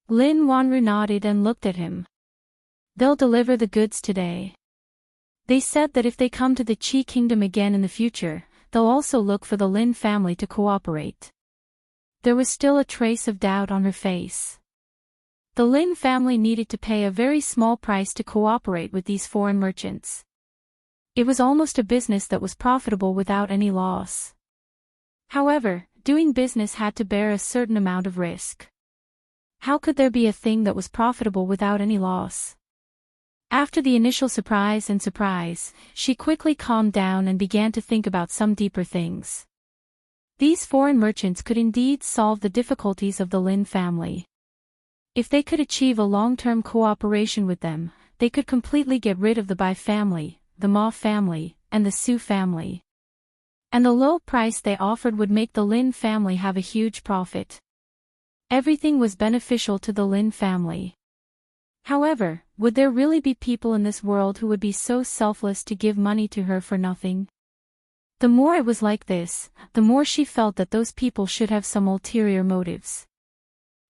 Lin Wanru nodded and looked at him. "They'll deliver the goods today. They said that if they come to the Qi Kingdom again in the future, they'll also look for the Lin family to cooperate." There was still a trace of doubt on her face. The Lin family needed to pay a very small price to cooperate with these foreign merchants. It was almost a business that was profitable without any loss. However, doing business had to bear a certain amount of risk. How could there be a thing that was profitable without any loss? After the initial surprise, she quickly calmed down and began to think about some deeper things. These foreign merchants could indeed solve the difficulties of the Lin family. If they could achieve a long-term cooperation with them, they could completely get rid of the Bai family, the Ma family, and the Su family. And the low price they offered would make the Lin family have a huge profit. Everything was beneficial to the Lin family. However, would there really be people in this world who would be so selfless to give money to her for nothing? The more it was like this, the more she felt that those people should have some ulterior motives.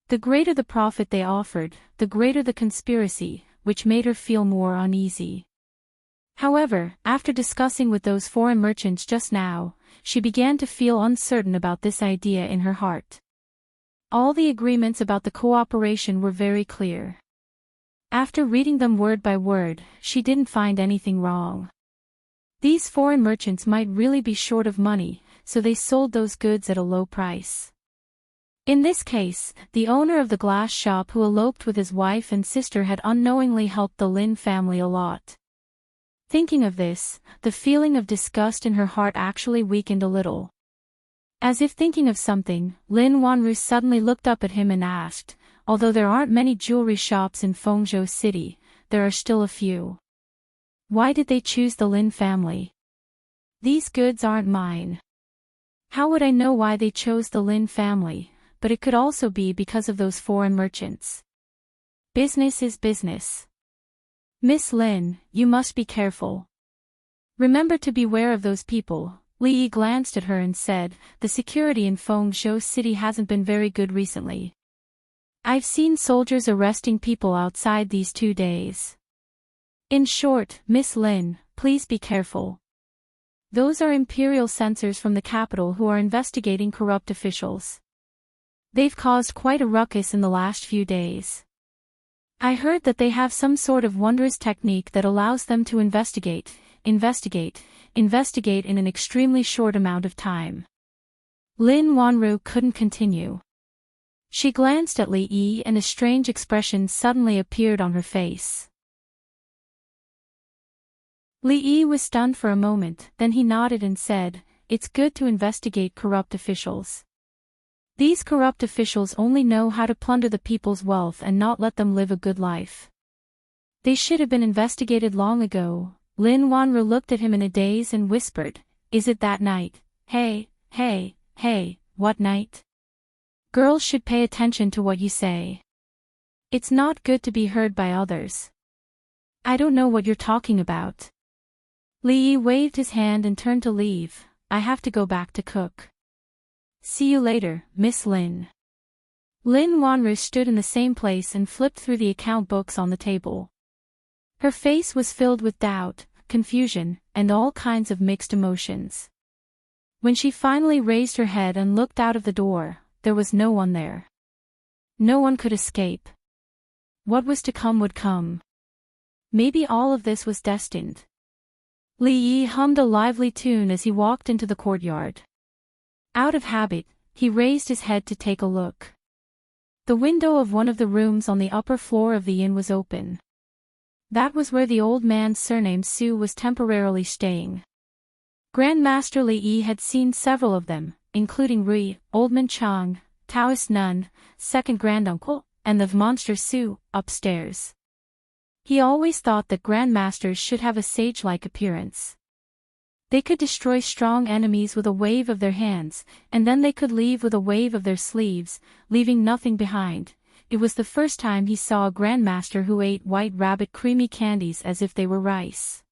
The greater the profit they offered, the greater the conspiracy, which made her feel more uneasy. However, after discussing with those foreign merchants just now, she began to feel uncertain about this idea in her heart. All the agreements about the cooperation were very clear. After reading them word by word, she didn't find anything wrong. These foreign merchants might really be short of money, so they sold those goods at a low price. In this case, the owner of the glass shop who eloped with his wife and sister had unknowingly helped the Lin family a lot. Thinking of this, the feeling of disgust in her heart actually weakened a little. As if thinking of something, Lin Wanru suddenly looked up at him and asked, "Although there aren't many jewelry shops in Fengzhou City, there are still a few. Why did they choose the Lin family? These goods aren't mine." How would I know why they chose the Lin family? But it could also be because of those foreign merchants. Business is business. Miss Lin, you must be careful. Remember to beware of those people. Li Yi glanced at her and said, "The security in Fengzhou City hasn't been very good recently. I've seen soldiers arresting people outside these 2 days. In short, Miss Lin, please be careful. Those are imperial censors from the capital who are investigating corrupt officials. They've caused quite a ruckus in the last few days. I heard that they have some sort of wondrous technique that allows them to investigate in an extremely short amount of time." Lin Wanru couldn't continue. She glanced at Li Yi and a strange expression suddenly appeared on her face. Li Yi was stunned for a moment, then he nodded and said, "It's good to investigate corrupt officials. These corrupt officials only know how to plunder the people's wealth and not let them live a good life. They should have been investigated long ago." Lin Wanru looked at him in a daze and whispered, "Is it that night? Hey, what night? Girls should pay attention to what you say. It's not good to be heard by others." "I don't know what you're talking about." Li Yi waved his hand and turned to leave. "I have to go back to cook. See you later, Miss Lin." Lin Wanru stood in the same place and flipped through the account books on the table. Her face was filled with doubt, confusion, and all kinds of mixed emotions. When she finally raised her head and looked out of the door, there was no one there. No one could escape. What was to come would come. Maybe all of this was destined. Li Yi hummed a lively tune as he walked into the courtyard. Out of habit, he raised his head to take a look. The window of one of the rooms on the upper floor of the inn was open. That was where the old man surnamed Su was temporarily staying. Grandmaster Li Yi had seen several of them, including Rui, Old Man Chang, Taoist Nun, second granduncle, and the monster Su, upstairs. He always thought that grandmasters should have a sage-like appearance. They could destroy strong enemies with a wave of their hands, and then they could leave with a wave of their sleeves, leaving nothing behind. It was the first time he saw a grandmaster who ate white rabbit creamy candies as if they were rice.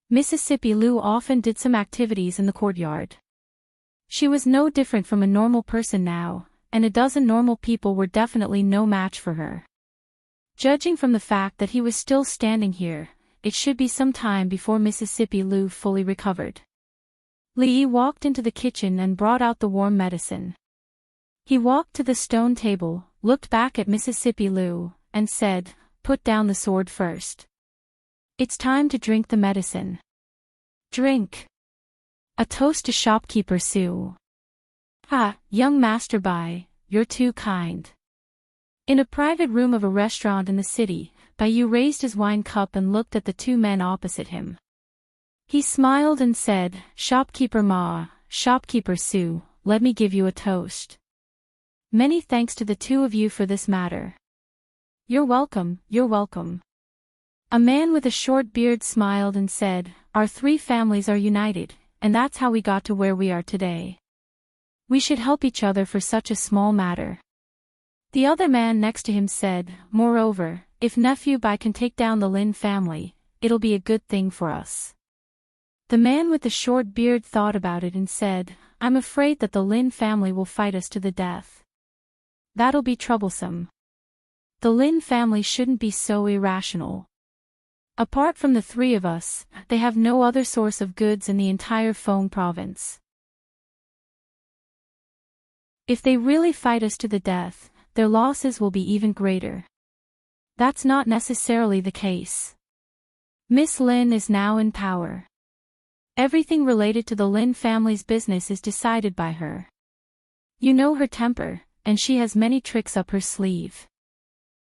Mississippi Lu often did some activities in the courtyard. She was no different from a normal person now, and a dozen normal people were definitely no match for her. Judging from the fact that he was still standing here, it should be some time before Mississippi Lu fully recovered. Li Yi walked into the kitchen and brought out the warm medicine. He walked to the stone table, looked back at Mississippi Lu, and said, "Put down the sword first. It's time to drink the medicine." "Drink. A toast to shopkeeper Su." "Ah, young Master Bai, you're too kind." In a private room of a restaurant in the city, Bai raised his wine cup and looked at the two men opposite him. He smiled and said, "Shopkeeper Ma, Shopkeeper Su, let me give you a toast. Many thanks to the two of you for this matter." You're welcome." A man with a short beard smiled and said, "Our three families are united, and that's how we got to where we are today. We should help each other for such a small matter." The other man next to him said, "Moreover, if nephew Bai can take down the Lin family, it'll be a good thing for us." The man with the short beard thought about it and said, "I'm afraid that the Lin family will fight us to the death. That'll be troublesome. The Lin family shouldn't be so irrational. Apart from the three of us, they have no other source of goods in the entire Feng province. If they really fight us to the death, their losses will be even greater. That's not necessarily the case. Miss Lin is now in power. Everything related to the Lin family's business is decided by her. You know her temper, and she has many tricks up her sleeve.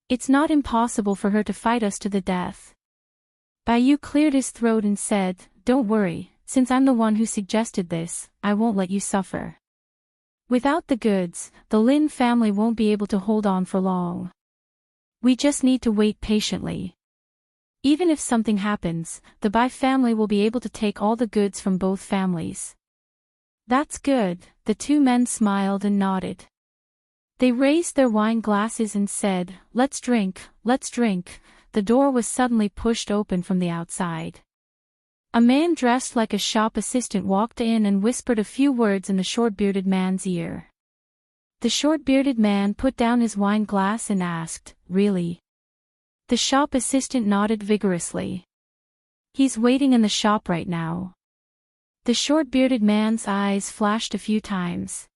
It's not impossible for her to fight us to the death." Bai Yu cleared his throat and said, "Don't worry, since I'm the one who suggested this, I won't let you suffer. Without the goods, the Lin family won't be able to hold on for long. We just need to wait patiently. Even if something happens, the Bai family will be able to take all the goods from both families." "That's good," the two men smiled and nodded. They raised their wine glasses and said, let's drink, let's drink." The door was suddenly pushed open from the outside. A man dressed like a shop assistant walked in and whispered a few words in the short-bearded man's ear. The short-bearded man put down his wine glass and asked, "Really?" The shop assistant nodded vigorously. "He's waiting in the shop right now." The short-bearded man's eyes flashed a few times.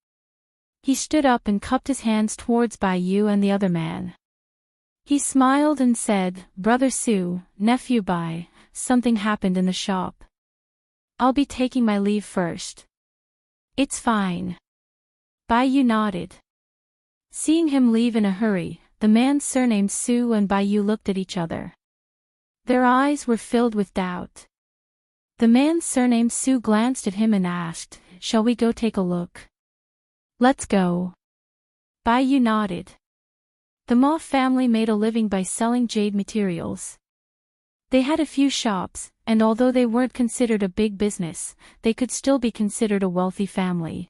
He stood up and cupped his hands towards Bai Yu and the other man. He smiled and said, "Brother Su, nephew Bai, something happened in the shop. I'll be taking my leave first." "It's fine." Bai Yu nodded. Seeing him leave in a hurry, the man surnamed Su and Bai Yu looked at each other. Their eyes were filled with doubt. The man surnamed Su glanced at him and asked, "Shall we go take a look?" "Let's go." Bai Yu nodded. The Ma family made a living by selling jade materials. They had a few shops, and although they weren't considered a big business, they could still be considered a wealthy family.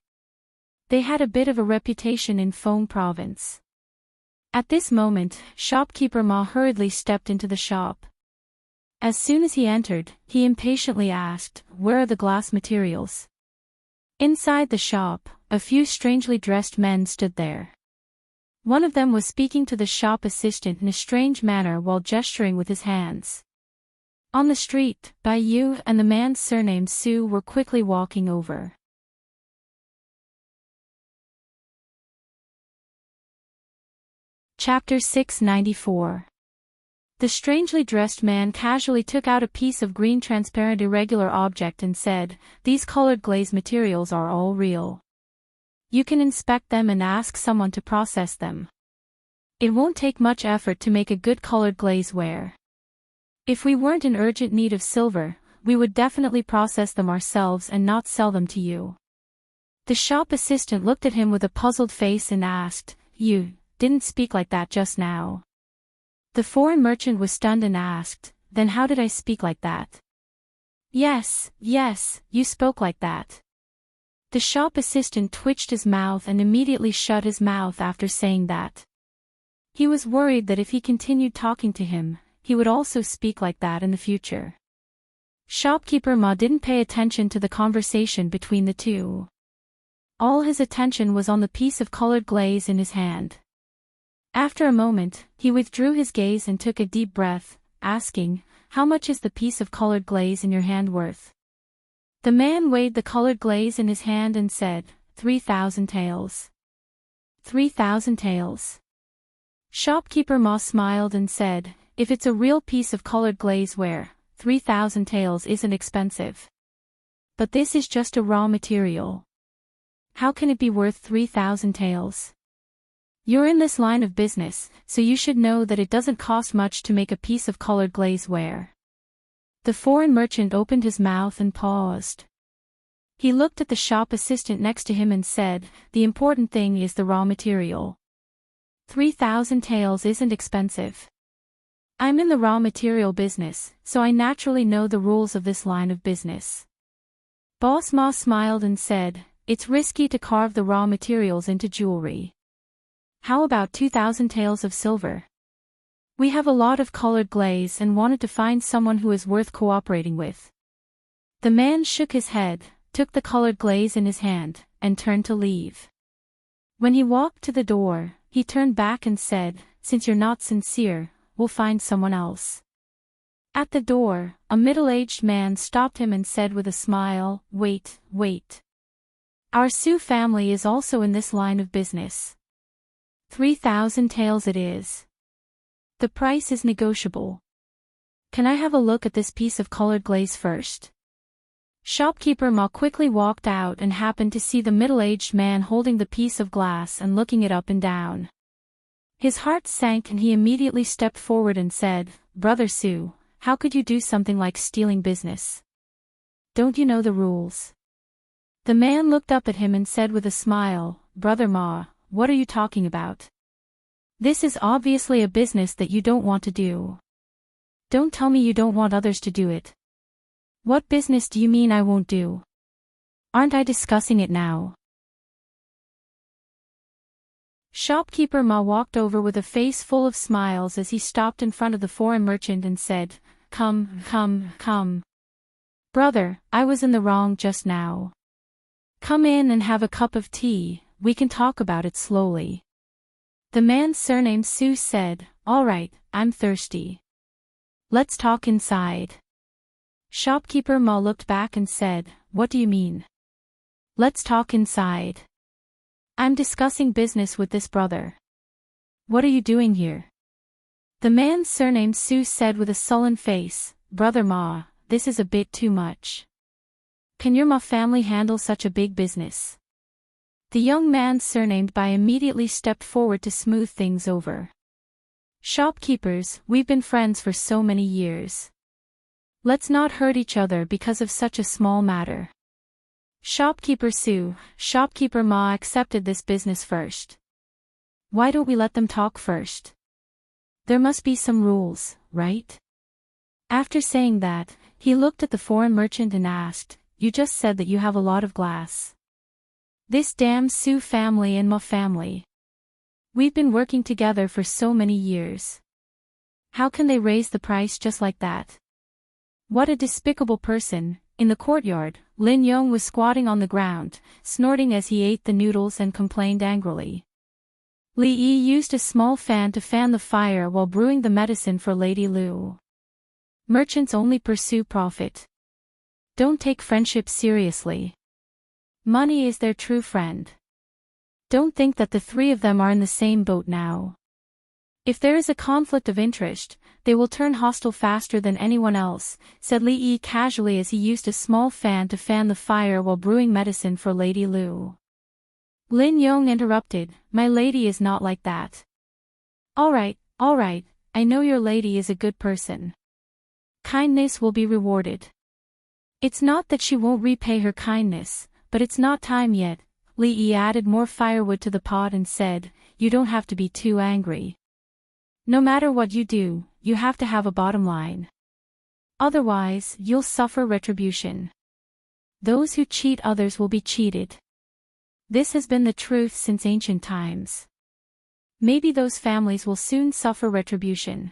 They had a bit of a reputation in Feng province. At this moment, shopkeeper Ma hurriedly stepped into the shop. As soon as he entered, he impatiently asked, "Where are the glass materials?" Inside the shop, a few strangely dressed men stood there. One of them was speaking to the shop assistant in a strange manner while gesturing with his hands. On the street, Bai Yu and the man surnamed Su were quickly walking over. Chapter 694. The strangely dressed man casually took out a piece of green transparent irregular object and said, "These colored glaze materials are all real. You can inspect them and ask someone to process them. It won't take much effort to make a good colored glazeware. If we weren't in urgent need of silver, we would definitely process them ourselves and not sell them to you." The shop assistant looked at him with a puzzled face and asked, "You didn't speak like that just now." The foreign merchant was stunned and asked, "Then how did I speak like that?" Yes, you spoke like that." The shop assistant twitched his mouth and immediately shut his mouth after saying that. He was worried that if he continued talking to him, he would also speak like that in the future. Shopkeeper Ma didn't pay attention to the conversation between the two. All his attention was on the piece of colored glaze in his hand. After a moment, he withdrew his gaze and took a deep breath, asking, "How much is the piece of colored glaze in your hand worth?" The man weighed the colored glaze in his hand and said, 3,000 taels. 3,000 taels. Shopkeeper Ma smiled and said, "If it's a real piece of colored glazeware, 3,000 taels isn't expensive. But this is just a raw material. How can it be worth 3,000 taels? You're in this line of business, so you should know that it doesn't cost much to make a piece of colored glazeware." The foreign merchant opened his mouth and paused. He looked at the shop assistant next to him and said, "The important thing is the raw material. 3,000 taels isn't expensive. I'm in the raw material business, so I naturally know the rules of this line of business." Boss Ma smiled and said, "It's risky to carve the raw materials into jewelry. How about 2,000 taels of silver? We have a lot of colored glaze and wanted to find someone who is worth cooperating with. The man shook his head, took the colored glaze in his hand, and turned to leave. When he walked to the door, he turned back and said, "Since you're not sincere, we'll find someone else." At the door, a middle-aged man stopped him and said with a smile, "Wait, wait. Our Sioux family is also in this line of business. 3,000 taels it is. The price is negotiable. Can I have a look at this piece of colored glaze first?" Shopkeeper Ma quickly walked out and happened to see the middle-aged man holding the piece of glass and looking it up and down. His heart sank and he immediately stepped forward and said, "Brother Sioux, how could you do something like stealing business? Don't you know the rules?" The man looked up at him and said with a smile, "Brother Ma, what are you talking about? This is obviously a business that you don't want to do. Don't tell me you don't want others to do it. What business do you mean I won't do? Aren't I discussing it now?" Shopkeeper Ma walked over with a face full of smiles as he stopped in front of the foreign merchant and said, Come, come, come. Brother, I was in the wrong just now. Come in and have a cup of tea, we can talk about it slowly." The man surnamed Sioux said, "All right, I'm thirsty. Let's talk inside." Shopkeeper Ma looked back and said, "What do you mean? Let's talk inside. I'm discussing business with this brother. What are you doing here?" The man surnamed Sioux said with a sullen face, "Brother Ma, this is a bit too much. Can your Ma family handle such a big business?" The young man surnamed Bai immediately stepped forward to smooth things over. "Shopkeepers, we've been friends for so many years. Let's not hurt each other because of such a small matter." Shopkeeper Ma accepted this business first. Why don't we let them talk first? There must be some rules, right? After saying that, he looked at the foreign merchant and asked, "You just said that you have a lot of glass. This damn Sioux family and Ma family. We've been working together for so many years. How can they raise the price just like that? What a despicable person." In the courtyard, Lin Yong was squatting on the ground, snorting as he ate the noodles and complained angrily. Li Yi used a small fan to fan the fire while brewing the medicine for Lady Lu. Merchants only pursue profit. Don't take friendship seriously. Money is their true friend. Don't think that the three of them are in the same boat now. If there is a conflict of interest, they will turn hostile faster than anyone else, said Li Yi casually as he used a small fan to fan the fire while brewing medicine for Lady Lu. Lin Yong interrupted, "My lady is not like that." All right, I know your lady is a good person. Kindness will be rewarded. It's not that she won't repay her kindness, but it's not time yet." Li Yi added more firewood to the pot and said, "You don't have to be too angry. No matter what you do, you have to have a bottom line. Otherwise, you'll suffer retribution. Those who cheat others will be cheated. This has been the truth since ancient times. Maybe those families will soon suffer retribution."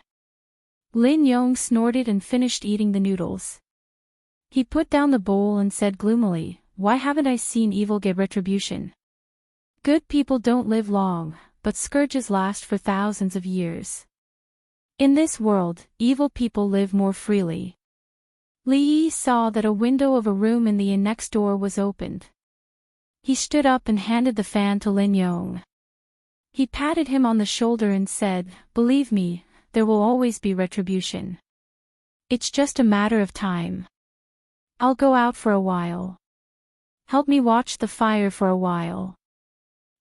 Lin Yong snorted and finished eating the noodles. He put down the bowl and said gloomily, "Why haven't I seen evil get retribution? Good people don't live long, but scourges last for thousands of years. In this world, evil people live more freely." Li Yi saw that a window of a room in the inn next door was opened. He stood up and handed the fan to Lin Yong. He patted him on the shoulder and said, "Believe me, there will always be retribution. It's just a matter of time. I'll go out for a while. Help me watch the fire for a while."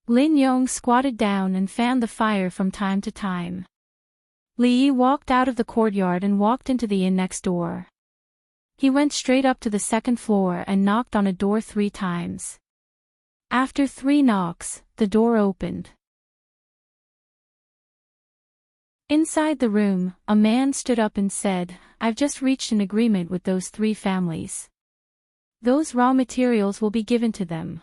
Lin Yong squatted down and fanned the fire from time to time. Li Yi walked out of the courtyard and walked into the inn next door. He went straight up to the second floor and knocked on a door 3 times. After 3 knocks, the door opened. Inside the room, a man stood up and said, "I've just reached an agreement with those 3 families. Those raw materials will be given to them.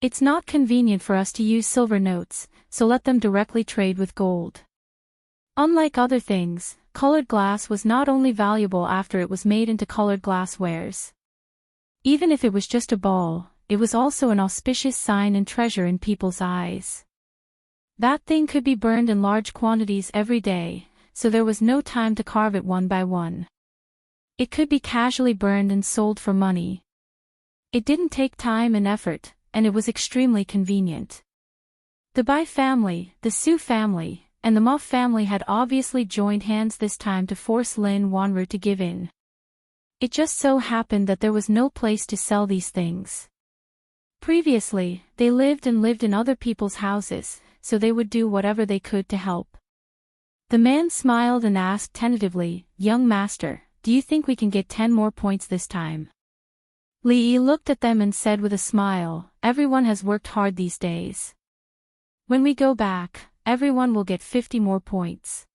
It's not convenient for us to use silver notes, so let them directly trade with gold. Unlike other things, colored glass was not only valuable after it was made into colored glasswares. Even if it was just a ball, it was also an auspicious sign and treasure in people's eyes. That thing could be burned in large quantities every day, so there was no time to carve it one by one. It could be casually burned and sold for money. It didn't take time and effort, and it was extremely convenient. The Bai family, the Su family, and the Muff family had obviously joined hands this time to force Lin Wanru to give in. It just so happened that there was no place to sell these things. Previously, they lived in other people's houses, so they would do whatever they could to help. The man smiled and asked tentatively, "Young master, do you think we can get 10 more points this time?" Li Yi looked at them and said with a smile, "Everyone has worked hard these days. When we go back, everyone will get 50 more points."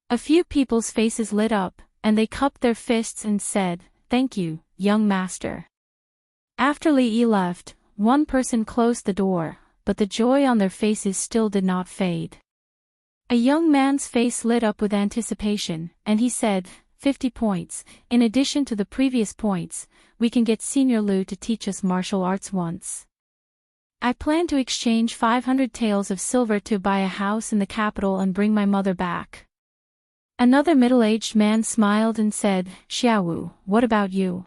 A few people's faces lit up, and they cupped their fists and said, "Thank you, young master." After Li Yi left, one person closed the door, but the joy on their faces still did not fade. A young man's face lit up with anticipation, and he said, 50 points, in addition to the previous points, we can get Senior Lu to teach us martial arts once. I plan to exchange 500 taels of silver to buy a house in the capital and bring my mother back." Another middle-aged man smiled and said, "Xiaowu, what about you?"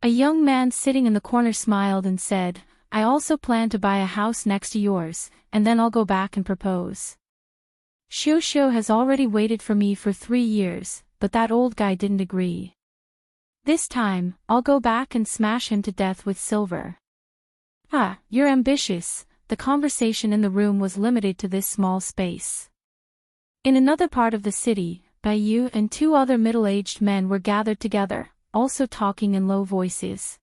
A young man sitting in the corner smiled and said, "I also plan to buy a house next to yours, and then I'll go back and propose. Xiu Xiu has already waited for me for 3 years, but that old guy didn't agree. This time, I'll go back and smash him to death with silver." "Ah, you're ambitious." The conversation in the room was limited to this small space. In another part of the city, Bai Yu and 2 other middle-aged men were gathered together, also talking in low voices.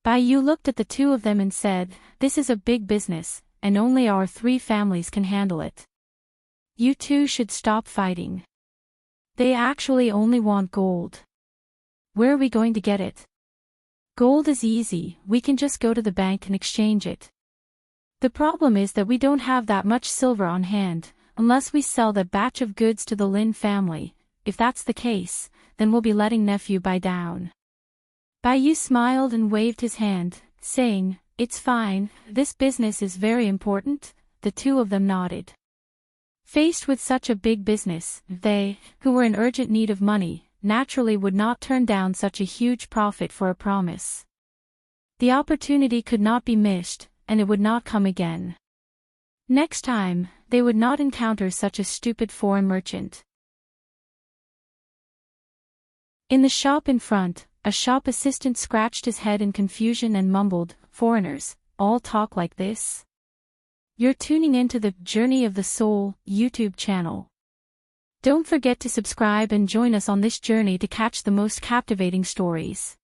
Bai Yu looked at the 2 of them and said, "This is a big business, and only our 3 families can handle it. You 2 should stop fighting. They actually only want gold. Where are we going to get it? Gold is easy, we can just go to the bank and exchange it. The problem is that we don't have that much silver on hand, unless we sell that batch of goods to the Lin family. If that's the case, then we'll be letting nephew buy down." Bai Yu smiled and waved his hand, saying, "It's fine, this business is very important." The 2 of them nodded. Faced with such a big business, they, who were in urgent need of money, naturally would not turn down such a huge profit for a promise. The opportunity could not be missed, and it would not come again. Next time, they would not encounter such a stupid foreign merchant. In the shop in front, a shop assistant scratched his head in confusion and mumbled, "Foreigners, all talk like this?" You're tuning into the Journey of the Soul YouTube channel. Don't forget to subscribe and join us on this journey to catch the most captivating stories.